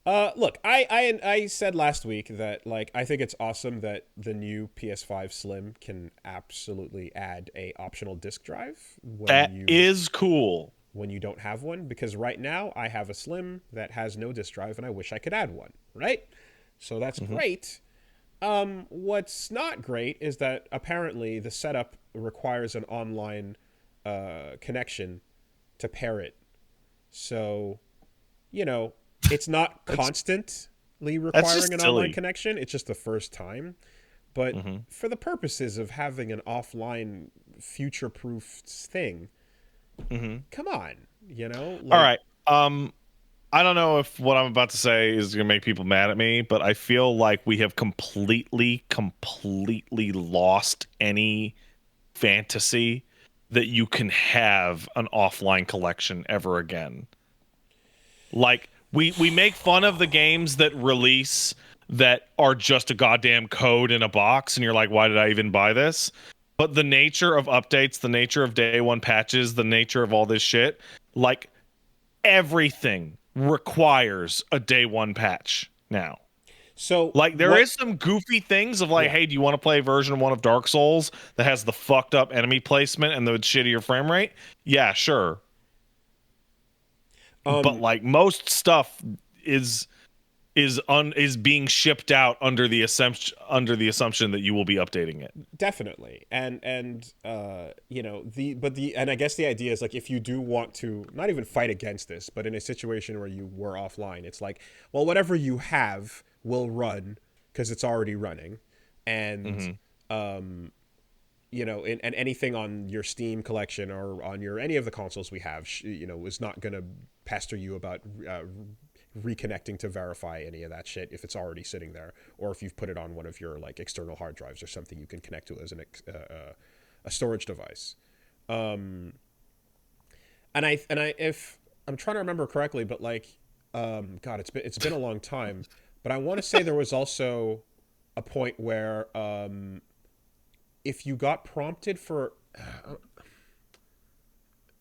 Look, I said last week that, like, I think it's awesome that the new PS5 Slim can absolutely add a optional disk drive. That is cool. When you don't have one, because right now I have a Slim that has no disk drive, and I wish I could add one, right? So that's great. What's not great is that apparently the setup requires an online connection to pair it. So, you know, it's not constantly requiring an online connection. It's just the first time. But for the purposes of having an offline future-proof thing, come on, you know? All right. I don't know if what I'm about to say is going to make people mad at me, but I feel like we have completely lost any fantasy that you can have an offline collection ever again. Like, we make fun of the games that release that are just a goddamn code in a box, and you're like, why did I even buy this? But the nature of updates, the nature of day one patches, the nature of all this shit, like, everything requires a day one patch now. So, like, there is some goofy things of like, hey, do you want to play version 1 of Dark Souls that has the fucked up enemy placement and the shittier frame rate? Yeah, sure. But like, most stuff is being shipped out under the assumption that you will be updating it. Definitely. And you know, and I guess the idea is, like, if you do want to not even fight against this, but in a situation where you were offline, it's like, well, whatever you have will run because it's already running. And you know, and anything on your Steam collection or on your any of the consoles we have, you know, is not going to pester you about reconnecting to verify any of that shit if it's already sitting there, or if you've put it on one of your, like, external hard drives or something you can connect to as a storage device. And if I'm trying to remember correctly, but like, God, it's been a long time, but I want to say there was also a point where if you got prompted for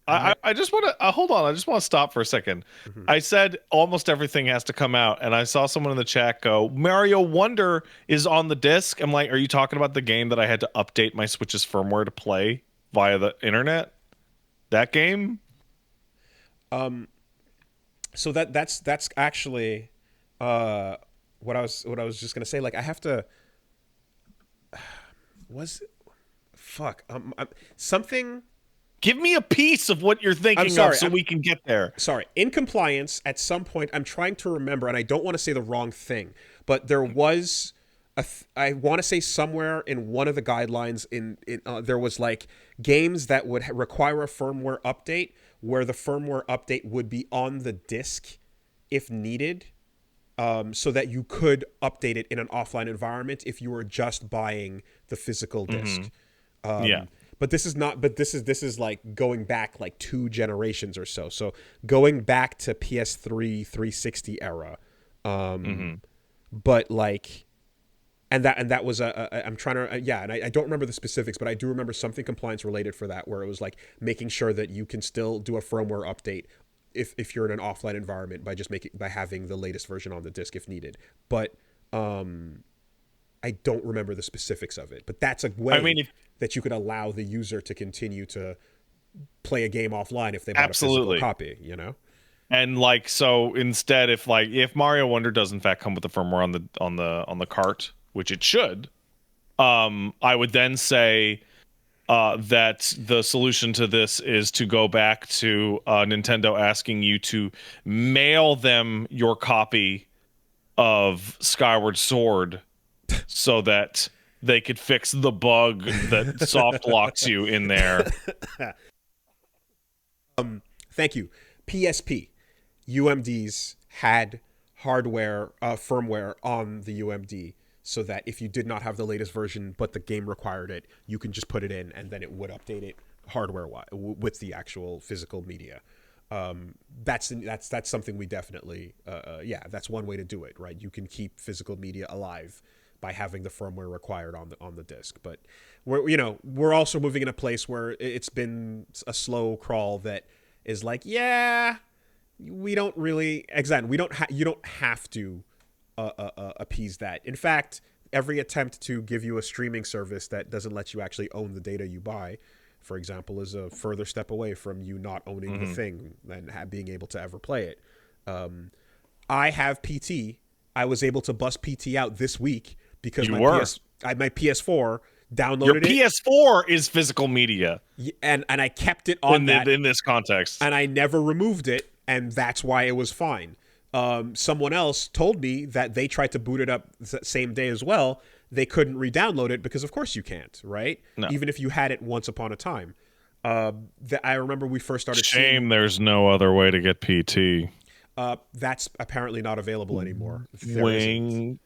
I just want to hold on. I just want to stop for a second. I said almost everything has to come out, and I saw someone in the chat go, Mario Wonder is on the disc. I'm like, are you talking about the game that I had to update my Switch's firmware to play via the internet? That game? So that's actually what I was just gonna say. Like, I have to something. Give me a piece of what you're thinking of so we can get there. Sorry. In compliance, at some point, I'm trying to remember, and I don't want to say the wrong thing, but there was I want to say somewhere in one of the guidelines there was, like, games that would require a firmware update, where the firmware update would be on the disc if needed, so that you could update it in an offline environment if you were just buying the physical disc. But this is not. But this is like going back like 2 generations or so. So going back to PS3 360 era, Mm-hmm. But like, and that was I'm trying to yeah, and I don't remember the specifics, but I do remember something compliance related for that, where it was like making sure that you can still do a firmware update if you're in an offline environment by having the latest version on the disk if needed. But I don't remember the specifics of it. But that's a way that you could allow the user to continue to play a game offline if they bought a physical copy, you know? And like, so instead, if Mario Wonder does in fact come with the firmware on the cart, which it should, I would then say that the solution to this is to go back to Nintendo asking you to mail them your copy of Skyward Sword so that they could fix the bug that soft locks you in there. Thank you. PSP. UMDs had firmware on the UMD, so that if you did not have the latest version but the game required it, you can just put it in and then it would update it hardware-wise with the actual physical media. That's something we definitely that's one way to do it, right? You can keep physical media alive by having the firmware required on the disc. But we're also moving in a place where it's been a slow crawl that is like, we don't really you don't have to appease that. In fact, every attempt to give you a streaming service that doesn't let you actually own the data you buy, for example, is a further step away from you not owning the thing and being able to ever play it. I have PT. I was able to bust PT out this week because my PS4 downloaded it. Your PS4 is physical media. And I kept it on in this context. And I never removed it, and that's why it was fine. Someone else told me that they tried to boot it up the same day as well. They couldn't re-download it because, of course, you can't, right? No. Even if you had it once upon a time. I remember we first started seeing... there's no other way to get PT. That's apparently not available anymore. Wink.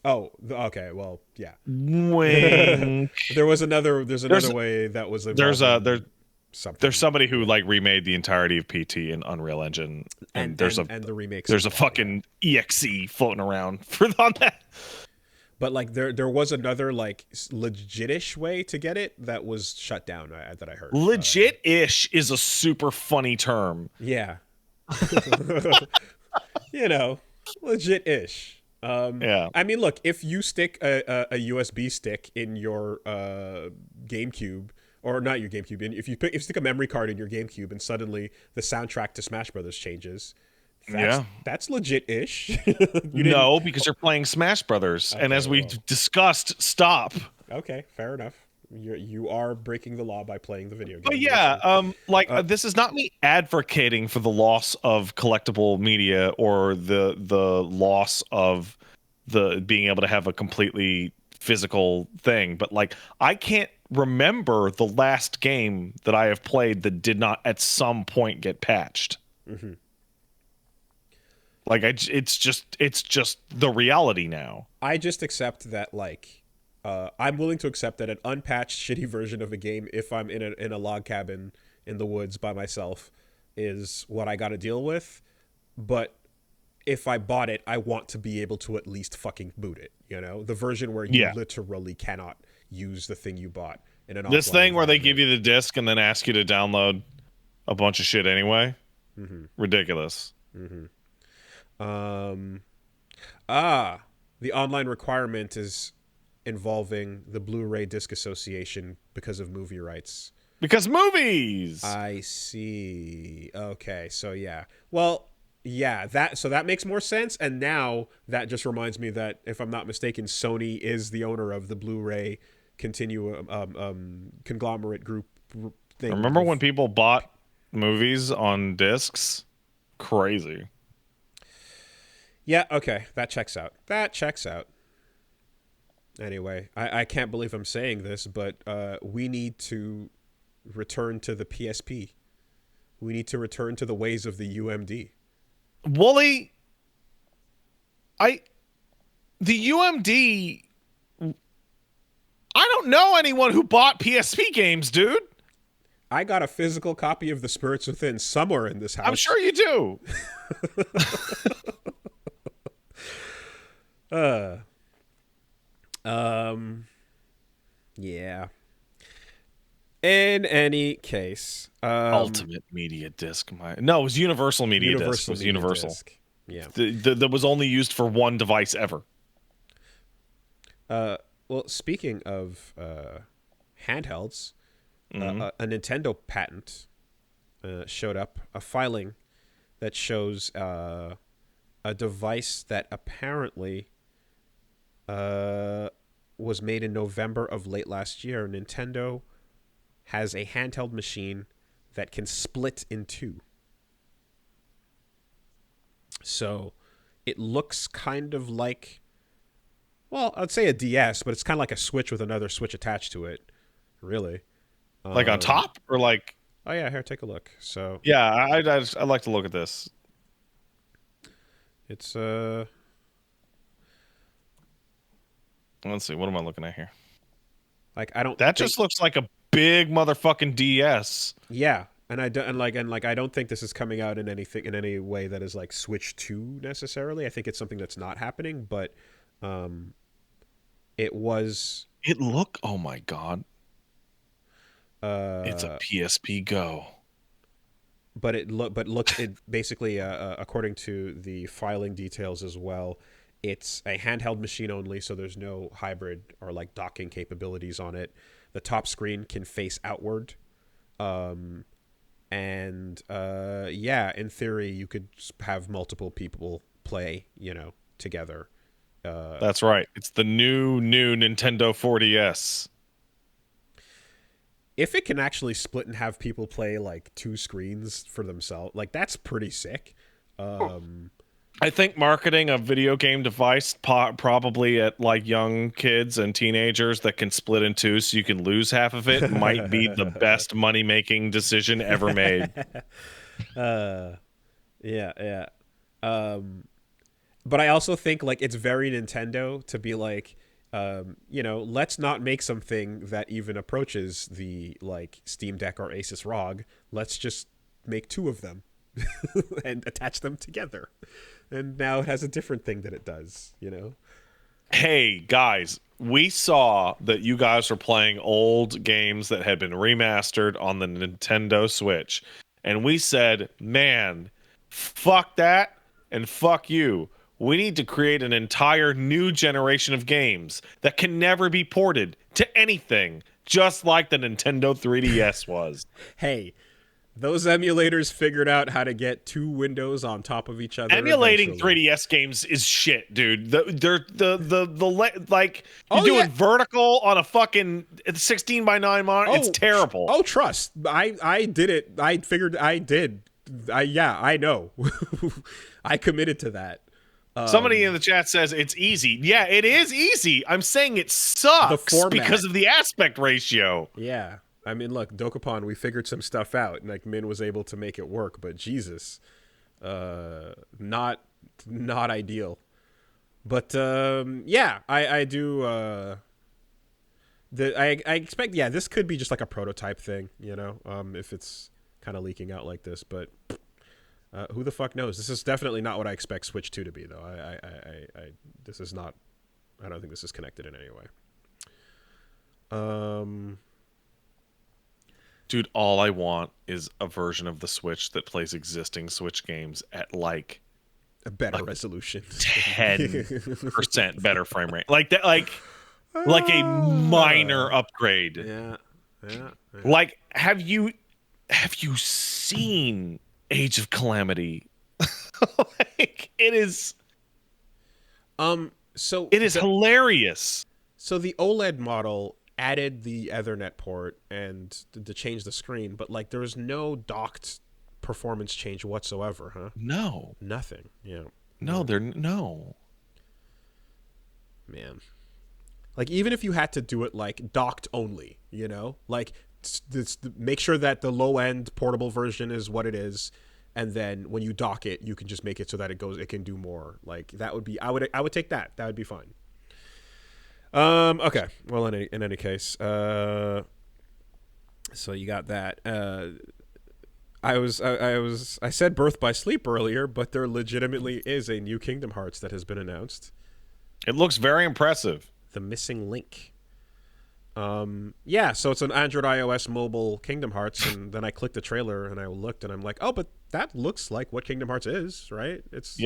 Oh, okay. Well, yeah. Wink. There's another way that was. There's somebody who like remade the entirety of PT in Unreal Engine, and the remakes. There's a fucking exe floating around on that. But like there was another like legit-ish way to get it that was shut down that I heard. Legit-ish is a super funny term. Yeah. Legit-ish. Yeah. I mean, look, if you stick a USB stick in your GameCube, or not your GameCube, if you stick a memory card in your GameCube and suddenly the soundtrack to Smash Brothers changes, that's legit-ish. No, because you're playing Smash Brothers, and as we discussed, stop. Okay, fair enough. You are breaking the law by playing the video game. But yeah, this is not me advocating for the loss of collectible media or the loss of the being able to have a completely physical thing. But like, I can't remember the last game that I have played that did not at some point get patched. Mm-hmm. Like, it's just the reality now. I just accept that, like. I'm willing to accept that an unpatched, shitty version of a game, if I'm in a log cabin in the woods by myself, is what I got to deal with. But if I bought it, I want to be able to at least fucking boot it. The version where you literally cannot use the thing you bought in an. This thing where they give you the disc and then ask you to download a bunch of shit anyway. Mm-hmm. Ridiculous. Mm-hmm. The online requirement is involving the Blu-ray Disc Association because of movie rights. Because movies! I see. Okay, so yeah. Well, yeah, that makes more sense, and now that just reminds me that, if I'm not mistaken, Sony is the owner of the Blu-ray conglomerate group thing. Remember when people bought movies on discs? Crazy. Yeah, okay, that checks out. Anyway, I can't believe I'm saying this, but we need to return to the PSP. We need to return to the ways of the UMD. Wooly, the UMD, I don't know anyone who bought PSP games, dude. I got a physical copy of The Spirits Within somewhere in this house. I'm sure you do. Uh, yeah. In any case, Ultimate Media Disc. No, it was Universal Media Disc. It Universal was Media Universal. Disc. Yeah. That was only used for one device ever. Well, speaking of handhelds, a Nintendo patent showed up, a filing that shows a device that apparently was made in November of late last year. Nintendo has a handheld machine that can split in two. So it looks kind of like, well, I'd say a DS, but it's kind of like a Switch with another Switch attached to it, really. Like on top, or like? Oh yeah, here, take a look. So Yeah, I'd like to look at this. it's Let's see. What am I looking at here? like I don't. That think, just looks like a big motherfucking DS. yeah, and I don't and I don't think this is coming out in any way that is like Switch 2 necessarily. I think it's something that's not happening, but it was. Oh my god. It's a PSP Go. But it basically according to the filing details as well, it's a handheld machine only, so there's no hybrid or like docking capabilities on it. The top screen can face outward, and yeah, in theory you could have multiple people play, together. That's right. It's the new Nintendo 4DS. If it can actually split and have people play like two screens for themselves, like that's pretty sick. I think marketing a video game device probably at like young kids and teenagers that can split in two so you can lose half of it might be the best money-making decision ever made. Yeah. But I also think like it's very Nintendo to be like, let's not make something that even approaches the like Steam Deck or Asus ROG. Let's just make two of them and attach them together. And now it has a different thing that it does, Hey, guys, we saw that you guys were playing old games that had been remastered on the Nintendo Switch. And we said, man, fuck that and fuck you. We need to create an entire new generation of games that can never be ported to anything, just like the Nintendo 3DS was. Hey, those emulators figured out how to get two windows on top of each other. Emulating eventually. 3DS games is shit, dude. They're like you're Oh, doing yeah. vertical on a fucking 16:9 monitor. It's terrible. Oh, trust. I did it. I figured I did. I know. I committed to that. Somebody in the chat says it's easy. Yeah, it is easy. I'm saying it sucks because of the aspect ratio. Yeah. I mean, look, Dokapon, we figured some stuff out, and like Min was able to make it work, but Jesus, not ideal. But yeah, I do. I expect, yeah, this could be just like a prototype thing, if it's kind of leaking out like this. But who the fuck knows? This is definitely not what I expect Switch 2 to be, though. This is not. I don't think this is connected in any way. Dude, all I want is a version of the Switch that plays existing Switch games at like a better resolution, 10% better frame rate, like that, like a minor upgrade. Yeah. Like, have you seen Age of Calamity? Like, it is. So it is hilarious. So the OLED model added the Ethernet port and to change the screen, but like there was no docked performance change whatsoever, huh? No, nothing. Yeah, no. Man, like even if you had to do it like docked only, like make sure that the low end portable version is what it is, and then when you dock it, you can just make it so that it can do more. Like that would be, I would take that. That would be fine. Okay. Well, in any case, so you got that. I said Birth by Sleep earlier, but there legitimately is a new Kingdom Hearts that has been announced. It looks very impressive. The Missing Link. Yeah, so it's an Android, iOS, mobile Kingdom Hearts, and then I clicked the trailer and I looked and I'm like, oh, but that looks like what Kingdom Hearts is, right? It's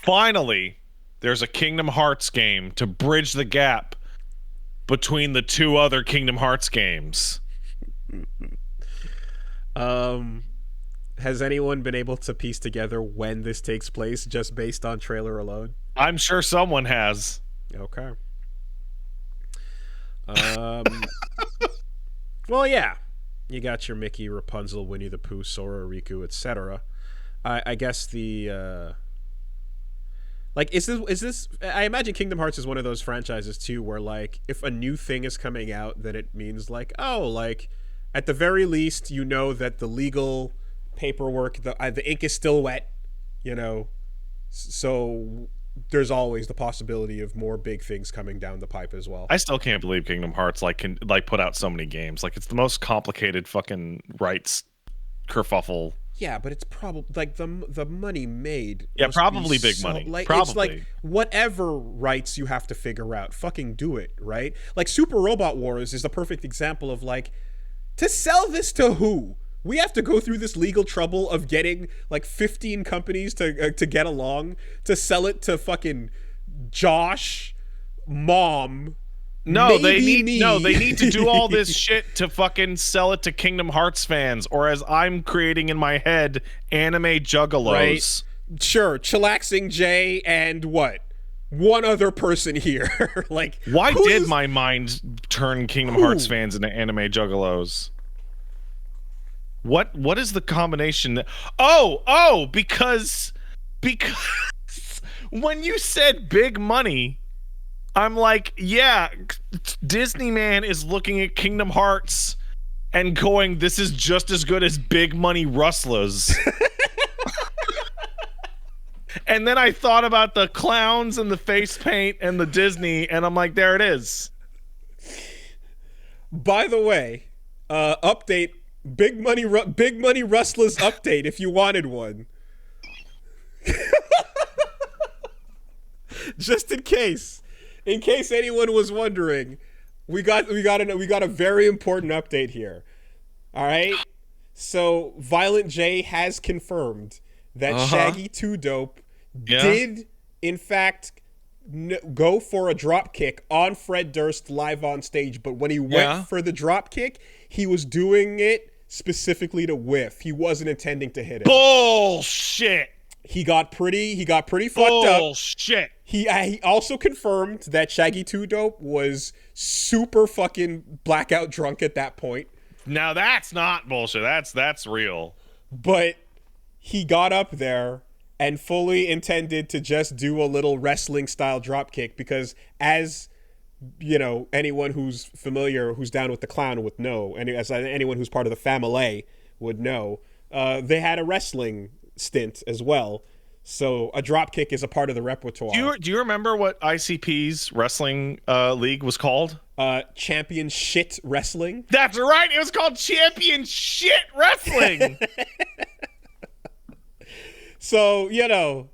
Finally, there's a Kingdom Hearts game to bridge the gap between the two other Kingdom Hearts games. Has anyone been able to piece together when this takes place just based on trailer alone? I'm sure someone has. Okay. Well, yeah. You got your Mickey, Rapunzel, Winnie the Pooh, Sora, Riku, etc. I guess the like is this I imagine Kingdom Hearts is one of those franchises too where like if a new thing is coming out then it means like, oh, like at the very least you know that the legal paperwork, the ink is still wet, you know, so there's always the possibility of more big things coming down the pipe as well. I still can't believe Kingdom Hearts can put out so many games. Like, it's the most complicated fucking rights kerfuffle. Yeah, but it's probably like the money made. Yeah, probably big money. Like, probably. It's like whatever rights you have to figure out, fucking do it, right? Like Super Robot Wars is the perfect example of like, to sell this to who? We have to go through this legal trouble of getting like 15 companies to get along to sell it to fucking Josh, Mom. No, they need to do all this shit to fucking sell it to Kingdom Hearts fans, or as I'm creating in my head, anime juggalos. Right. Sure, Chillaxing Jay and what? One other person here. Like, why did my mind turn Kingdom Hearts fans into anime juggalos? What is the combination? Because when you said big money, I'm like, yeah, Disney Man is looking at Kingdom Hearts and going, this is just as good as big money Rustlas. And then I thought about the clowns and the face paint and the Disney, and I'm like, there it is. By the way, update. Big money Rustlas update if you wanted one. Just in case anyone was wondering, we got a very important update here. All right? So Violent J has confirmed that Shaggy 2 Dope did in fact go for a drop kick on Fred Durst live on stage, but when he went for the drop kick, he was doing it specifically to whiff. He wasn't intending to hit it. Bullshit. He got pretty fucked up. Bullshit. He also confirmed that Shaggy 2 Dope was super fucking blackout drunk at that point. Now that's not bullshit. That's real. But he got up there and fully intended to just do a little wrestling style drop kick because, as you know, anyone who's familiar, who's down with the clown would know, and as anyone who's part of the family would know, they had a wrestling stint as well. So a drop kick is a part of the repertoire. Do you remember what ICP's wrestling league was called? Champion Shit Wrestling. That's right. It was called Champion Shit Wrestling. So, you know,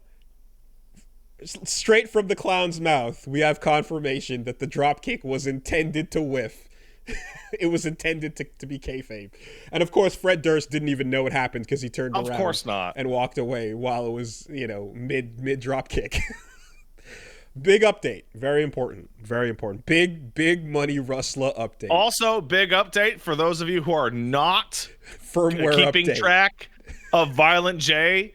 straight from the clown's mouth, we have confirmation that the dropkick was intended to whiff. It was intended to be kayfabe. And of course, Fred Durst didn't even know it happened because he turned around. Of course not. And walked away while it was, you know, mid dropkick. Big update. Very important. Very important. Big money Rustla update. Also, big update for those of you who are not firmware keeping update. Track of Violent J.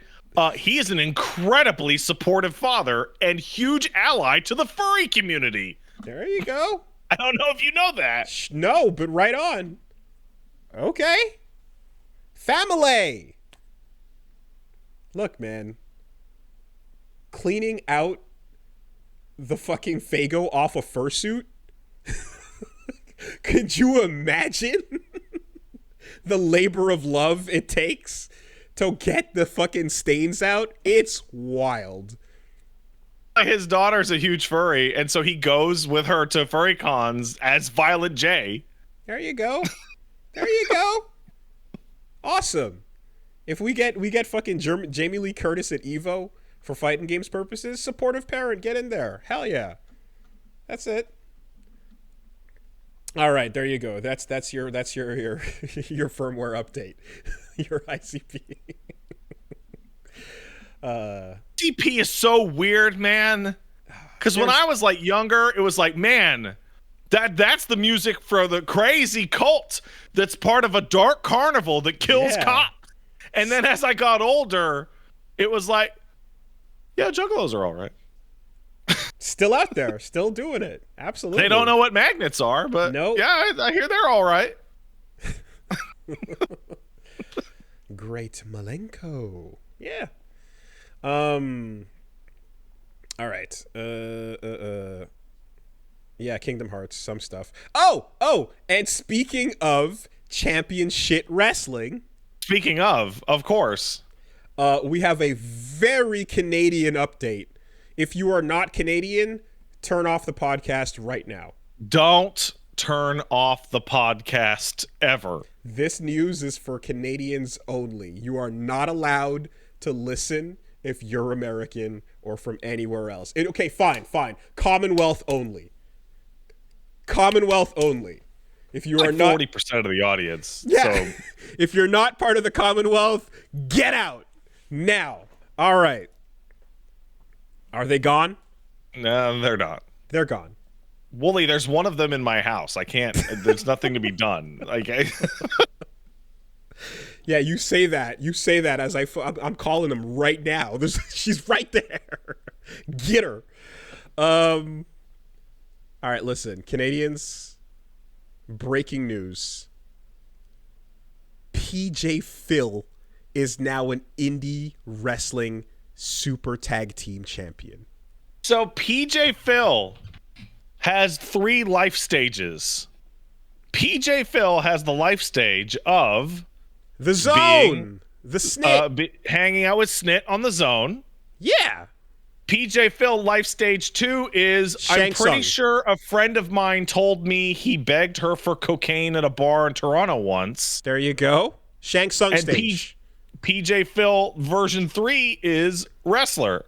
He is an incredibly supportive father and huge ally to the furry community. There you go. I don't know if you know that. No, but right on. Okay. Family. Look, man. Cleaning out the fucking Fago off a fursuit? Could you imagine the labor of love it takes to get the fucking stains out? It's wild. His daughter's a huge furry, and so he goes with her to furry cons as Violent J. There you go. There you go. Awesome. If we get fucking Jamie Lee Curtis at Evo for fighting games purposes, supportive parent, get in there. Hell yeah. That's it. All right, there you go. That's your your firmware update. Your ICP. DP is so weird, man. Because when I was like younger, it was like, man, that's the music for the crazy cult that's part of a dark carnival that kills cops. And then as I got older, it was like, yeah, Juggalos are all right. Still out there, still doing it. Absolutely. They don't know what magnets are, but nope. Yeah, I hear they're all right. Great Malenko. Yeah. All right. Yeah, Kingdom Hearts, some stuff. Oh, and speaking of championship wrestling. Speaking of course. We have a very Canadian update. If you are not Canadian, turn off the podcast right now. Don't turn off the podcast ever. This news is for Canadians only. You are not allowed to listen if you're American or from anywhere else. Okay, fine. Commonwealth only. Commonwealth only. If you are not 40% of the audience. Yeah. So if you're not part of the Commonwealth, get out now. All right. Are they gone? No, they're not. They're gone. Wooly, there's one of them in my house. I can't. There's nothing to be done. Like, yeah, you say that. You say that as I'm calling him right now. She's right there. Get her. All right, listen, Canadians. Breaking news. PJ Phil is now an indie wrestling super tag team champion. So PJ Phil has 3 life stages. PJ Phil has the life stage of the Zone, the Snit, hanging out with Snit on the Zone. Yeah. PJ Phil life stage 2 is I'm pretty sure a friend of mine told me he begged her for cocaine at a bar in Toronto once. There you go. Shang Tsung stage. PJ Phil version 3 is wrestler.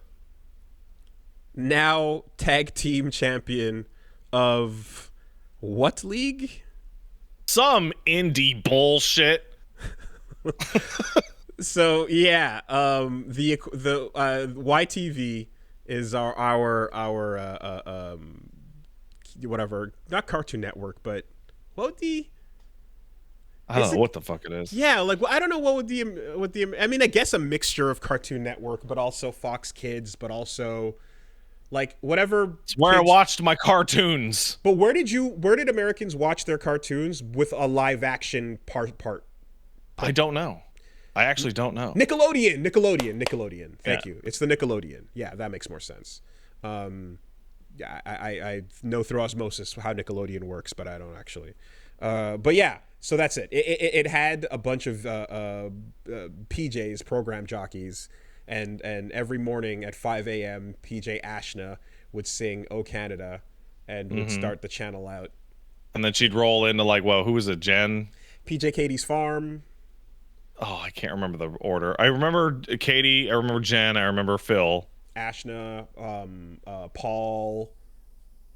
Now tag team champion of what league? Some indie bullshit. So yeah, the YTV is our whatever, not Cartoon Network, but what would the I don't know what the fuck it is. Yeah, like I don't know what would the I mean, I guess a mixture of Cartoon Network, but also Fox Kids, but also like whatever. It's where I watched my cartoons. But where did Americans watch their cartoons with a live action part? I don't know. I actually don't know. Nickelodeon. Thank you. It's the Nickelodeon. Yeah, that makes more sense. Yeah, I know through osmosis how Nickelodeon works, but I don't actually. But yeah, so that's it. It had a bunch of PJs, program jockeys, and every morning at 5 a.m., PJ Ashna would sing "Oh Canada" and would start the channel out. And then she'd roll into like, well, who was it, Jen? PJ Katie's Farm. Oh, I can't remember the order. I remember Katie. I remember Jen. I remember Phil. Ashna, Paul.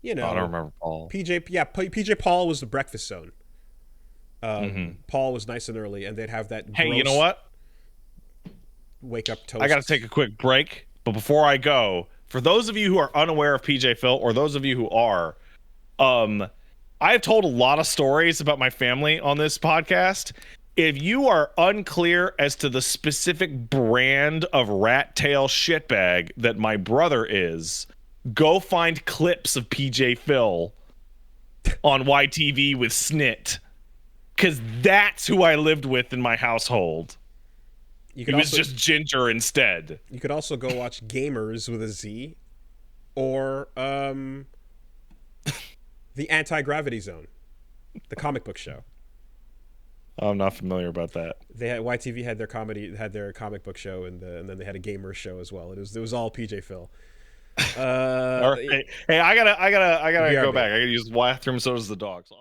You know, I don't remember Paul. PJ Paul was the Breakfast Zone. Paul was nice and early, and they'd have that. Hey, you know what? Wake up toast. I got to take a quick break, but before I go, for those of you who are unaware of PJ Phil, or those of you who are, I've told a lot of stories about my family on this podcast. If you are unclear as to the specific brand of rat tail shitbag that my brother is, go find clips of PJ Phil on YTV with Snit, because that's who I lived with in my household. He was just ginger instead. You could also go watch Gamers with a Z, or the Anti-Gravity Zone, the comic book show. I'm not familiar about that. YTV had their comic book show, and then they had a gamer show as well. It was all PJ Phil. All right. Hey, I gotta go back. I gotta use the bathroom. So does the dog. So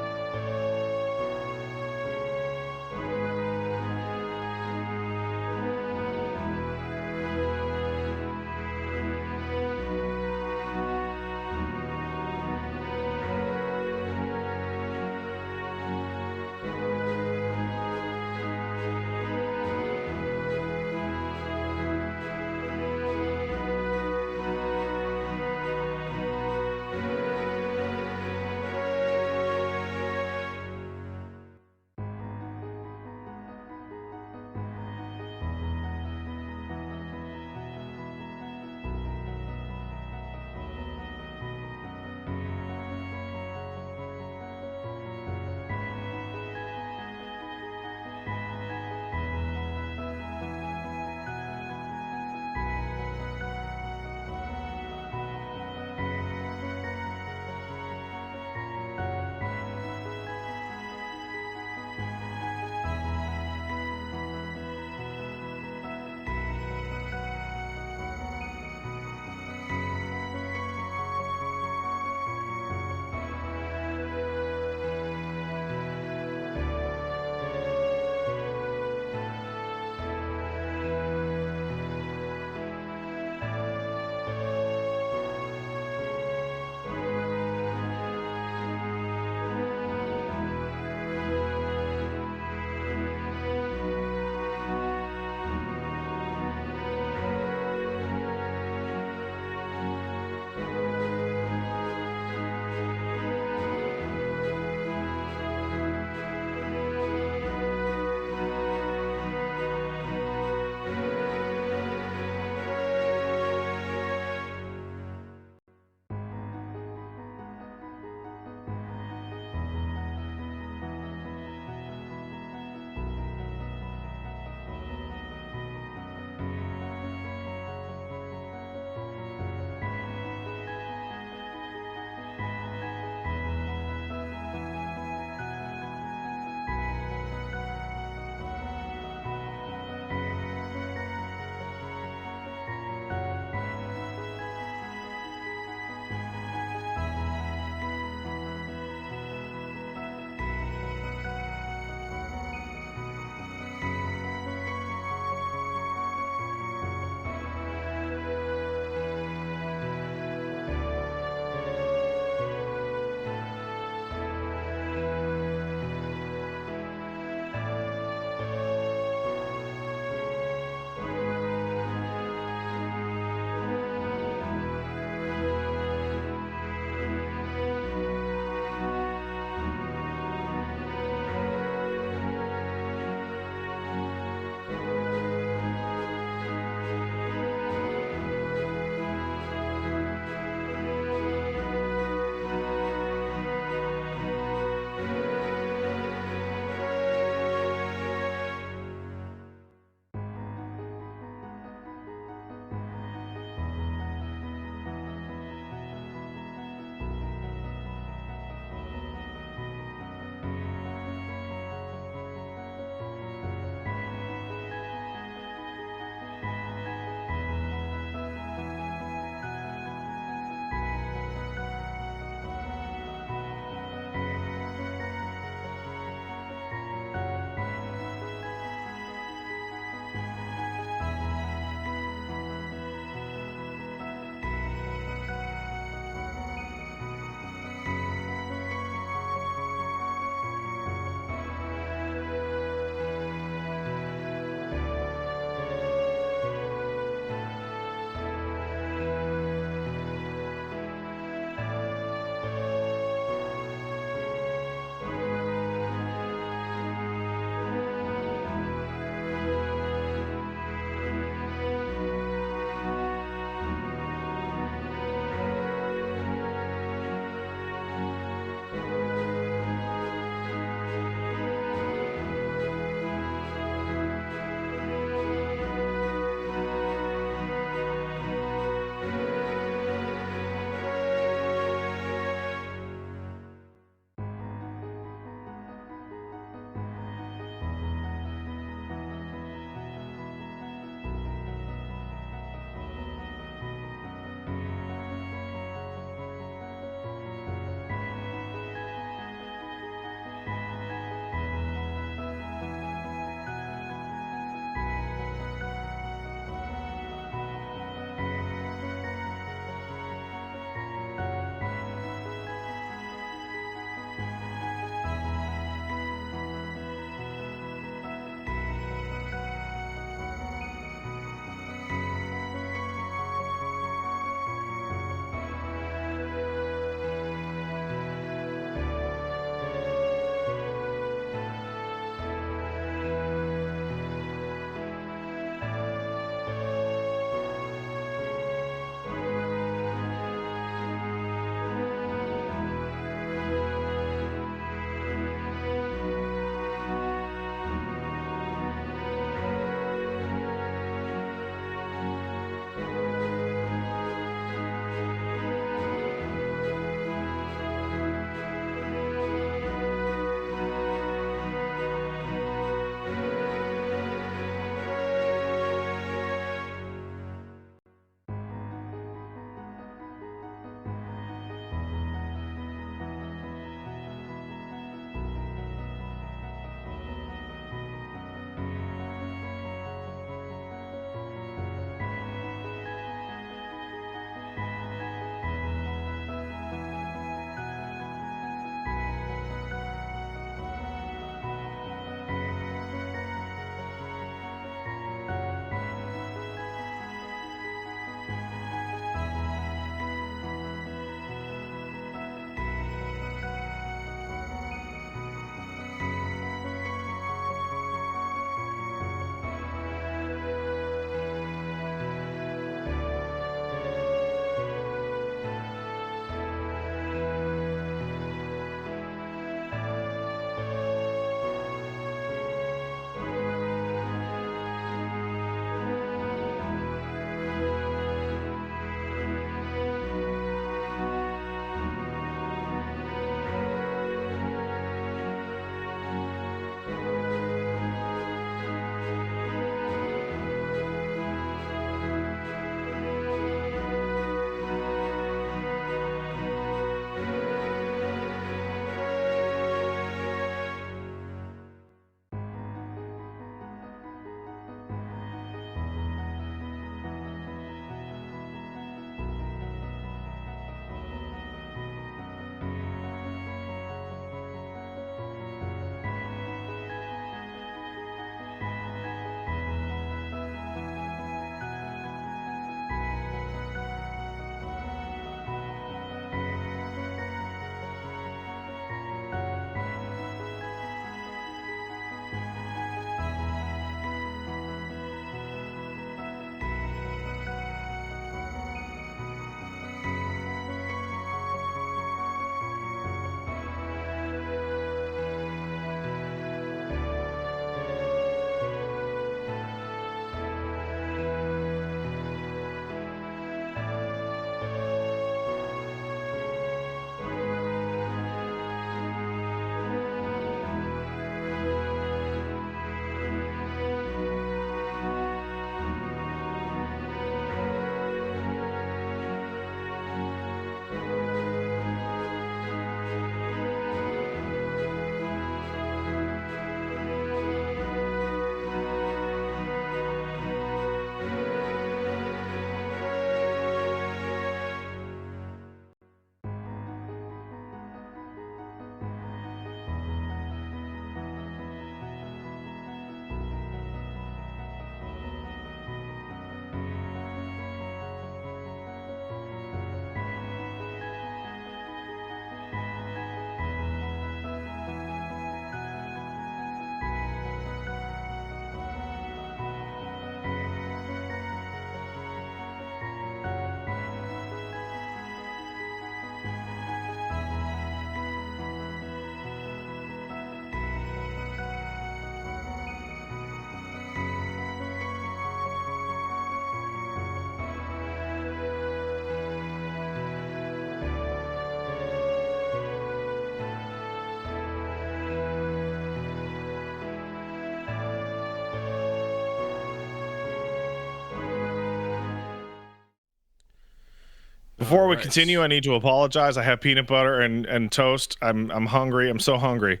Before we right. continue, I need to apologize. I have peanut butter and toast. I'm hungry. I'm so hungry.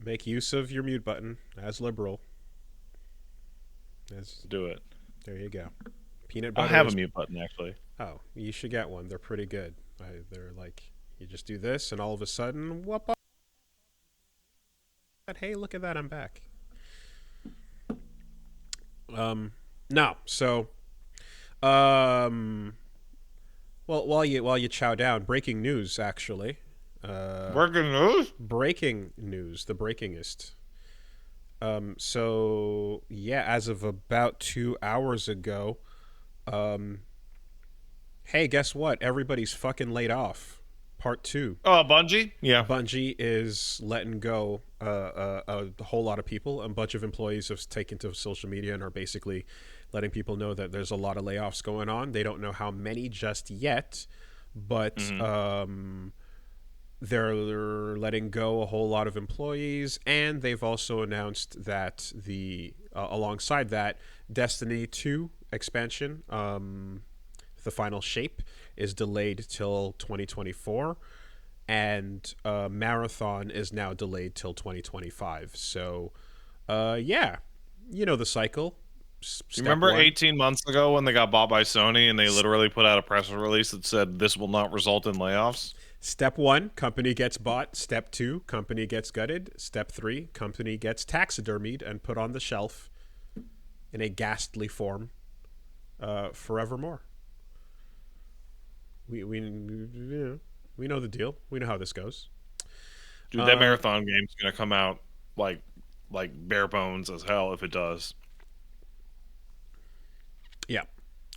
Make use of your mute button as liberal. As Do it. there you go. Peanut I'll butter have a is. mute button actually. Oh, you should get one. They're pretty good. They're like you just do this, and all of a sudden, whoop! Hey, look at that! I'm back. No. So, um, well, while you chow down, breaking news actually. Breaking news. Breaking news. The breakingest. So yeah, as of about 2 hours ago, um, hey, guess what? Everybody's fucking laid off. Part two. Oh, Bungie. Yeah. Bungie is letting go a whole lot of people. A bunch of employees have taken to social media and are basically letting people know that there's a lot of layoffs going on. They don't know how many just yet, but they're letting go a whole lot of employees, and they've also announced that the alongside that, Destiny 2 expansion, the final shape, is delayed till 2024, and Marathon is now delayed till 2025. So, yeah, you know the cycle. You Step remember one, 18 months ago when they got bought by Sony and they literally put out a press release that said this will not result in layoffs? Step one, company gets bought. Step two, company gets gutted. Step three, company gets taxidermied and put on the shelf in a ghastly form, forevermore. We know the deal. We know how this goes. Dude, that marathon game's gonna come out like bare bones as hell if it does. Yeah.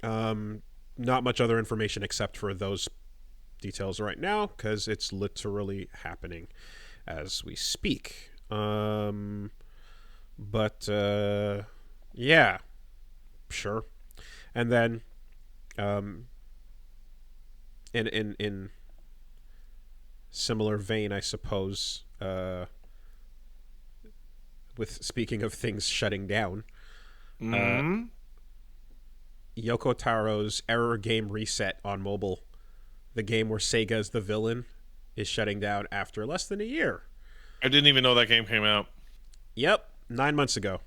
Not much other information except for those details right now because it's literally happening as we speak. But yeah, sure. And then, in similar vein, I suppose. With speaking of things shutting down, Mm-hmm. Yoko Taro's Error Game Reset on mobile, the game where Sega's the villain, is shutting down after less than a year. I didn't even know that game came out. Yep, 9 months ago.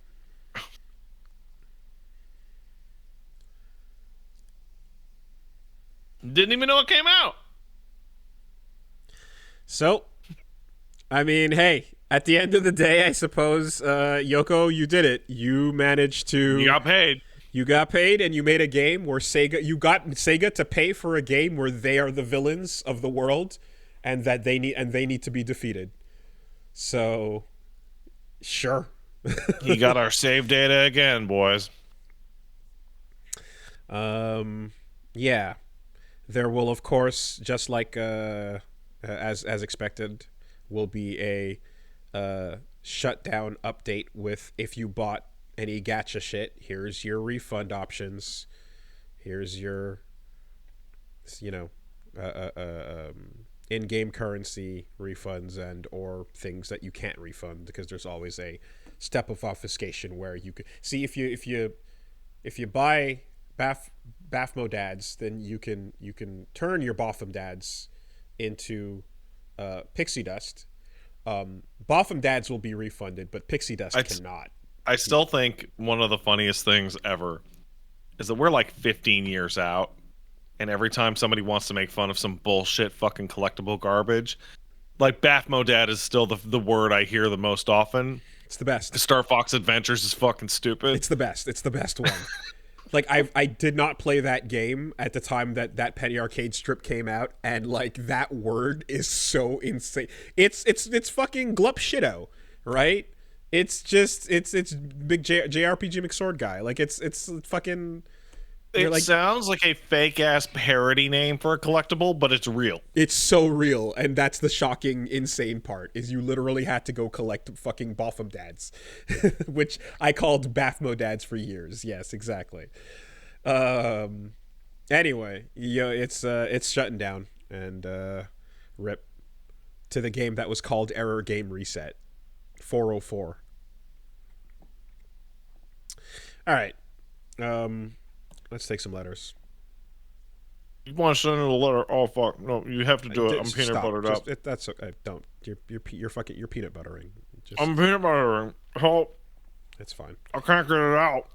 Didn't even know it came out. So, I mean, hey, at the end of the day, I suppose, Yoko, you did it. You managed to. You got paid. You got paid, and you made a game where Sega. You got Sega to pay for a game where they are the villains of the world, and that they need to be defeated. So, sure. He got our save data again, boys. Yeah, there will, of course, just like as expected, will be a shutdown update with if you bought any gacha shit. Here's your refund options. Here's your, you know, in-game currency refunds and or things that you can't refund because there's always a step of obfuscation where you could see if you buy Bafmo dads, then you can turn your Botham dads into pixie dust. Botham dads will be refunded, but pixie dust cannot. I still think one of the funniest things ever is that we're like 15 years out, and every time somebody wants to make fun of some bullshit fucking collectible garbage, like Bathmodad is still the word I hear the most often. It's the best. Star Fox Adventures is fucking stupid. It's the best. It's the best one. Like I did not play that game at the time that Penny Arcade strip came out, and like that word is so insane. It's fucking glup shitto, right? It's just it's big JRPG McSword guy. Like it's fucking. It Like, sounds like a fake ass parody name for a collectible, but it's real. it's so real, and that's the shocking, insane part. Is you literally had to go collect fucking Botham dads, which I called Bathmo dads for years. Yes, exactly. Anyway, it's shutting down, and rip to the game that was called Error Game Reset 404. All right. Let's take some letters. You want to send in a letter? Oh fuck! No, you have to do it. I'm peanut buttered up. That's okay. Don't. You're peanut buttering. I'm peanut buttering. Help! It's fine. I can't get it out.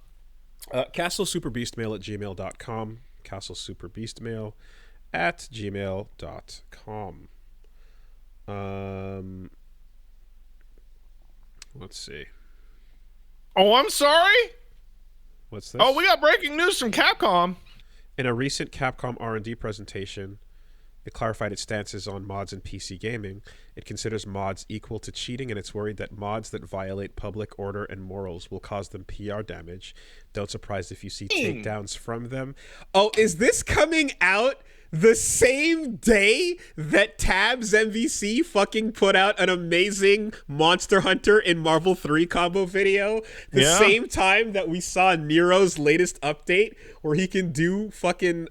CastleSuperBeastMail@gmail.com. CastleSuperBeastMail at gmail.com. Let's see. Oh, I'm sorry. What's this? Oh, we got breaking news from Capcom. In a recent Capcom R&D presentation, it clarified its stances on mods and PC gaming. It considers mods equal to cheating, and it's worried that mods that violate public order and morals will cause them PR damage. Don't surprise if you see takedowns from them. Oh, is this coming out the same day that Tabs MVC fucking put out an amazing Monster Hunter in Marvel 3 combo video? The same time that we saw Nero's latest update where he can do fucking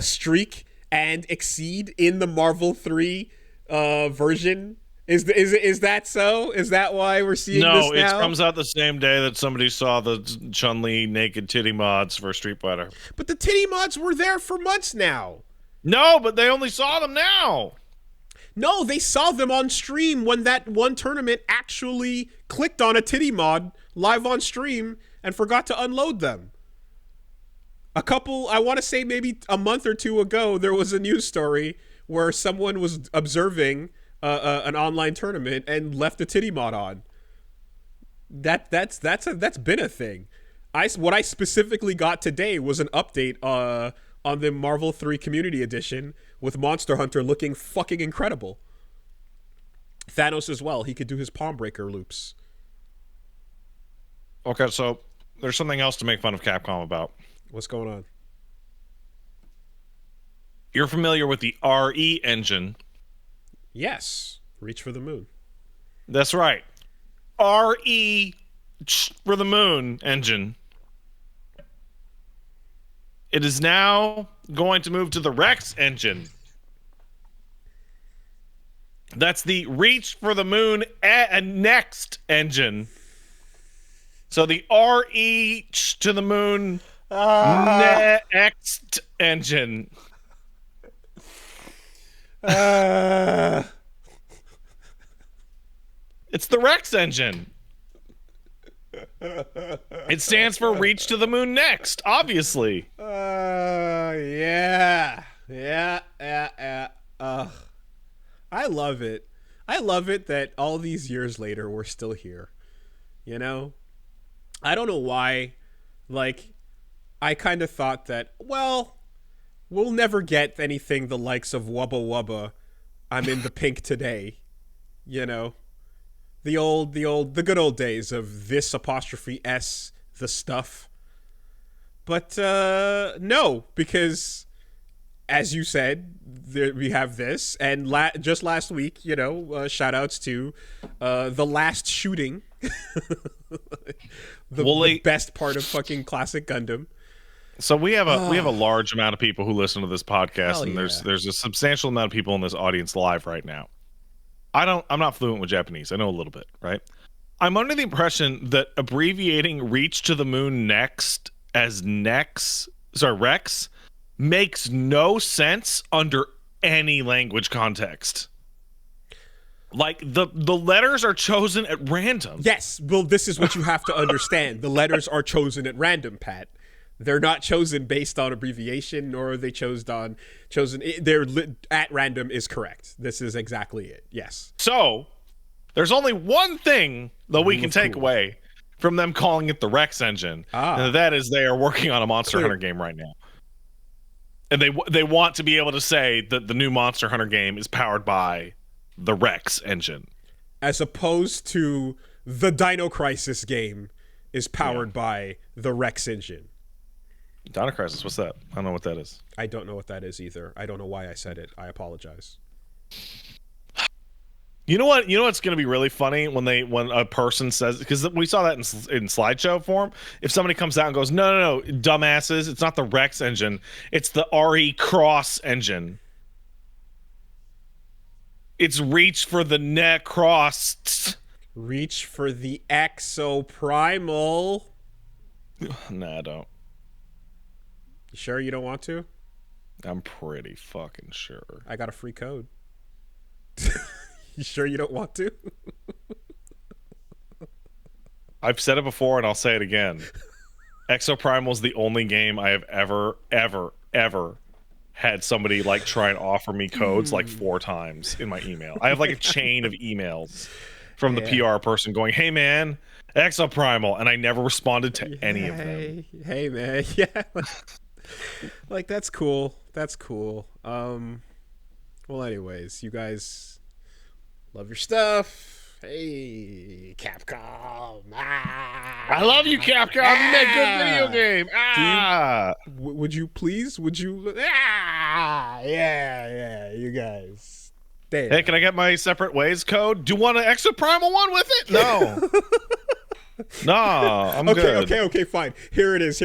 streak and exceed in the Marvel 3 version. Is that so? Is that why we're seeing this now? No, it comes out the same day that somebody saw the Chun-Li naked titty mods for Street Fighter. But the titty mods were there for months now. No, but they only saw them now. No, they saw them on stream when that one tournament actually clicked on a titty mod live on stream and forgot to unload them. I want to say maybe a month or two ago, there was a news story where someone was observing an online tournament and left a titty mod on. That's been a thing. What I specifically got today was an update on the Marvel 3 Community Edition with Monster Hunter looking fucking incredible. Thanos as well. He could do his palm breaker loops. Okay, so there's something else to make fun of Capcom about. What's going on? You're familiar with the RE engine. Yes. Reach for the moon. That's right. RE for the moon engine. It is now going to move to the Rex engine. That's the Reach for the Moon next engine. So the RE to the moon next engine. It's the Rex engine. It stands for Reach to the Moon Next, obviously. Yeah. I love it. I love it that all these years later we're still here. You know? I don't know why. Like, I kind of thought that, well, we'll never get anything the likes of Wubba Wubba. I'm in the pink today. You know? The good old days of this apostrophe S, the stuff. But no, because as you said, we have this, and just last week, you know, shout outs to the last shooting, the best part of fucking classic Gundam. So we have a large amount of people who listen to this podcast, and there's a substantial amount of people in this audience live right now. I'm not fluent with Japanese. I know a little bit, right? I'm under the impression that abbreviating Reach to the Moon Next as Rex makes no sense under any language context. Like the letters are chosen at random. Yes, well, this is what you have to understand. The letters are chosen at random, Pat. They're not chosen based on abbreviation, nor are they chosen. They're at random is correct. This is exactly it. Yes. So there's only one thing that we can take away from them calling it the Rex engine, and that is they are working on a Monster Hunter game right now, and they want to be able to say that the new Monster Hunter game is powered by the Rex engine, as opposed to the Dino Crisis game is powered by the Rex engine. Dino Crisis, what's that? I don't know what that is. I don't know what that is either. I don't know why I said it. I apologize. You know what? You know what's going to be really funny when a person says, because we saw that in slideshow form. If somebody comes out and goes, no, dumbasses, it's not the Rex engine, it's the RE Cross engine. It's Reach for the Necross. Reach for the Exoprimal. Nah, I don't. You sure you don't want to? I'm pretty fucking sure. I got a free code. You sure you don't want to? I've said it before and I'll say it again. Exoprimal is the only game I have ever had somebody like try and offer me codes like 4 times in my email. I have like a chain of emails from the PR person going, "Hey man, Exoprimal," and I never responded to any of them. Hey man, yeah. Like that's cool. That's cool. Well, anyways, you guys love your stuff. Hey, Capcom. I love you, Capcom. You make good video game. Would you please? Would you? Yeah. You guys. Damn. Hey, can I get my separate ways code? Do you want an Exoprimal one with it? No. No, I'm good. Okay, fine. Here it is.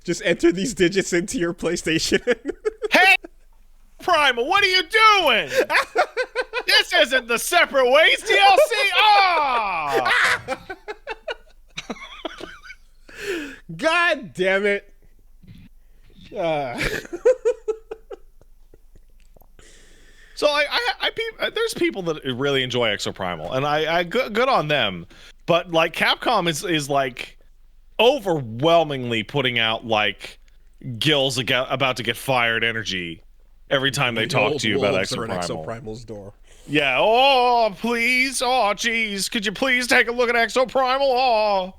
Just enter these digits into your PlayStation. Hey, Primal, what are you doing? This isn't the separate ways DLC. God damn it. So there's people that really enjoy Exoprimal, and I good on them. But like Capcom is like overwhelmingly putting out like Gil's about to get fired energy every time they talk to you about Exoprimal's door. Yeah. Oh, please. Oh, geez. Could you please take a look at Exoprimal?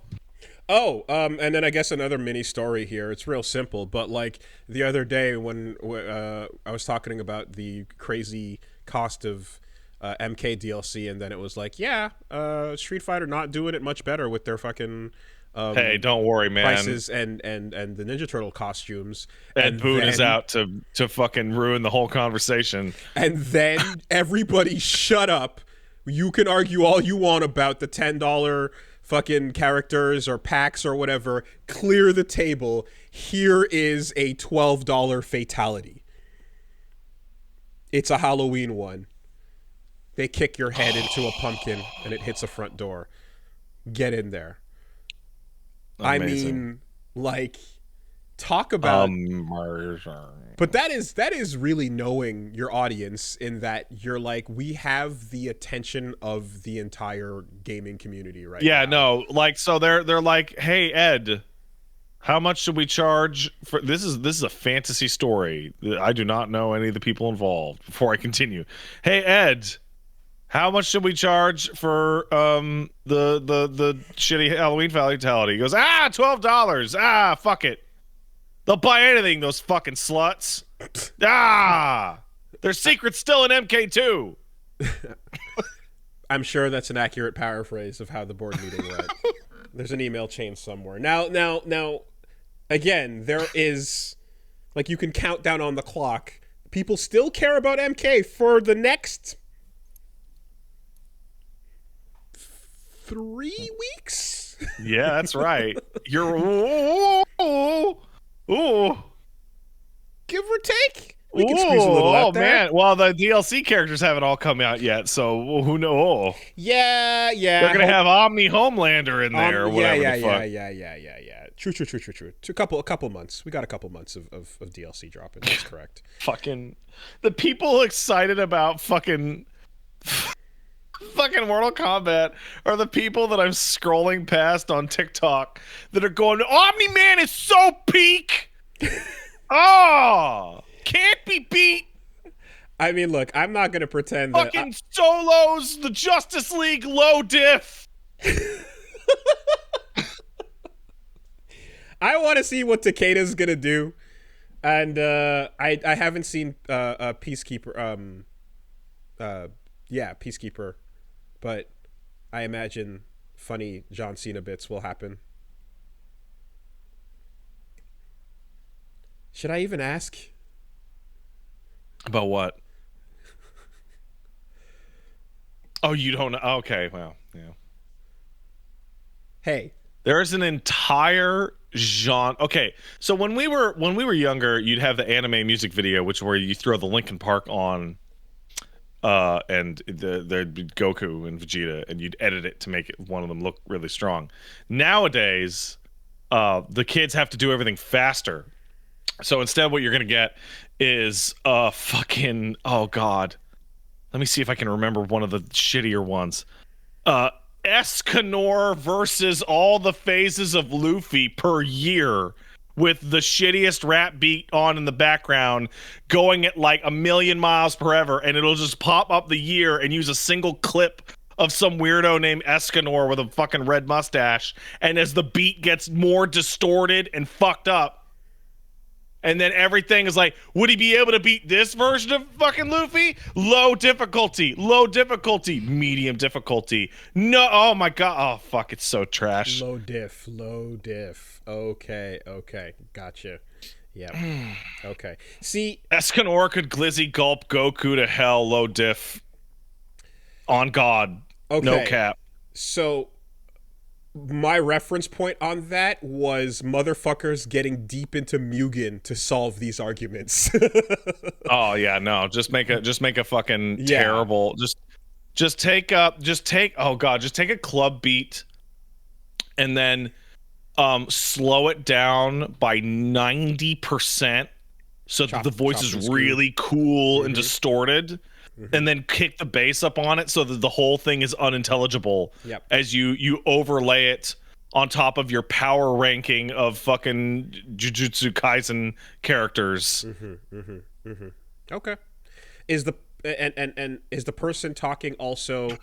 And then I guess another mini story here. It's real simple, but like the other day when I was talking about the crazy cost of MK DLC, and then it was like, Street Fighter not doing it much better with their fucking hey, don't worry, man. Prices and the Ninja Turtle costumes. Ed Boon is out to fucking ruin the whole conversation. And then everybody shut up. You can argue all you want about the $10 fucking characters or packs or whatever. Clear the table. Here is a $12 fatality. It's a Halloween one. They kick your head into a pumpkin and it hits a front door. Get in there. Amazing. I mean, like, talk about. But that is really knowing your audience in that you're like, we have the attention of the entire gaming community right now. Yeah, no, like, so they're like, hey Ed, how much should we charge for this? Is a fantasy story. I do not know any of the people involved. Before I continue, hey Ed, how much should we charge for the shitty Halloween fatality? He goes, $12. Fuck it. They'll buy anything, those fucking sluts. Their secret's still in MK2. I'm sure that's an accurate paraphrase of how the board meeting went. There's an email chain somewhere. Now, again, there is, like, you can count down on the clock. People still care about MK for the next 3 weeks? Yeah, that's right. You're give or take. We can squeeze a little out there. Man. Well, the DLC characters haven't all come out yet, so who knows? Yeah. They're gonna have Omni Homelander in there, or whatever the fuck. Yeah. True. A couple months. We got a couple months of DLC dropping. That's correct. Fucking the people excited about fucking Mortal Kombat are the people that I'm scrolling past on TikTok that are going, Omni-Man is so peak. Can't be beat. I mean, look, I'm not going to pretend fucking Solos, the Justice League Low Diff. I want to see what Takeda's going to do. And I haven't seen Peacekeeper. Peacekeeper. But I imagine funny John Cena bits will happen. Should I even ask? About what? Oh, you don't know? Okay, well, yeah. Hey. There is an entire genre. Okay, so when we were younger, you'd have the anime music video, which where you throw the Linkin Park on, and there'd be Goku and Vegeta, and you'd edit it to make one of them look really strong. Nowadays, the kids have to do everything faster. So instead, what you're gonna get is fucking, oh god. Let me see if I can remember one of the shittier ones. Escanor versus all the phases of Luffy per year, with the shittiest rap beat on in the background, going at like 1,000,000 miles per hour, and it'll just pop up the year and use a single clip of some weirdo named Escanor with a fucking red mustache, and as the beat gets more distorted and fucked up, and then everything is like, would he be able to beat this version of fucking Luffy? Low difficulty, medium difficulty. No, oh my god, oh fuck, it's so trash. Low diff. Okay, gotcha. Yeah. Okay. See, Escanor could glizzy gulp Goku to hell. Low diff. On God. Okay. No cap. So my reference point on that was motherfuckers getting deep into Mugen to solve these arguments. Oh yeah, no. Just make a fucking terrible. Just take a club beat and then slow it down by 90% so that the voice is really cool and distorted. And then kick the bass up on it so that the whole thing is unintelligible as you overlay it on top of your power ranking of fucking Jujutsu Kaisen characters. Okay. Is the and is the person talking also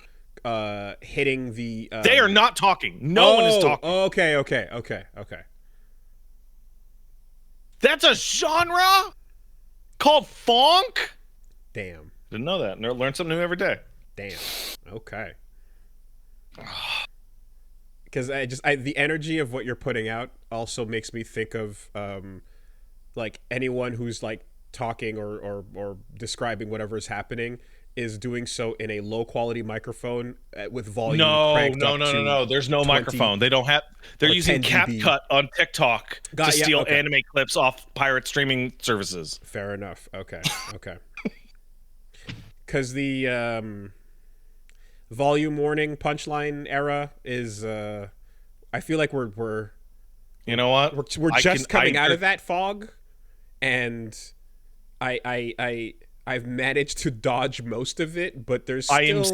hitting the They are not talking. No one is talking. Okay. That's a genre called funk? Damn. Didn't know that. Learn something new every day. Damn. Okay. Because the energy of what you're putting out also makes me think of like anyone who's like talking or describing whatever is happening is doing so in a low quality microphone with volume cranked up to No. There's no 20, microphone. They don't have. They're using 10 dB. CapCut on TikTok to steal anime clips off pirate streaming services. Fair enough. Okay. Because the volume warning punchline era is, I feel like we're you know what, we're just coming out of that fog, and I've managed to dodge most of it, but there's still...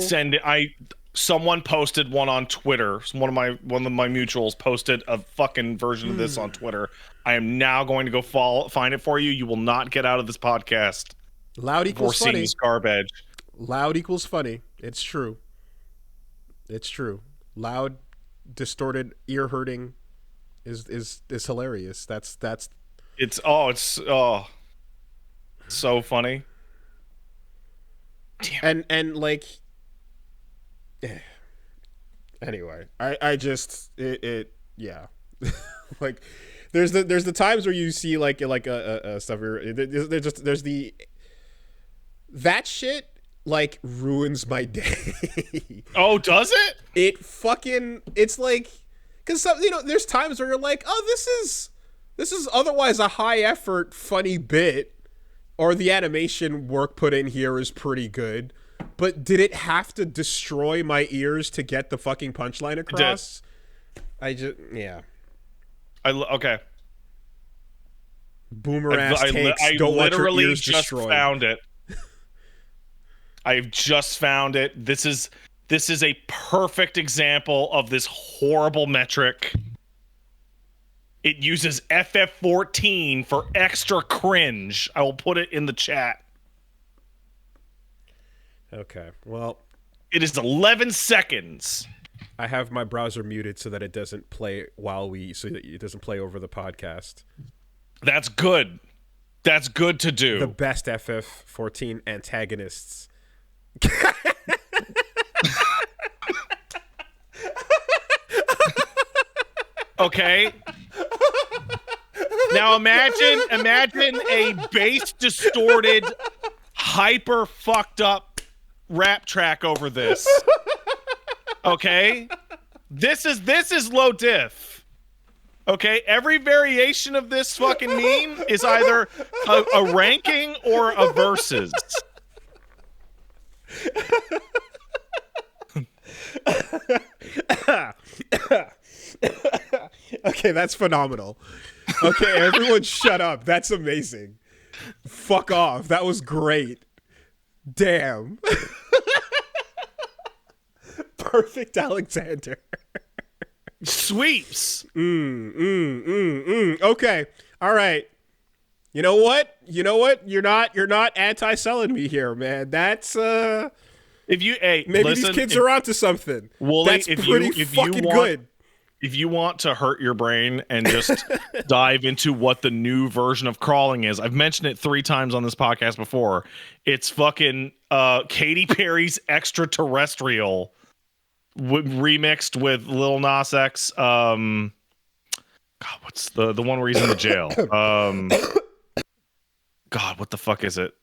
Someone posted one on Twitter. One of my mutuals posted a fucking version of this on Twitter. I am now going to go find it for you. You will not get out of this podcast. Loud equals funny. This garbage. Loud equals funny. It's true. Loud, distorted, ear hurting is hilarious. It's so funny. Damn. And like anyway, I just yeah. Like there's the times where you see like a stuff here. There's the that shit like ruins my day. Oh, does it? It's like, because there's times where you're like, oh, this is otherwise a high effort funny bit, or the animation work put in here is pretty good, but did it have to destroy my ears to get the fucking punchline across? Okay. Boomer ass takes. Don't want your ears destroyed. Found it. I've just found it. This is a perfect example of this horrible metric. It uses FF14 for extra cringe. I will put it in the chat. Okay, well, it is 11 seconds. I have my browser muted so that it doesn't play so that it doesn't play over the podcast. That's good. That's good to do. The best FF14 antagonists. Okay. Now imagine a bass distorted, hyper fucked up rap track over this. Okay? This is low diff. Okay? Every variation of this fucking meme is either a ranking or a versus. Okay, that's phenomenal. Okay, everyone shut up. That's amazing. Fuck off. That was great. Damn. Perfect Alexander. Sweeps. Okay. All right. You know what? You're not anti-selling me here, man. That's If you maybe listen, these kids are onto something. Wooly, That's pretty fucking good. If you want to hurt your brain and just dive into what the new version of crawling is, I've mentioned it 3 times on this podcast before. It's fucking Katy Perry's Extraterrestrial remixed with Lil Nas X. God, what's the one where he's in the jail? God, what the fuck is it?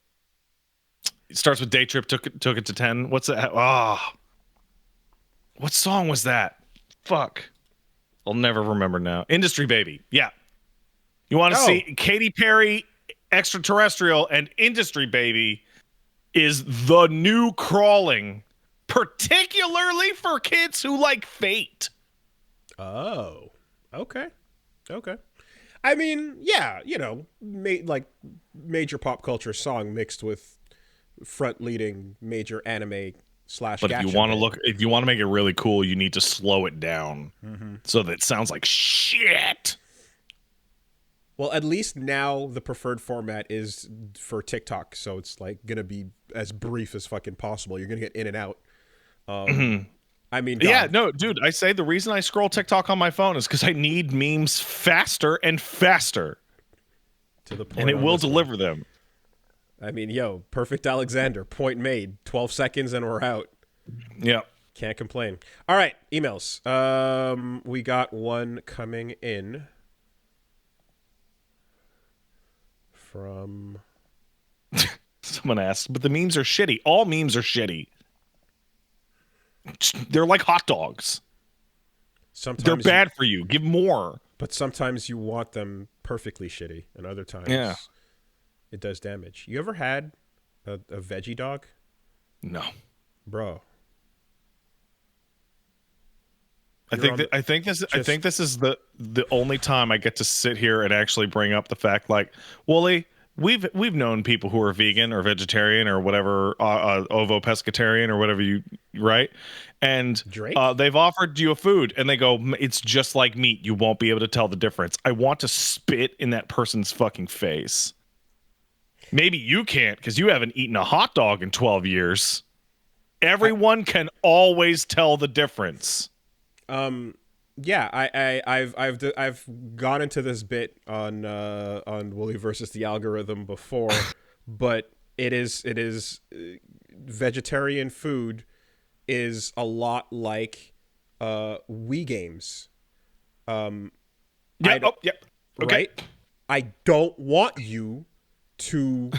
It starts with Day Trip took it to 10. What's it? What song was that? Fuck. I'll never remember now. Industry Baby. Yeah. You want to see Katy Perry Extraterrestrial and Industry Baby is the new crawling, particularly for kids who like Fate. Oh. Okay. I mean, yeah, like major pop culture song mixed with front leading major anime / But if you want to make it really cool, you need to slow it down so that it sounds like shit. Well, at least now the preferred format is for TikTok, so it's like gonna be as brief as fucking possible. You're gonna get in and out. I mean, God. Yeah, no, dude. I say the reason I scroll TikTok on my phone is because I need memes faster and faster, to the point, and it will deliver them. I mean, Perfect Alexander, point made. 12 seconds and we're out. Yeah. Can't complain. All right, emails. We got one coming in from... Someone asked, but the memes are shitty. All memes are shitty. They're like hot dogs. Sometimes they're bad for you. Give more. But sometimes you want them perfectly shitty, and other times... Yeah. It does damage. You ever had a veggie dog? No, bro. I think this is the only time I get to sit here and actually bring up the fact, like, Wooly, we've known people who are vegan or vegetarian or whatever, ovo pescatarian or whatever right, and they've offered you a food and they go, it's just like meat. You won't be able to tell the difference. I want to spit in that person's fucking face. Maybe you can't because you haven't eaten a hot dog in 12 years. Everyone can always tell the difference. Yeah, I've gone into this bit on Wooly versus the algorithm before, but it is vegetarian food is a lot like Wii games. Okay. Right? I don't want you to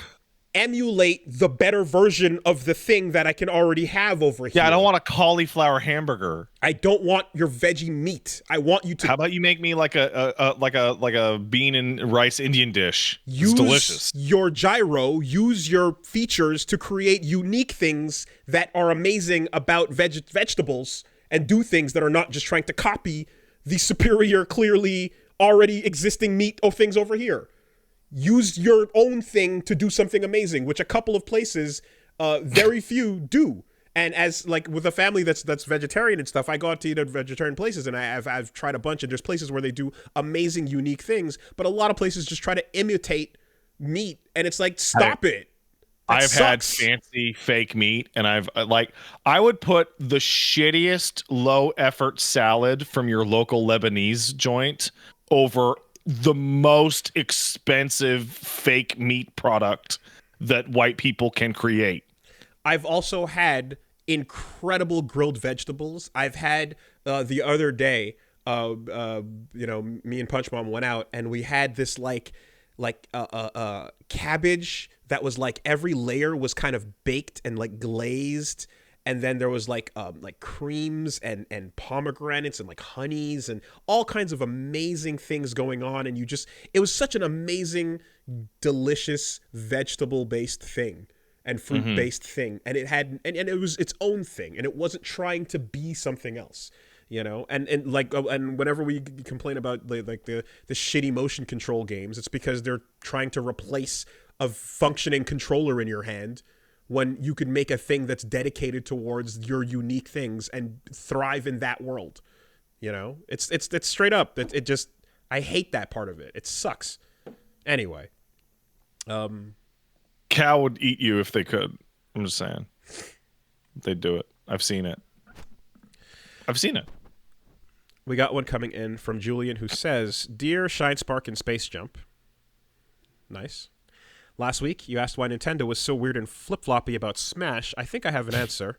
emulate the better version of the thing that I can already have over here. Yeah, I don't want a cauliflower hamburger. I don't want your veggie meat. I want you to. How about you make me like a bean and rice Indian dish? It's delicious. Your gyro. Use your features to create unique things that are amazing about vegetables, and do things that are not just trying to copy the superior, clearly already existing meat of things over here. Use your own thing to do something amazing, which a couple of places, very few do. And as like with a family that's vegetarian and stuff, I go out to eat at vegetarian places, and I've tried a bunch, and there's places where they do amazing, unique things, but a lot of places just try to imitate meat, and it's like, stop it. I've had fancy fake meat, and I would put the shittiest low effort salad from your local Lebanese joint over the most expensive fake meat product that white people can create. I've also had incredible grilled vegetables. I've had the other day, me and Punch Mom went out and we had this cabbage that was like every layer was kind of baked and like glazed. And then there was like creams and pomegranates and like honeys and all kinds of amazing things going on. And it was such an amazing, delicious vegetable-based thing and fruit-based thing. And it had, and it was its own thing. And it wasn't trying to be something else. and like and whenever we complain about the shitty motion control games, it's because they're trying to replace a functioning controller in your hand when you could make a thing that's dedicated towards your unique things and thrive in that world. It's straight up. It just, I hate that part of it. It sucks. Anyway, Cow would eat you if they could. I'm just saying, they'd do it. I've seen it. We got one coming in from Julian who says, "Dear Shine Spark and Space Jump." Nice. Last week, you asked why Nintendo was so weird and flip-floppy about Smash. I think I have an answer.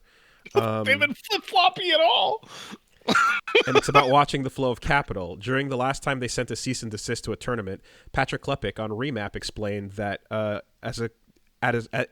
They haven't flip-floppy at all. And it's about watching the flow of capital. During the last time they sent a cease and desist to a tournament, Patrick Klepek on Remap explained that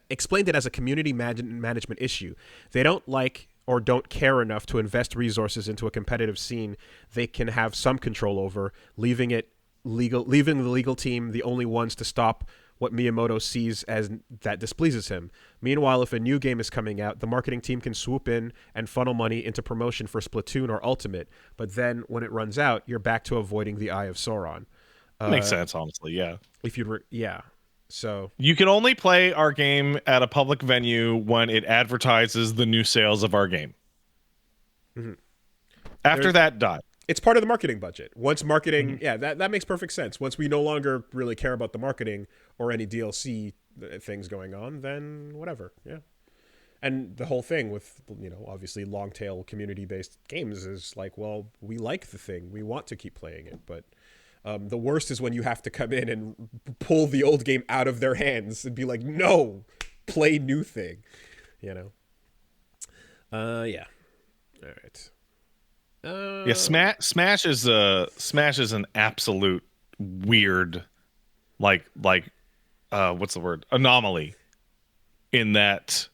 explained it as a community management issue. They don't like or don't care enough to invest resources into a competitive scene they can have some control over, leaving the legal team the only ones to stop what Miyamoto sees as that displeases him. Meanwhile, if a new game is coming out, the marketing team can swoop in and funnel money into promotion for Splatoon or Ultimate, but then when it runs out, you're back to avoiding the Eye of Sauron. Makes sense, honestly, yeah. So you can only play our game at a public venue when it advertises the new sales of our game. Mm-hmm. After that, die. It's part of the marketing budget. Once marketing, that makes perfect sense. Once we no longer really care about the marketing or any DLC things going on, then whatever, yeah. And the whole thing with, obviously long tail community based games is like, well, we like the thing, we want to keep playing it, but the worst is when you have to come in and pull the old game out of their hands and be like, no, play new thing, Yeah. All right. Smash is an absolute weird, what's the word? Anomaly. In that,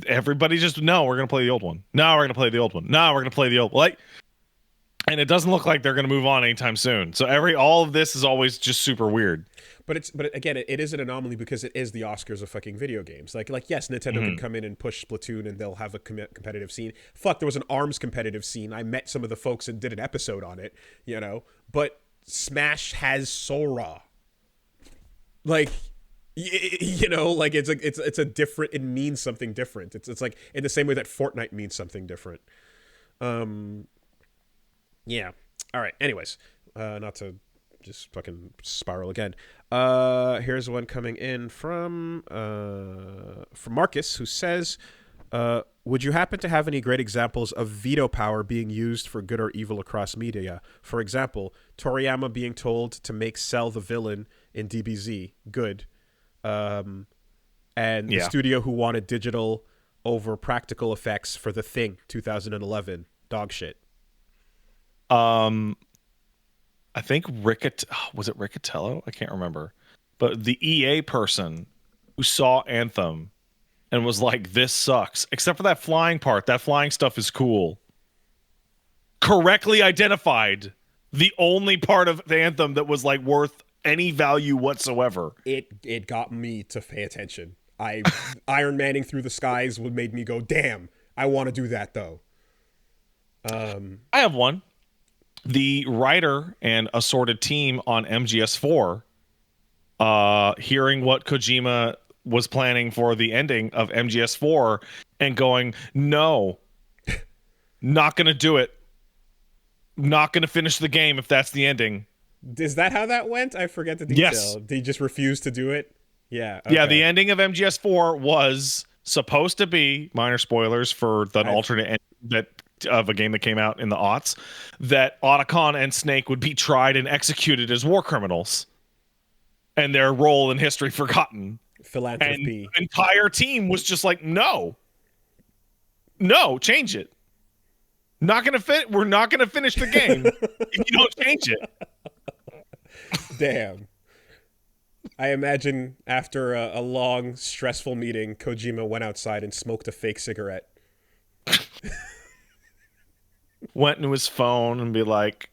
everybody just, no, we're gonna play the old one. No, we're gonna play the old one. No, we're gonna play the old one. And it doesn't look like they're gonna move on anytime soon. So all of this is always just super weird. But again, it is an anomaly because it is the Oscars of fucking video games. Like yes, Nintendo can come in and push Splatoon and they'll have a competitive scene. Fuck, there was an ARMS competitive scene. I met some of the folks and did an episode on it, But Smash has Sora. It's a different. It means something different. It's like in the same way that Fortnite means something different. Yeah. All right. Anyways, not to just fucking spiral again. Here's one coming in from Marcus, who says, would you happen to have any great examples of veto power being used for good or evil across media? For example, Toriyama being told to make Cell the villain in DBZ good, and the studio who wanted digital over practical effects for The Thing 2011 dog shit. I think was it Riccatello? I can't remember. But the EA person who saw Anthem and was like, this sucks, except for that flying part. That flying stuff is cool. Correctly identified the only part of the Anthem that was worth any value whatsoever. It got me to pay attention. Iron Manning through the skies made me go, damn, I want to do that though. I have one. The writer and assorted team on MGS4, hearing what Kojima was planning for the ending of MGS4 and going, no, not going to do it. Not going to finish the game if that's the ending. Is that how that went? I forget the detail. Yes. Did he just refuse to do it? Yeah. Okay. Yeah, the ending of MGS4 was supposed to be, minor spoilers for the alternate ending of a game that came out in the aughts, that Otacon and Snake would be tried and executed as war criminals and their role in history forgotten. Philanthropy. And the entire team was just like, no, change it. We're not gonna finish the game if you don't change it. Damn. I imagine after a long, stressful meeting, Kojima went outside and smoked a fake cigarette. Went into his phone and be like,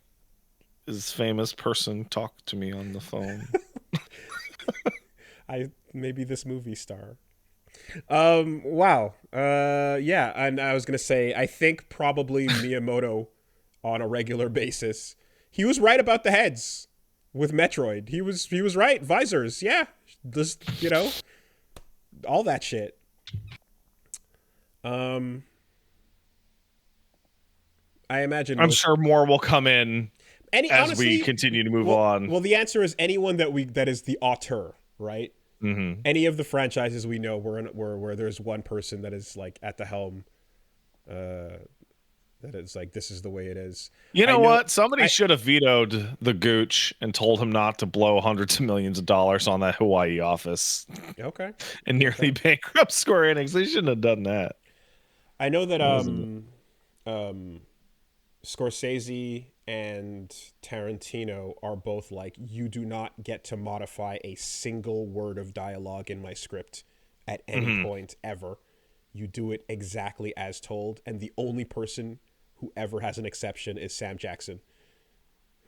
this famous person talked to me on the phone. Maybe this movie star. Wow. Yeah, and I was gonna say, I think probably Miyamoto on a regular basis. He was right about the heads with Metroid. He was right. Visors, yeah. Just, all that shit. Um I imagine I'm sure more will come in as honestly, we continue to move well, on. well, the answer is anyone that is the auteur, right? Mm-hmm. Any of the franchises we know where there's one person that is like at the helm, that is like, this is the way it is. You know what? Somebody should have vetoed the Gooch and told him not to blow hundreds of millions of dollars on that Hawaii office. Okay. And nearly bankrupt Square Enix. They shouldn't have done that. I know that Scorsese and Tarantino are both like, you do not get to modify a single word of dialogue in my script at any point ever. You do it exactly as told, and the only person who ever has an exception is Sam Jackson.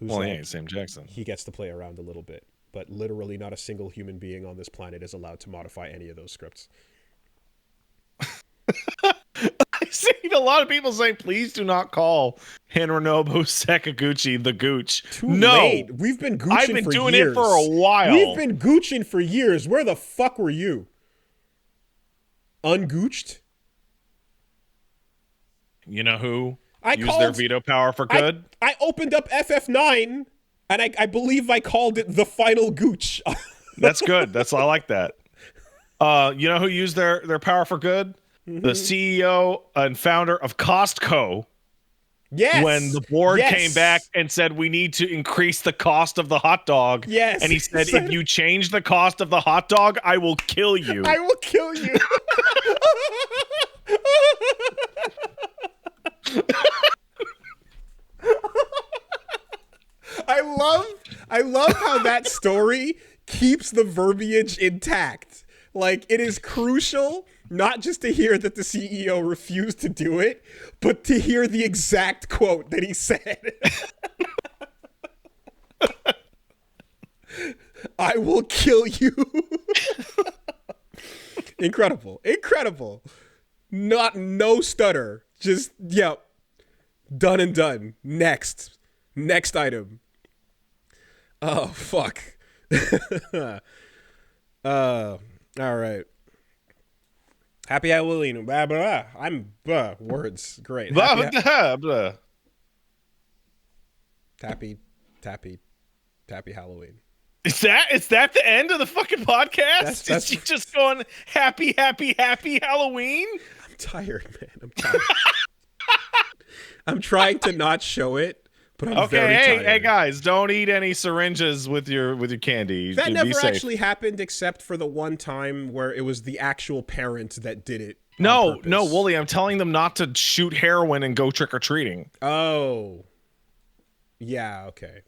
Sam Jackson. He gets to play around a little bit, but literally not a single human being on this planet is allowed to modify any of those scripts. I've seen a lot of people saying, please do not call Hironobu Sakaguchi the Gooch. Too late. We've been gooching for years. I've been doing it for a while. We've been gooching for years. Where the fuck were you? Ungooched? You know who used their veto power for good? I opened up FF9, and I believe I called it the final gooch. That's good. I like that. You know who used their power for good? The CEO and founder of Costco. Yes. When the board came back and said, we need to increase the cost of the hot dog. Yes. And he said, if you change the cost of the hot dog, I will kill you. I will kill you. I love how that story keeps the verbiage intact. Like, it is crucial not just to hear that the CEO refused to do it, but to hear the exact quote that he said. I will kill you. Incredible. No stutter. Just, yep. Done and done. Next item. Oh, fuck. All right. Happy Halloween. Blah, blah, blah. Words. Great. Tappy Halloween. Is that the end of the fucking podcast? Is you just going happy Halloween? I'm tired, man. I'm tired. I'm trying to not show it, but I'm very tired. Hey guys, don't eat any syringes with your candy. That never actually happened, except for the one time where it was the actual parent that did it. No, Wooly, I'm telling them not to shoot heroin and go trick or treating. Oh. Yeah, okay.